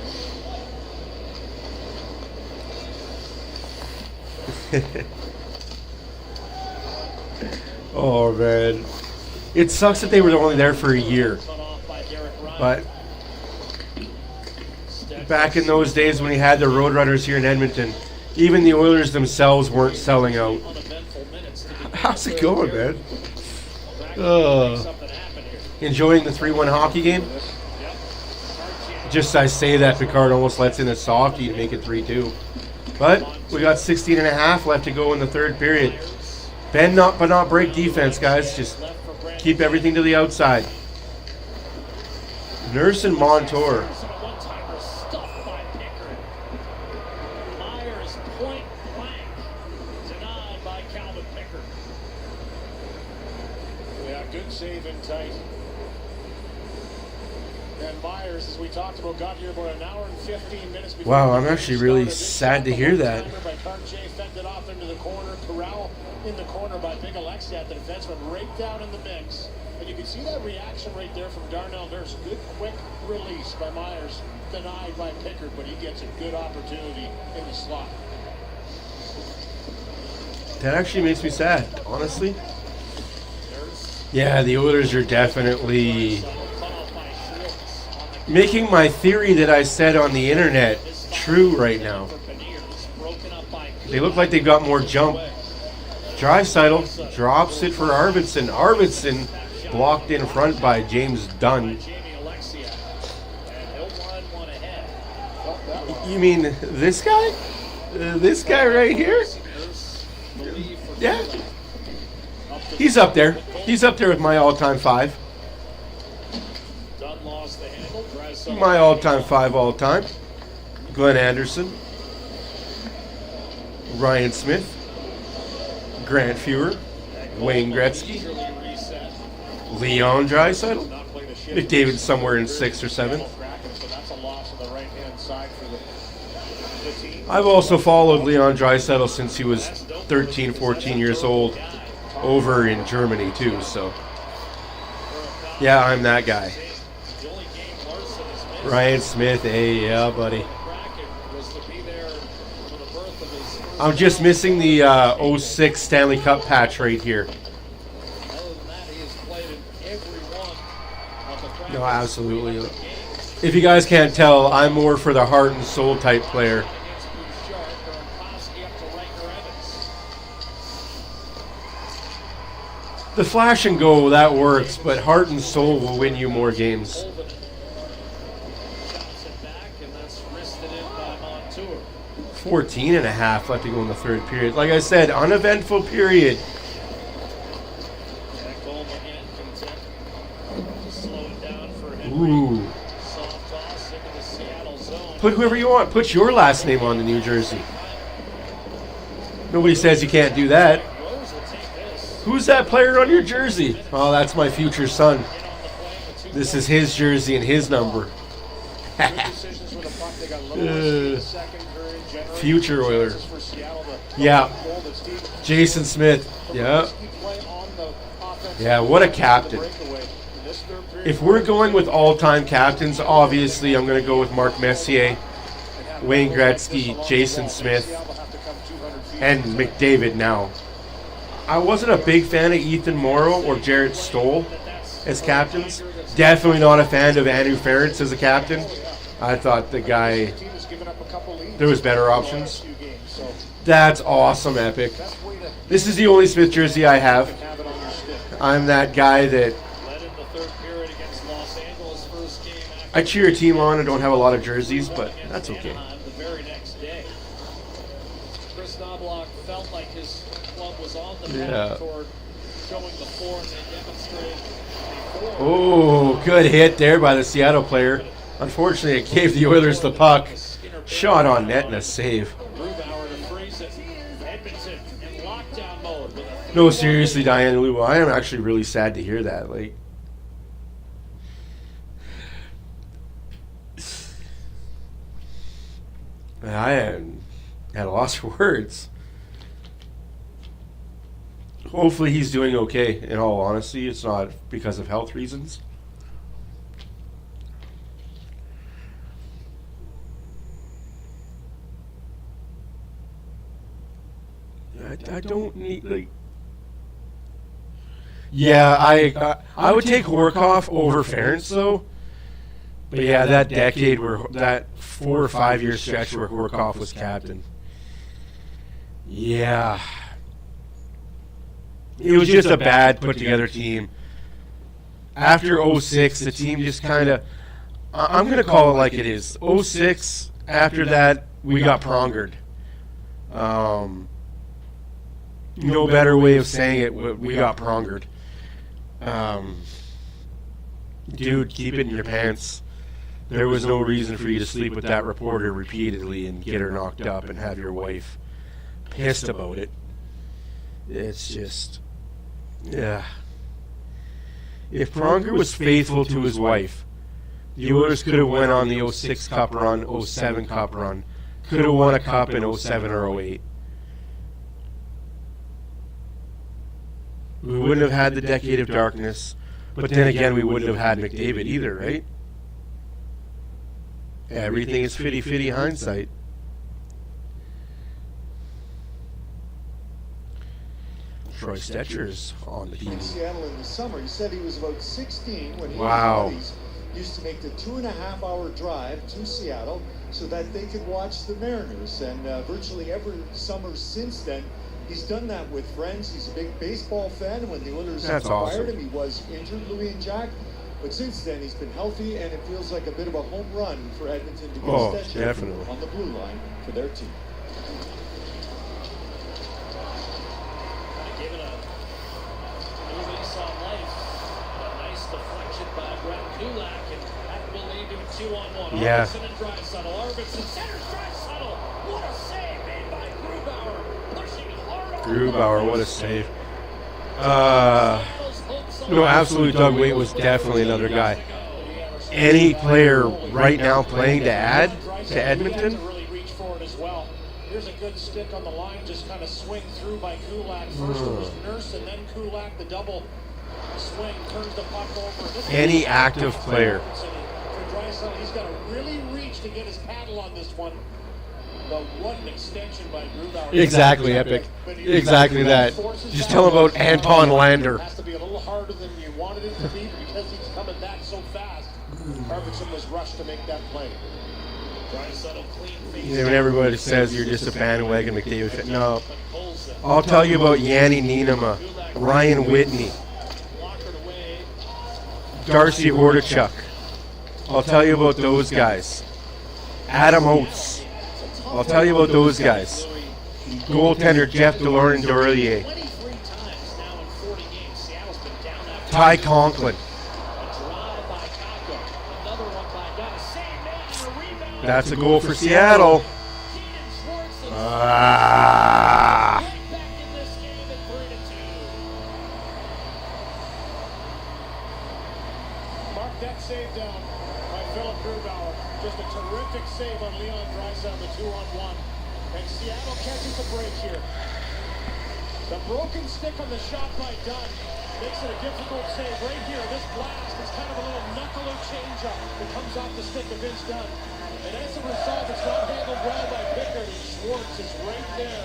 A: Oh, man. It sucks that they were only there for a year.
C: Cut off by Derek Ryan.
A: But back in those days when we had the Roadrunners here in Edmonton, even the Oilers themselves weren't selling out.
C: Uneventful minutes to begin
A: How's
C: the
A: it
C: third
A: going,
C: period.
A: man?
C: Kraken make something happen here.
A: Enjoying the 3-1 hockey game?
C: Yep.
A: Just I say that, Picard almost lets in a softie to make it 3-2. But we got 16 and a half left to go in the third period. Bend not but not break defense, guys. Just keep everything to the outside. Nurse and Montour.
C: One-timer stuffed by Pickard. Myers point blank. Denied by Calvin Pickard. Yeah, good save in tight. And Myers, as we talked about, got here about an hour and 15 minutes before
A: Wow,
C: the
A: I'm
C: game
A: actually really
C: started.
A: sad to hear that.
C: One-timer by Cartier, fended off into the corner. Corral in the corner by Big Alexiat. The defenseman raked down in the mix. And you can see that reaction right there from Darnell Nurse. Good quick release by Myers. Denied by Pickard, but he gets a good opportunity in the slot.
A: That actually makes me sad, honestly. Yeah, the Oilers are definitely making my theory that I said on the internet true right now. They look like they've got more jump. Draisaitl drops it for Arvidsson. Arvidsson blocked in front by James Dunn. You mean this guy? This guy right here? Yeah. He's up there. He's up there with my all-time 5. My all-time 5 all-time. Glenn Anderson. Ryan Smith. Grant Fuhr. Wayne Gretzky. Leon Draisaitl. McDavid somewhere in 6th or 7th. I've also followed Leon Draisaitl since he was 13, 14 years old over in Germany too, so yeah, I'm that guy. Ryan Smith, hey, yeah, buddy. I'm just missing the 06 Stanley Cup patch right here. No, absolutely. If you guys can't tell, I'm more for the heart and soul type player. The flash and go, that works, but heart and soul will win you more games. $14.5 left to go in the third period. Like I said, uneventful period. Ooh. Put whoever you want. Put your last name on the New Jersey. Nobody says you can't do that. Who's that player on your jersey? Oh, that's my future son. This is his jersey and his number. Future Oiler. Yeah. Jason Smith. Yeah. Yeah, what a captain. If we're going with all-time captains, obviously I'm going to go with Mark Messier, Wayne Gretzky, Jason Smith, and McDavid now. I wasn't a big fan of Ethan Morrow or Jarrett Stoll as captains. Definitely not a fan of Andrew Ferentz as a captain. I thought the guy, there was better options. That's awesome, Epic. This is the only Smith jersey I have. I'm that guy that I cheer a team on. I don't have a lot of jerseys, but that's okay. Yeah. Oh, good hit there by the Seattle player. Unfortunately, it gave the Oilers the puck. Shot on net and a save. No, seriously, Diane Lou, I am actually really sad to hear that. Like, I am at a loss for words. Hopefully he's doing okay, in all honesty. It's not because of health reasons. I don't need, like... Yeah, I would take Horkoff over Ferentz, though. But yeah, that decade, that 4 or 5 year stretch where Horkoff was captain. Yeah. It was just a bad put-together team. After 06, the team just kind of... I'm going to call it like it is. 06, after that, we got prongered. No better way of saying it, we got prongered. Dude, keep it in your pants. There was no reason for you to sleep with that reporter repeatedly and get her knocked up and have your wife pissed about it. It's just... Yeah. If Pronger was faithful to his wife, the Oilers could have went on the 06 Cup run, 07 Cup run. Could have won a Cup in 07 or 08. We wouldn't have had the decade of darkness, but then again, we wouldn't have had McDavid either, right? Everything is fitty-fitty hindsight. Troy Stetcher's on the team.
J: In Seattle in the summer, he said he was about 16 when he
A: wow.
J: was buddies used to make the 2.5-hour drive to Seattle so that they could watch the Mariners. And virtually every summer since then, he's done that with friends. He's a big baseball fan. When the Oilers acquired him, he was injured, Louis and Jack. But since then, he's been healthy, and it feels like a bit of a home run for Edmonton to get Stetcher on the blue line for their team.
C: Give it a new lease on life. A nice deflection by Brett Kulak, and that will lead to a 2-on-1.
A: Yeah.
C: Arvidsson and Draisaitl. Arvidsson centers Draisaitl. What a save made by Grubauer. Pushing hard on
A: Grubauer, what a save. No, absolutely, Doug Weight was definitely another guy. Any player right now playing to add to Edmonton?
C: Really reach for it as well. Here's a good stick on the line, just kind of swing through by Kulak. First it was Nurse and then Kulak, the double swing, turns the puck over.
A: Any active player.
C: For Draisaitl, he's got to really reach to get his paddle on this one. But what an extension by Grubauer.
A: Exactly, Epic. Exactly that. Just tell him about Anton Lander.
C: It has to be a little harder than you wanted it to be because he's coming back so fast. Arvidsson was rushed to make that play. Draisaitl clean face.
A: Yeah, when everybody says you're just a bandwagon McDavid fan. No. I'll tell you about Yanni Nienema, Ryan Whitney, Darcy Hordichuk. I'll tell you about those guys. Adam Oates. I'll tell you about those guys. Goaltender Jeff Delorme-Dorlier. Ty Conklin. That's a goal for Seattle.
C: Mark that save down by Philip Grubauer. Just a terrific save on Leon Draisaitl, the 2-on-1. And Seattle catches a break here. The broken stick on the shot by Dunn makes it a difficult save right here. This blast is kind of a little knuckler changeup that comes off the stick of Vince Dunn. And as a result, it's not handled well by Pickard, and Schwartz is right there.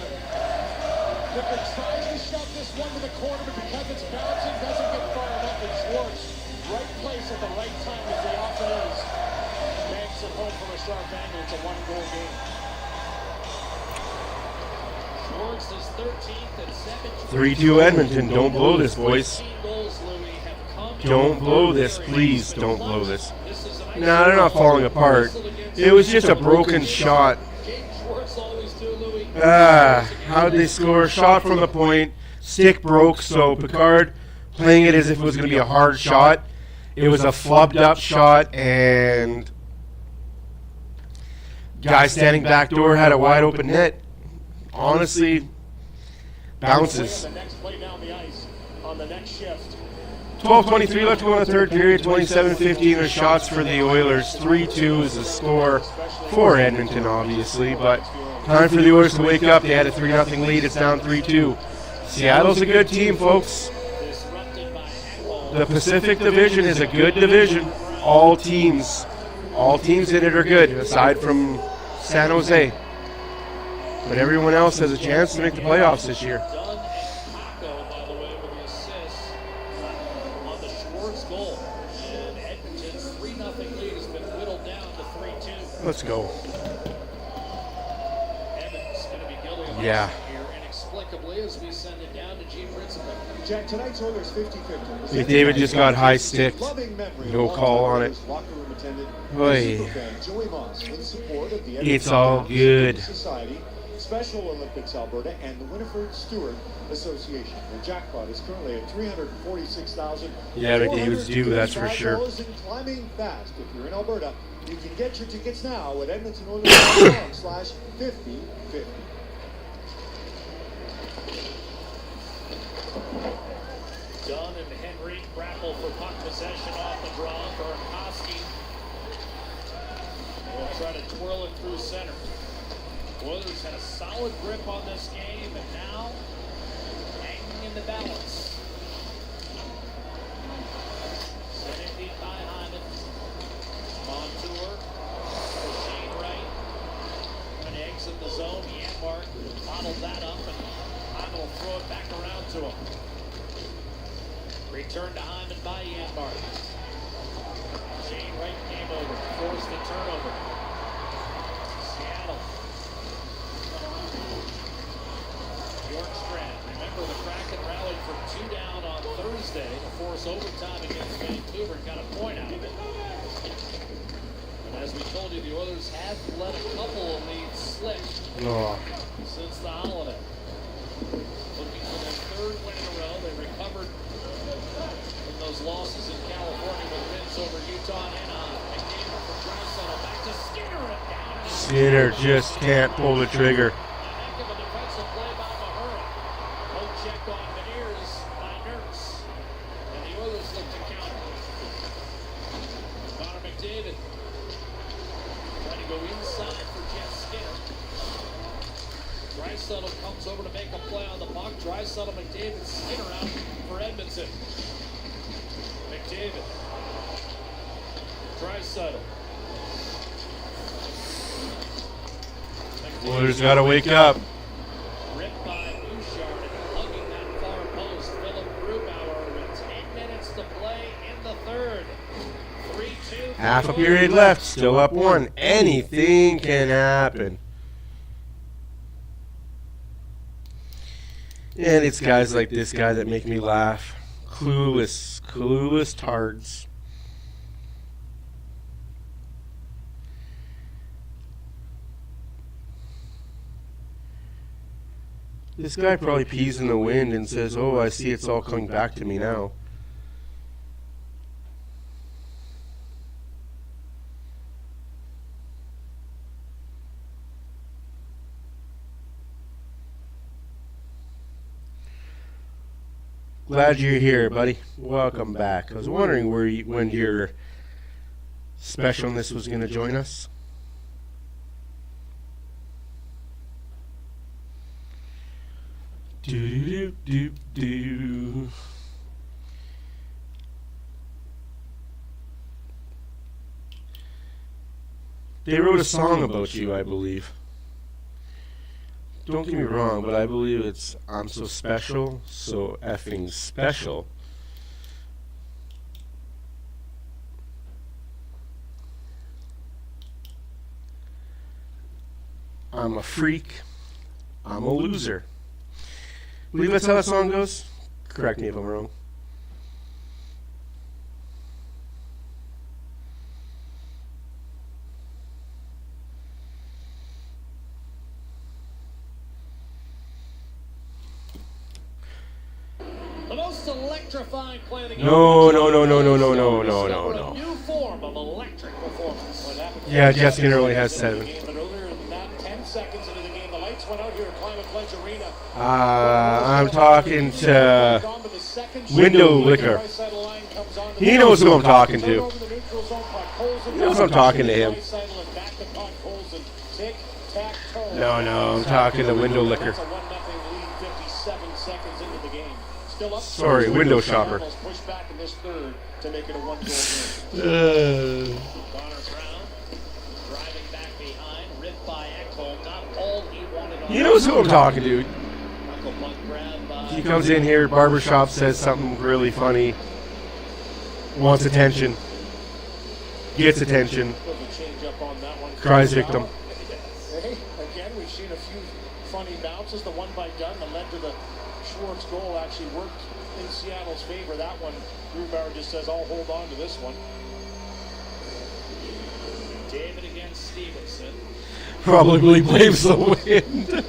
C: Pickard tries to shove this one to the corner, but because it's bouncing, doesn't get far enough, and Schwartz, right place at the right time as he often is. Banks it home from a sharp angle. It's a one-goal game. Schwartz is 13th and 7th.
A: 3-2 Edmonton. Don't blow this, boys. Don't blow this, please. Don't blow this. No, they're not falling apart. It was just a broken shot. How did they score? Shot from the point. Stick broke, so Pickard playing it as if it was going to be a hard shot. It was a flubbed up shot, and guy standing back door had a wide open net. Honestly, bounces. 12:23 left to go in the third period. 27-15 are shots for the Oilers. 3-2 is the score for Edmonton, obviously. But time for the Oilers to wake up. They had a 3-0 lead. It's down 3-2. Seattle's a good team, folks. The Pacific Division is a good division. All teams in it are good, aside from San Jose. But everyone else has a chance to make the playoffs this year. Let's go. Yeah.
J: Jack, tonight's Oilers 50-50.
A: McDavid just got high sticked. No call on it. Oy. It's all good.
J: Special Olympics Alberta and the Winifred Stewart Association. The jackpot is currently at $346,000.
A: Yeah, McDavid's due, that's for sure.
J: And climbing fast. If you're in Alberta, you can get your tickets now at EdmontonOilers.com/50-50.
C: Dunn and Henry grapple for puck possession off the draw for Koski. We'll try to twirl it through center. Oilers had a solid grip on this game, and now hanging in the balance. Sent it deep by Hyman. Montour. Shane Wright. Trying to exit the zone. Janmark bottled that up, and Hyman will throw it back around to him. Return to Hyman by Janmark. Shane Wright came over, forced the turnover. Seattle. Bjorkstrand. Remember, the Kraken rallied from 2 down on Thursday to force overtime against Vancouver and got a point out of it. And as we told you, the Oilers have let a couple of leads slip since the holiday. Looking for their 3rd win in a row. They recovered from those losses in California with wins over Utah and Anaheim. McDavid from Draisaitl back to Skinner and down.
A: Skinner just can't pull the trigger.
C: A heck of a defensive play by Mahura. No check on Beniers by Nurse. And the Oilers look to counter. Connor McDavid trying to go inside for Jeff Skinner. Draisaitl comes over to make a play on the puck. Draisaitl, McDavid, Skinner out for Edmonton. McDavid. Draisaitl.
A: Oilers got to wake up.
C: Ripped by Bouchard and hugging that far post. Philip Grubauer with 10 minutes to play in the 3rd. 3-2.
A: Half a period left. Still up 1. Anything can happen. And it's guys like this guy that make me laugh. Clueless tards. This guy probably pees in the wind and says, "Oh, I see it's all coming back to me now." Glad you're here, buddy. Welcome back. I was wondering when your specialness was going to join us. Do. They wrote a song about you, I believe. Don't get me wrong, but I believe it's "I'm so special, so effing special." I'm a freak. I'm a loser. Believe that's how that song goes? Correct me if I'm wrong.
C: The most electrifying play of the game.
A: No.
C: A new form of electric performance.
A: Yeah, Jeff Skinner only has 7.
C: But earlier than that, 10 seconds into the game, the lights went out here at Climate Pledge Arena.
A: I'm talking to Window Liquor. He knows who I'm talking to. He knows I'm talking to him. No, I'm talking to Window Liquor. Sorry, Window Shopper. He knows who I'm talking to. He comes in here, barbershop, says something really funny, wants attention, gets attention, cries victim.
C: Again, we've seen a few funny bounces. The one by Dunn that led to the Schwartz goal actually worked in Seattle's favor. That one, Grubauer just says, "I'll hold on to this one." David against Stevenson.
A: Probably blames the wind.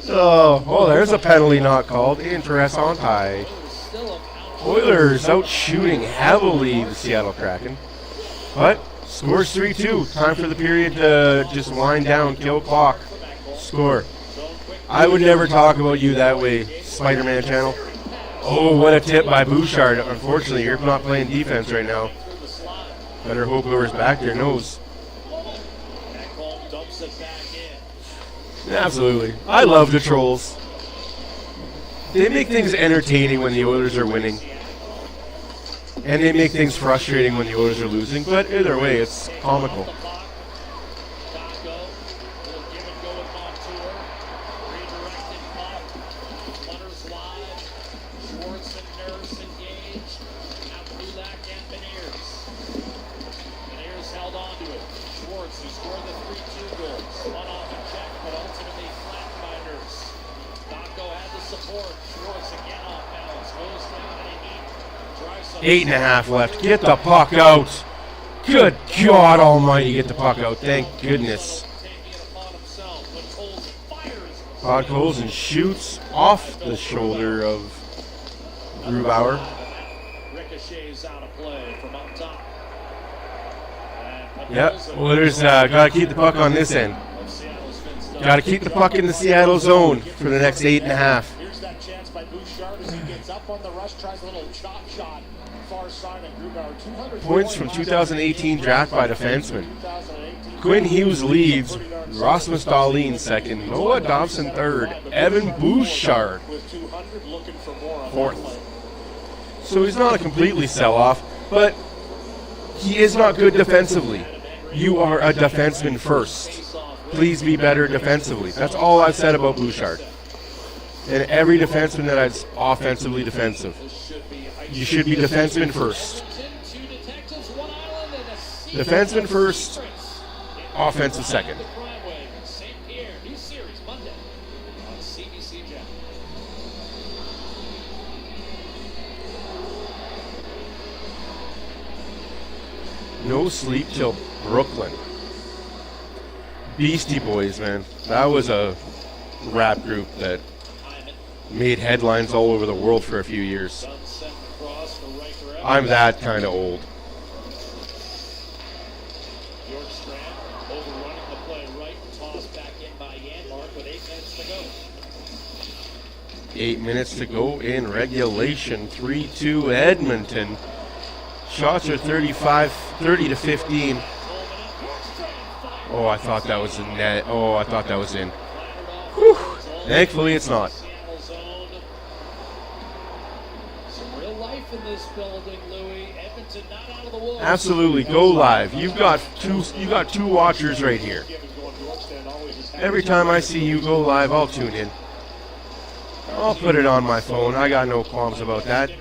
A: Oh, there's a penalty not called. Interessante. Oilers out shooting heavily the Seattle Kraken. But scores 3-2. Time for the period to just wind down, kill clock, score. I would never talk about you that way, Spider-Man channel. Oh, what a tip by Bouchard. Unfortunately, you're not playing defense right now. Better hope whoever's back there knows. Absolutely. I love the trolls. They make things entertaining when the Oilers are winning. And they make things frustrating when the Oilers are losing. But either way, it's comical. 8.5 left. Get the puck out. Good God almighty, get the puck out. Thank goodness. Podkolzin shoots off the shoulder of Grubauer.
C: Ricochets out of play from up top.
A: Yep, Oilers got to keep the puck on this end. Got to keep the puck in the Seattle zone for the next 8.5.
C: Here's that chance by Bouchard as he gets up on the rush, tries a little chop shot. Far side and Grubauer, 200
A: Points from 2018 draft by defenseman. Quinn Hughes leads, Rasmus Dahlin second, Noah Dobson third, Evan Bouchard fourth. So he's not a completely sell-off, but he is not good defensively. You are a defenseman first. Please be better defensively. That's all I've said about Bouchard. And every defenseman that is offensively defensive. You should be defenseman first. Defenseman first, offensive second. No sleep till Brooklyn. Beastie Boys, man. That was a rap group that made headlines all over the world for a few years. I'm that kind of old. 8 minutes to go in regulation. 3-2 Edmonton. Shots are 30 to 15. Oh, I thought that was in net. Oh, I thought that was in. Whew. Thankfully, it's not. Absolutely, go live. You've got two watchers right here. Every time I see you go live, I'll tune in. I'll put it on my phone. I got no qualms about that.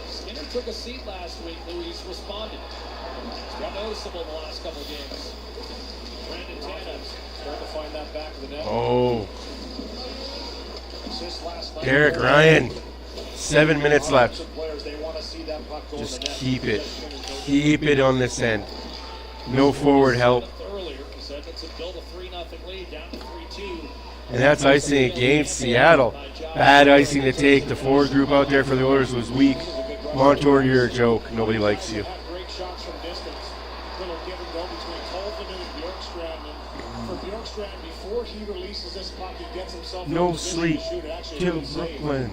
C: Skinner took a seat last week. Louis responded. It's been noticeable the last couple of games. Brandon Tanev starting to find that back of the net.
A: Oh. Derek Ryan. 7 minutes left. Just keep it. Keep it on this end. No forward help. And that's icing against Seattle. Bad icing to take. The forward group out there for the Oilers was weak. Montour, you're a joke. Nobody likes you.
C: Great shots from distance. Little give and go between Tolvanen and Bjorkstrand. And for Bjorkstrand, before he releases this puck, he gets himself
A: no sleep till Brooklyn.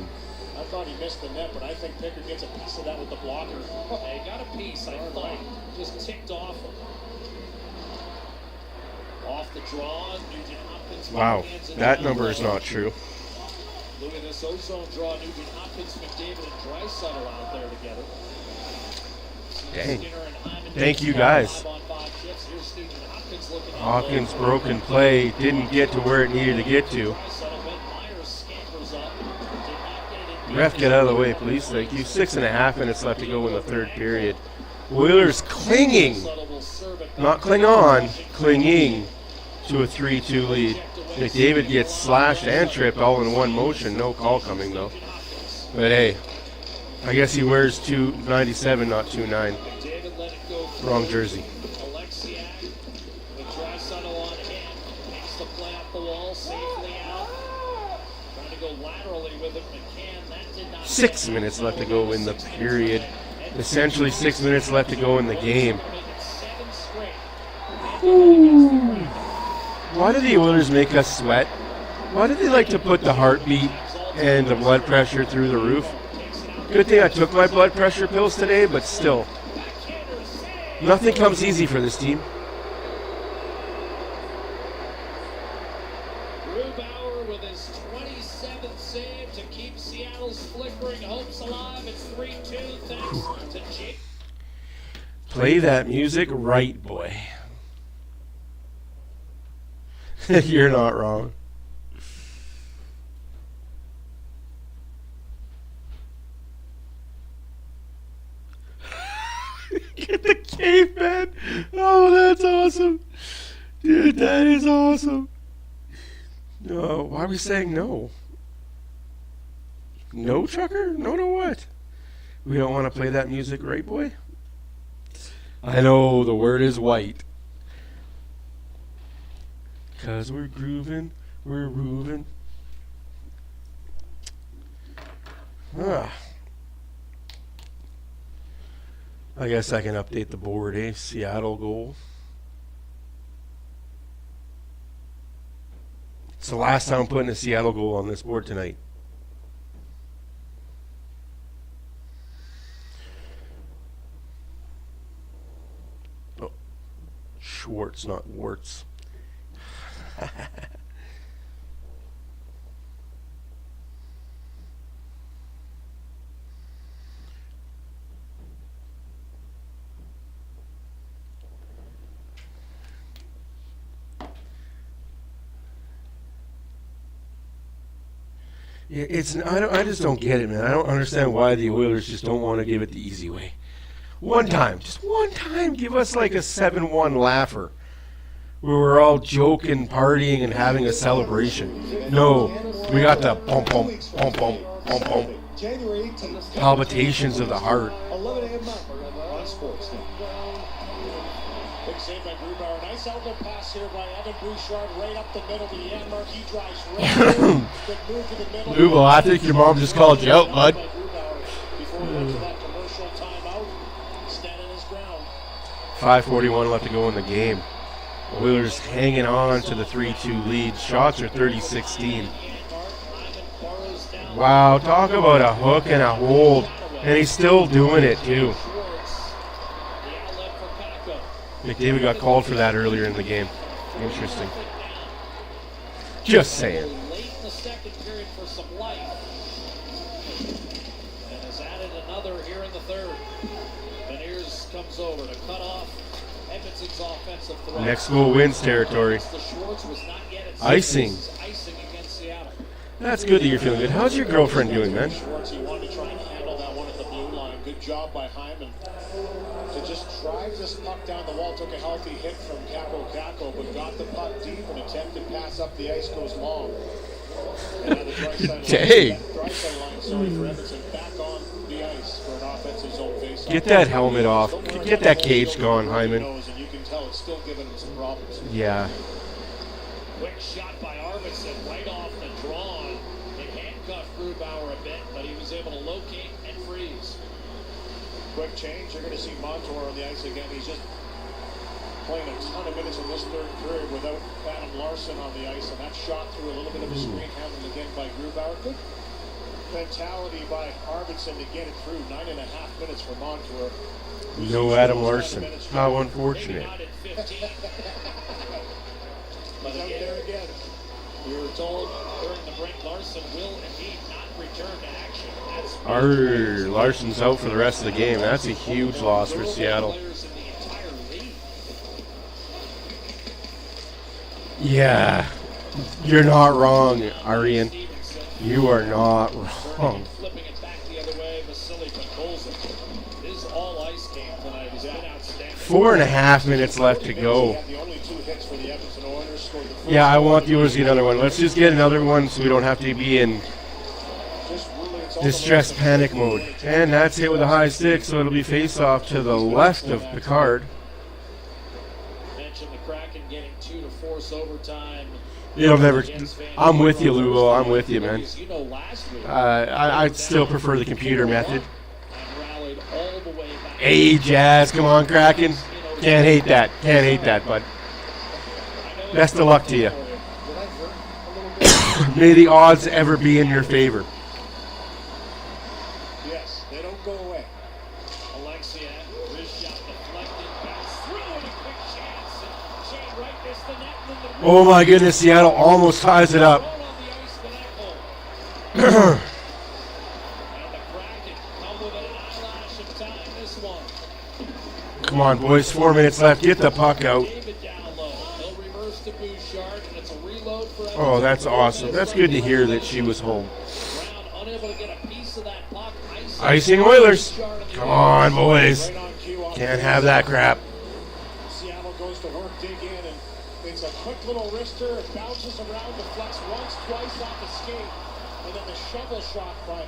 C: I thought he missed the net, but I think Pickard gets a piece of that with the blocker. He got a piece, I thought. Just ticked off him. Off the draw, Nugent Hopkins.
A: Wow, that number is not true.
C: Look at this ozone draw. Nugent Hopkins, McDavid, and Draisaitl out there together.
A: Dang. Thank you guys. Hopkins broken play, didn't get to where it needed to get to. Ref, get out of the way, please. Thank you. 6.5 minutes left to go in the third period. Oilers clinging, not cling on, clinging to a 3-2 lead. McDavid gets slashed and tripped all in one motion. No call coming, though. But hey, I guess he wears 297, not 29. Wrong jersey.
C: Makes the play up the wall, safely out. Trying to go laterally with it. McCann, that did not
A: 6 minutes left to go in the period. Essentially 6 minutes left to go in the game. Ooh. Why do the Oilers make us sweat? Why do they like to put the heartbeat and the blood pressure through the roof? Good thing I took my blood pressure pills today, but still. Nothing comes easy for this team.
C: Grubauer with his 27th save to keep Seattle's flickering hopes alive. It's 3-2 thanks to Jake.
A: Play that music right, boy. You're not wrong. Get the caveman. Oh, that's awesome. Dude, that is awesome. No, why are we saying no? No, Chucker? No, what? We don't want to play that music, right, boy? I know, the word is white. 'Cause we're grooving, we're moving. I guess I can update the board, eh? Seattle goal. It's the last time I'm putting a Seattle goal on this board tonight. Oh, Schwartz, not Warts. Yeah, I just don't get it, man. I don't understand why the Oilers just don't want to give it the easy way. Just one time, give us like a 7-1 laugher where we're all joking, partying, and having a celebration. No, we got the bump, bump, bump, bump, bump, bump. Palpitations of the heart.
B: 11 a.m. on Sports.
C: Big save by Grubauer. Nice outlet pass here by Evan Bouchard right up the middle. The end mark. He drives right through. Good move to the middle.
A: Lubo, I think your mom just called you out, bud.
C: Before we went to that commercial timeout, standing his ground.
A: 5:41 left to go in the game. Oilers hanging on to the 3-2 lead. Shots are 30-16. Wow, talk about a hook and a hold. And he's still doing it, too. McDavid got called for that earlier in the game. Interesting. Just saying.
C: Late in the second period for some life. And has added another here in the third. Beniers comes over to cut off Edmonton's offensive threat.
A: Next goal wins territory. Icing.
C: Icing against Seattle.
A: That's good that you're feeling good. How's your girlfriend doing, man?
C: Schwartz, he wanted to try and handle that one at the blue line. Good job by Hyman to just drive this puck down the wall. Took a healthy hit from Kako, but got the puck deep and attempted pass up the ice goes long. And now the
A: Dang.
C: Drysdale line, sorry for Edmonton, back on the ice for an offensive zone face.
A: Get that helmet off. Get that cage gone, Hyman.
C: And you can tell it's still giving him some problems.
A: Yeah.
C: Quick shot by Arvidsson right off the draw. It handcuffed Grubauer a bit, but he was able to locate and freeze. Quick change. You're going to see Montour on the ice again. He's just playing a ton of minutes in this third period without Adam Larson on the ice, and that shot through a little bit of a screen handled again by Grubauer. Good mentality by Arvidsson to get it through. 9.5 minutes for Montour.
A: No Adam Larson. How unfortunate.
C: But again, we were told during the break Larson will indeed not return to action.
A: Larson's out for the rest of the game. That's a huge loss for Seattle. Yeah, you're not wrong, Arian. You are not wrong.
C: Flipping it back the other way, Vasily Podkolzin. His all-ice game tonight has been outstanding.
A: 4.5 minutes left to go. Yeah, I want the Oilers to get another one. Let's just get another one so we don't have to be in distress panic mode. And that's it with a high stick, so it'll be face-off to the left of Picard.
C: Mentioned the Kraken getting 2 to force overtime.
A: It'll never. I'm with you, Lugo. I'm with you, man. I'd still prefer the computer method. Hey, Jazz, come on, Kraken. Can't hate that. Can't hate that, bud. Best of luck to you. May the odds ever be in your favor.
C: Yes, they don't go away. Alexia, wrist shot deflected, pass through, and a quick chance. And Shane Wright missed the net.
A: Oh my goodness, Seattle almost ties it up.
C: And the Kraken come with an eyelash of time this one.
A: Come on, boys. 4 minutes left. Get the puck out. Oh, that's awesome. That's good to hear that she was home. Icing Oilers. Come on, boys. Can't have that crap.
C: Seattle goes to work, dig in, and it's a quick little wrister. It bounces around, deflects once, twice off the skate. And then the shovel shot by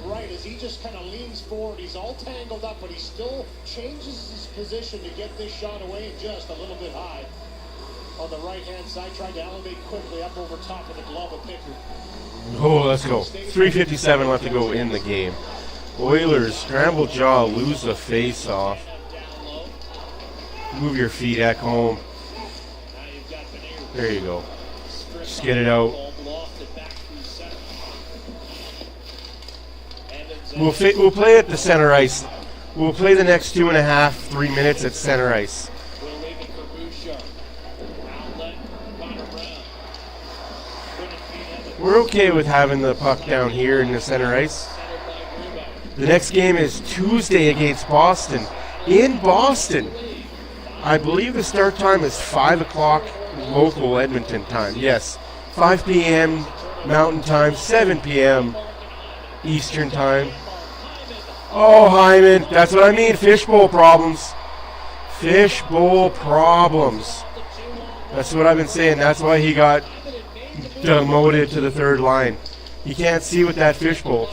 C: Wright as he just kind of leans forward. He's all tangled up, but he still changes his position to get this shot away and just a little bit high. On the right-hand side, tried to elevate quickly up over top of the glove of Pickard.
A: Oh, let's go. 3:57 left to go in the game. Oilers, scramble jaw, lose the face-off. Move your feet at home. There you go. Just get it out. We'll play at the center ice. We'll play the next 2.5, 3 minutes at center ice. We're okay with having the puck down here in the center ice. The next game is Tuesday against Boston. In Boston. I believe the start time is 5 o'clock local Edmonton time. Yes, 5 p.m. Mountain time, 7 p.m. Eastern time. Oh, Hyman, that's what I mean. Fishbowl problems. Fishbowl problems. That's what I've been saying. That's why he got demoted to the third line. You can't see with that fishbowl.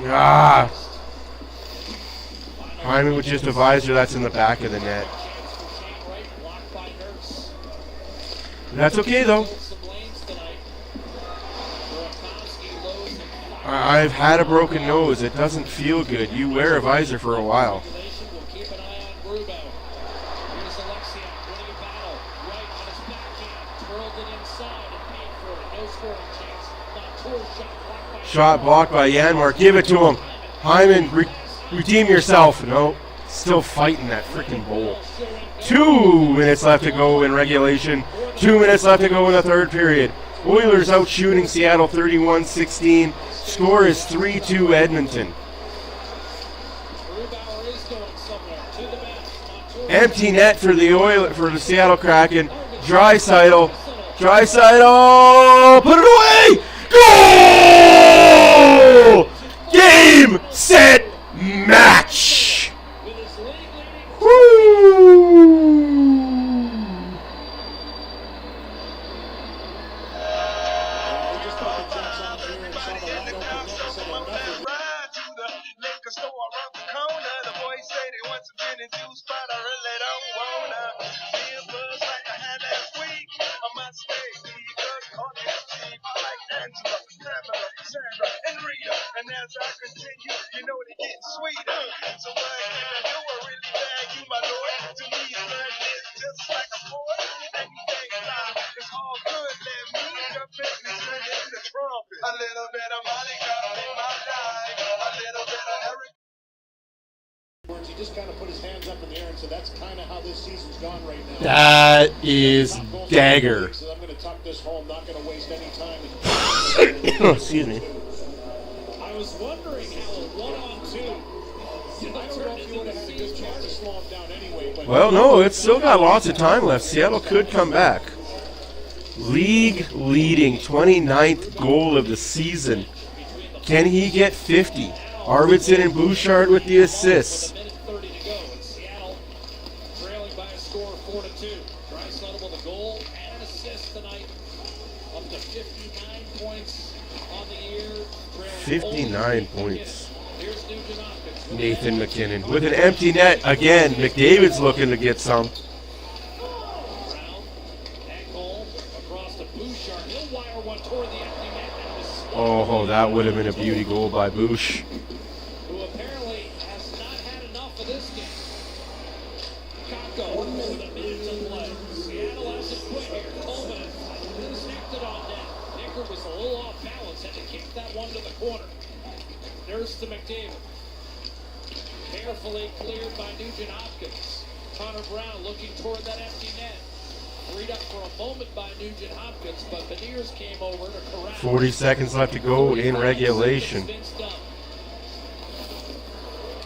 A: Ah. Hyman with just a visor that's in the back of the net. That's okay, though. I've had a broken nose. It doesn't feel good. You wear a visor for a while. Shot blocked by Yanmark. Give it to him. Hyman, redeem yourself. No, still fighting that freaking bowl. 2 minutes left to go in regulation. 2 minutes left to go in the third period. Oilers out shooting Seattle 31-16. Score is 3-2 Edmonton. Empty net for the Seattle Kraken. Draisaitl. Put it away. Goal! Game, set, match. Woo!
D: And as I continue, you know they getting sweeter. So what can I do? I really bag you, my lord. To me, son is just like a boy. Anything fine, it's all good. Let me jump in and sing in the trumpet. A little bit of Monica in my life. A little bit of Eric.
C: He just kind of put his hands up in the air and said, "That's kind of how this season's gone right now."
A: That is dagger.
C: I'm going to tuck this home. Not going to waste any time.
A: Excuse me.
C: I was wondering how a 1-on-2. I don't know if you would have had a good chance to slow him down anyway. But
A: Well, no, it's still got lots of time left. Seattle could come back. League leading 29th goal of the season. Can he get 50? Arvidsson and Bouchard with the assists.
C: Minute 30 to go. And Seattle trailing by a score of 4-2. Draisaitl with a goal and an assist tonight. Up to 59 points on the year.
A: 59 points. Nathan McKinnon with an empty net again. McDavid's looking to get some. Oh, that would have been a beauty goal by Bouch.
C: Who apparently has not had enough of this game. Kakko with a minute to play. Seattle hasn't quit here. Coleman disconnected on net. Nicker was a little off balance. Had to kick that one to the corner. Nurse to McDavid. Carefully cleared by Nugent-Hopkins. Connor Brown looking toward that empty net. Freed up for a moment by Nugent-Hopkins, but Beniers came over to corral.
A: 40 seconds left to go in regulation.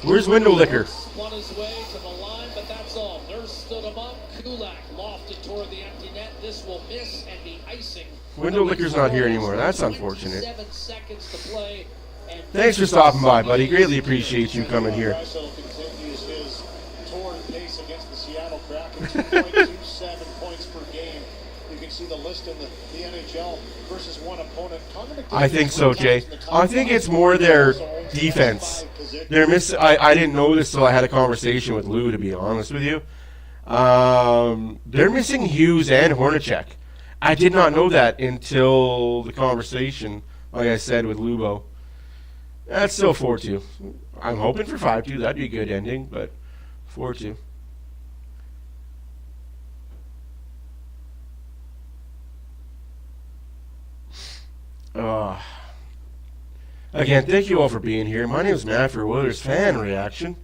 A: Where's Windowlicker?
C: Won his way to the line, but that's all. Nurse stood him up. Kulak lofted toward the empty net. This will miss and be icing.
A: Windowlicker's not here anymore. That's unfortunate.
C: 7 seconds to play.
A: Thanks for stopping by, buddy. Greatly appreciate you coming here.
C: Continues his torn pace against the Seattle Kraken. 2.27 points per game. You can see the list in the NHL versus one opponent.
A: I think so, Jay. I think it's more their defense. They're I didn't know this till I had a conversation with Lou, to be honest with you. They're missing Hughes and Hornacek. I did not know that until the conversation, like I said, with Lubo. That's still 4-2. I'm hoping for 5-2. That'd be a good ending, but 4-2. Again, thank you all for being here. My name is Matt for OilersFanReaction.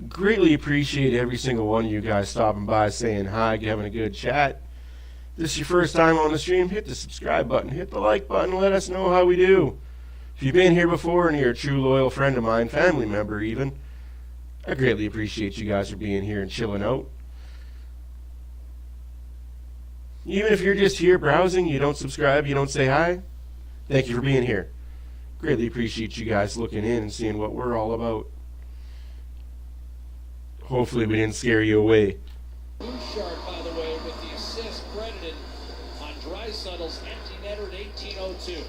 A: Greatly appreciate every single one of you guys stopping by, saying hi, having a good chat. If this is your first time on the stream, hit the subscribe button, hit the like button, let us know how we do. If you've been here before and you're a true loyal friend of mine, family member even, I greatly appreciate you guys for being here and chilling out. Even if you're just here browsing, you don't subscribe, you don't say hi, thank you for being here. Greatly appreciate you guys looking in and seeing what we're all about. Hopefully we didn't scare you away.
C: Bouchard, by the way, with the assist credited on Draisaitl's empty netter at 18:02.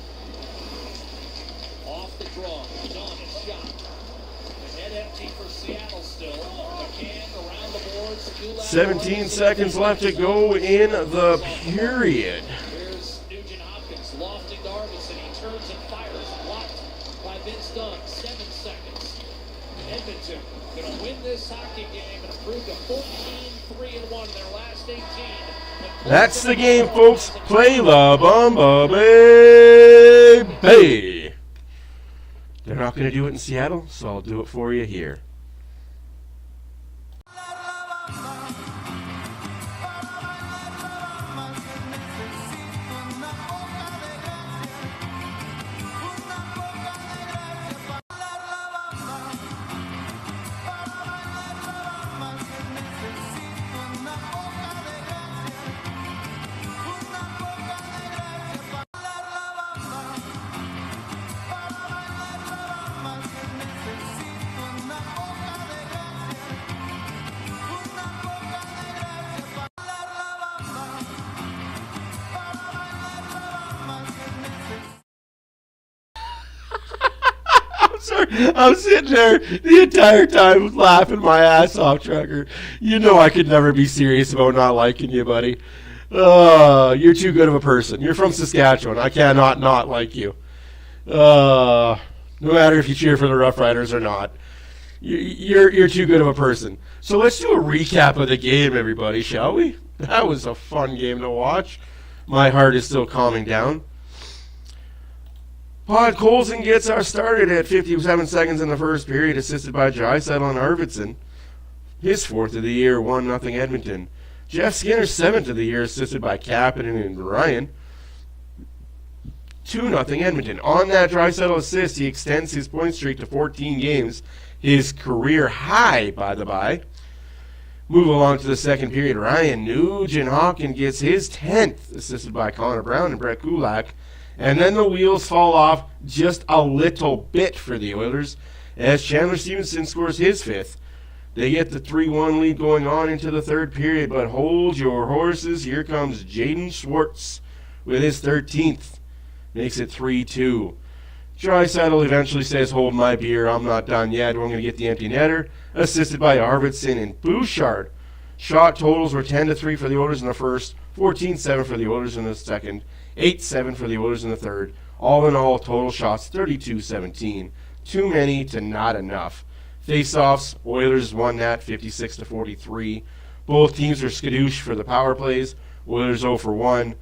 C: Off the draw, Donis shot. The net empty for Seattle still. McCann around the boards.
A: 17 seconds left to go in the period.
C: Here's Nugent Hopkins lofting to Arvidsson. He turns and fires. Blocked by Vince Dunn. 7 seconds. Edmonton going to win this hockey game and improve to 14-3-1 in their last 18.
A: That's the game, folks. Play La Bamba, baby. They're not going to do it in Seattle, so I'll do it for you here. I'm sitting there the entire time laughing my ass off, Trucker. You know I could never be serious about not liking you, buddy. You're too good of a person. You're from Saskatchewan. I cannot not like you. No matter if you cheer for the Rough Riders or not. You're too good of a person. So let's do a recap of the game, everybody, shall we? That was a fun game to watch. My heart is still calming down. Podkolzin gets our started at 57 seconds in the first period, assisted by Draisaitl and Arvidsson. His 4th of the year, 1-0 Edmonton. Jeff Skinner, 7th of the year, assisted by Kapanen and Ryan. 2-0 Edmonton. On that Draisaitl assist, he extends his point streak to 14 games. His career high, by the by. Move along to the second period. Ryan Nugent-Hopkins gets his 10th, assisted by Connor Brown and Brett Kulak. And then the wheels fall off just a little bit for the Oilers as Chandler Stevenson scores his 5th. They get the 3-1 lead going on into the third period, but hold your horses. Here comes Jaden Schwartz with his 13th. Makes it 3-2. Draisaitl eventually says, hold my beer, I'm not done yet. We're going to get the empty netter, assisted by Arvidsson and Bouchard. Shot totals were 10-3 for the Oilers in the first, 14-7 for the Oilers in the second, 8-7 for the Oilers in the third. All in all, total shots 32-17. Too many to not enough. Face-offs, Oilers won that 56-43. Both teams are skadoosh for the power plays. Oilers 0 for 1.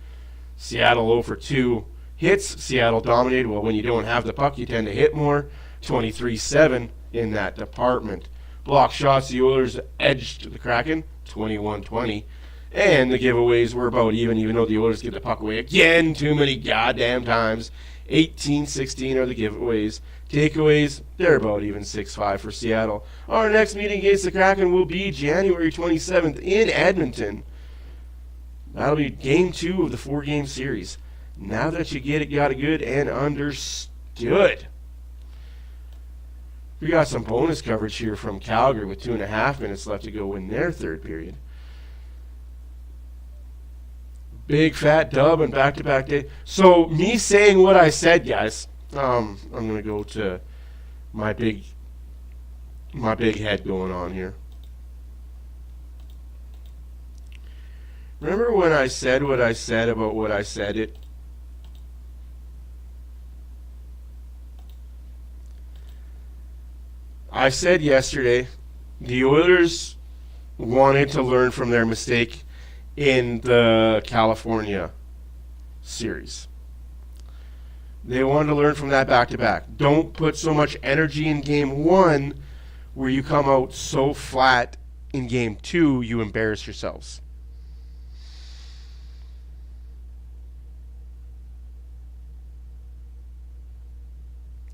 A: Seattle 0 for 2. Hits, Seattle dominated. Well, when you don't have the puck, you tend to hit more. 23-7 in that department. Block shots, the Oilers edged the Kraken 21-20. And the giveaways were about even though the Oilers get the puck away again too many goddamn times. 18-16 are the giveaways. Takeaways, they're about even 6-5 for Seattle. Our next meeting against the Kraken will be January 27th in Edmonton. That'll be game 2 of the 4-game series. Now that you get it, got it good and understood. We got some bonus coverage here from Calgary with 2.5 minutes left to go in their third period. Big fat dub and back-to-back day. So me saying what I said, guys, I'm going to go to my big head going on here. Remember when I said what I said about what I said it? I said yesterday the Oilers wanted to learn from their mistake in the California series. They wanted to learn from that back-to-back. Don't put so much energy in Game 1 where you come out so flat in Game 2 you embarrass yourselves.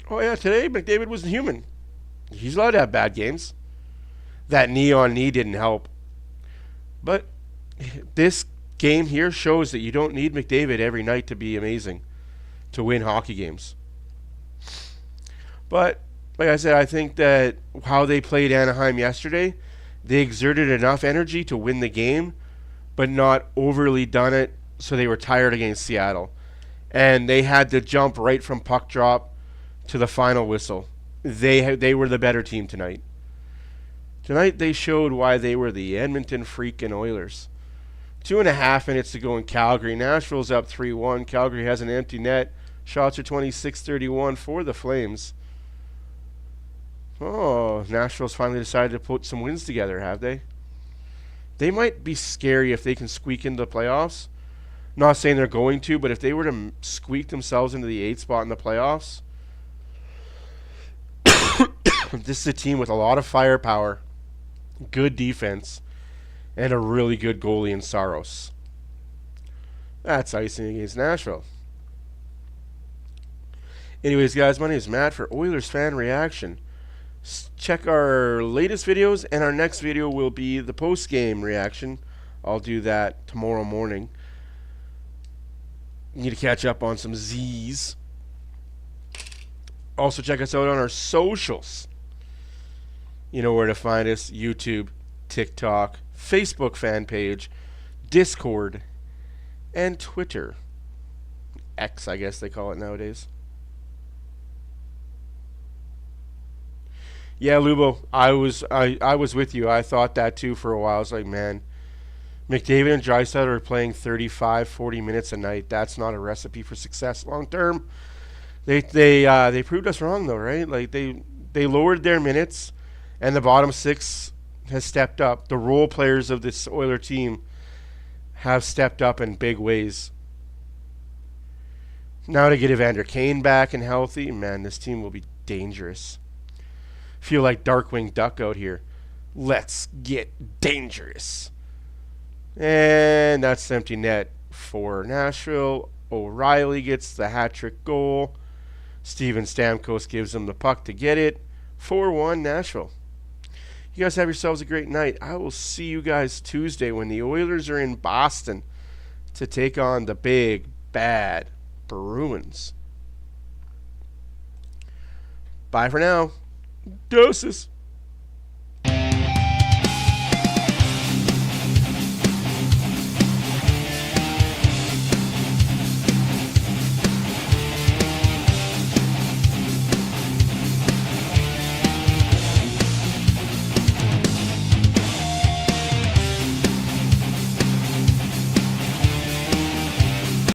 A: Oh yeah, today McDavid wasn't human. He's allowed to have bad games. That knee-on-knee didn't help. But this game here shows that you don't need McDavid every night to be amazing, to win hockey games. But, like I said, I think that how they played Anaheim yesterday, they exerted enough energy to win the game, but not overly done it, so they were tired against Seattle. And they had to jump right from puck drop to the final whistle. They were the better team tonight. Tonight they showed why they were the Edmonton freaking Oilers. 2.5 minutes to go in Calgary. Nashville's up 3-1. Calgary has an empty net. Shots are 26-31 for the Flames. Oh, Nashville's finally decided to put some wins together, have they? They might be scary if they can squeak into the playoffs. Not saying they're going to, but if they were to squeak themselves into the 8th spot in the playoffs, this is a team with a lot of firepower, good defense, and a really good goalie in Saros. That's icing against Nashville. Anyways, guys, my name is Matt for Oilers Fan Reaction. Check our latest videos, and our next video will be the post-game reaction. I'll do that tomorrow morning. Need to catch up on some Z's. Also, check us out on our socials. You know where to find us: YouTube, TikTok, Facebook fan page, Discord, and Twitter. X, I guess they call it nowadays. Yeah, Lubo, I was with you. I thought that too for a while. I was like, man, McDavid and Draisaitl are playing 35, 40 minutes a night. That's not a recipe for success long term. They proved us wrong though, right? Like they lowered their minutes, and the bottom six has stepped up. The role players of this Oiler team have stepped up in big ways. Now to get Evander Kane back and healthy, man, this team will be dangerous. Feel like Darkwing Duck out here. Let's get dangerous. And that's the empty net for Nashville. O'Reilly gets the hat-trick goal. Steven Stamkos gives them the puck to get it. 4-1 Nashville. You guys have yourselves a great night. I will see you guys Tuesday when the Oilers are in Boston to take on the big, bad Bruins. Bye for now. Doses.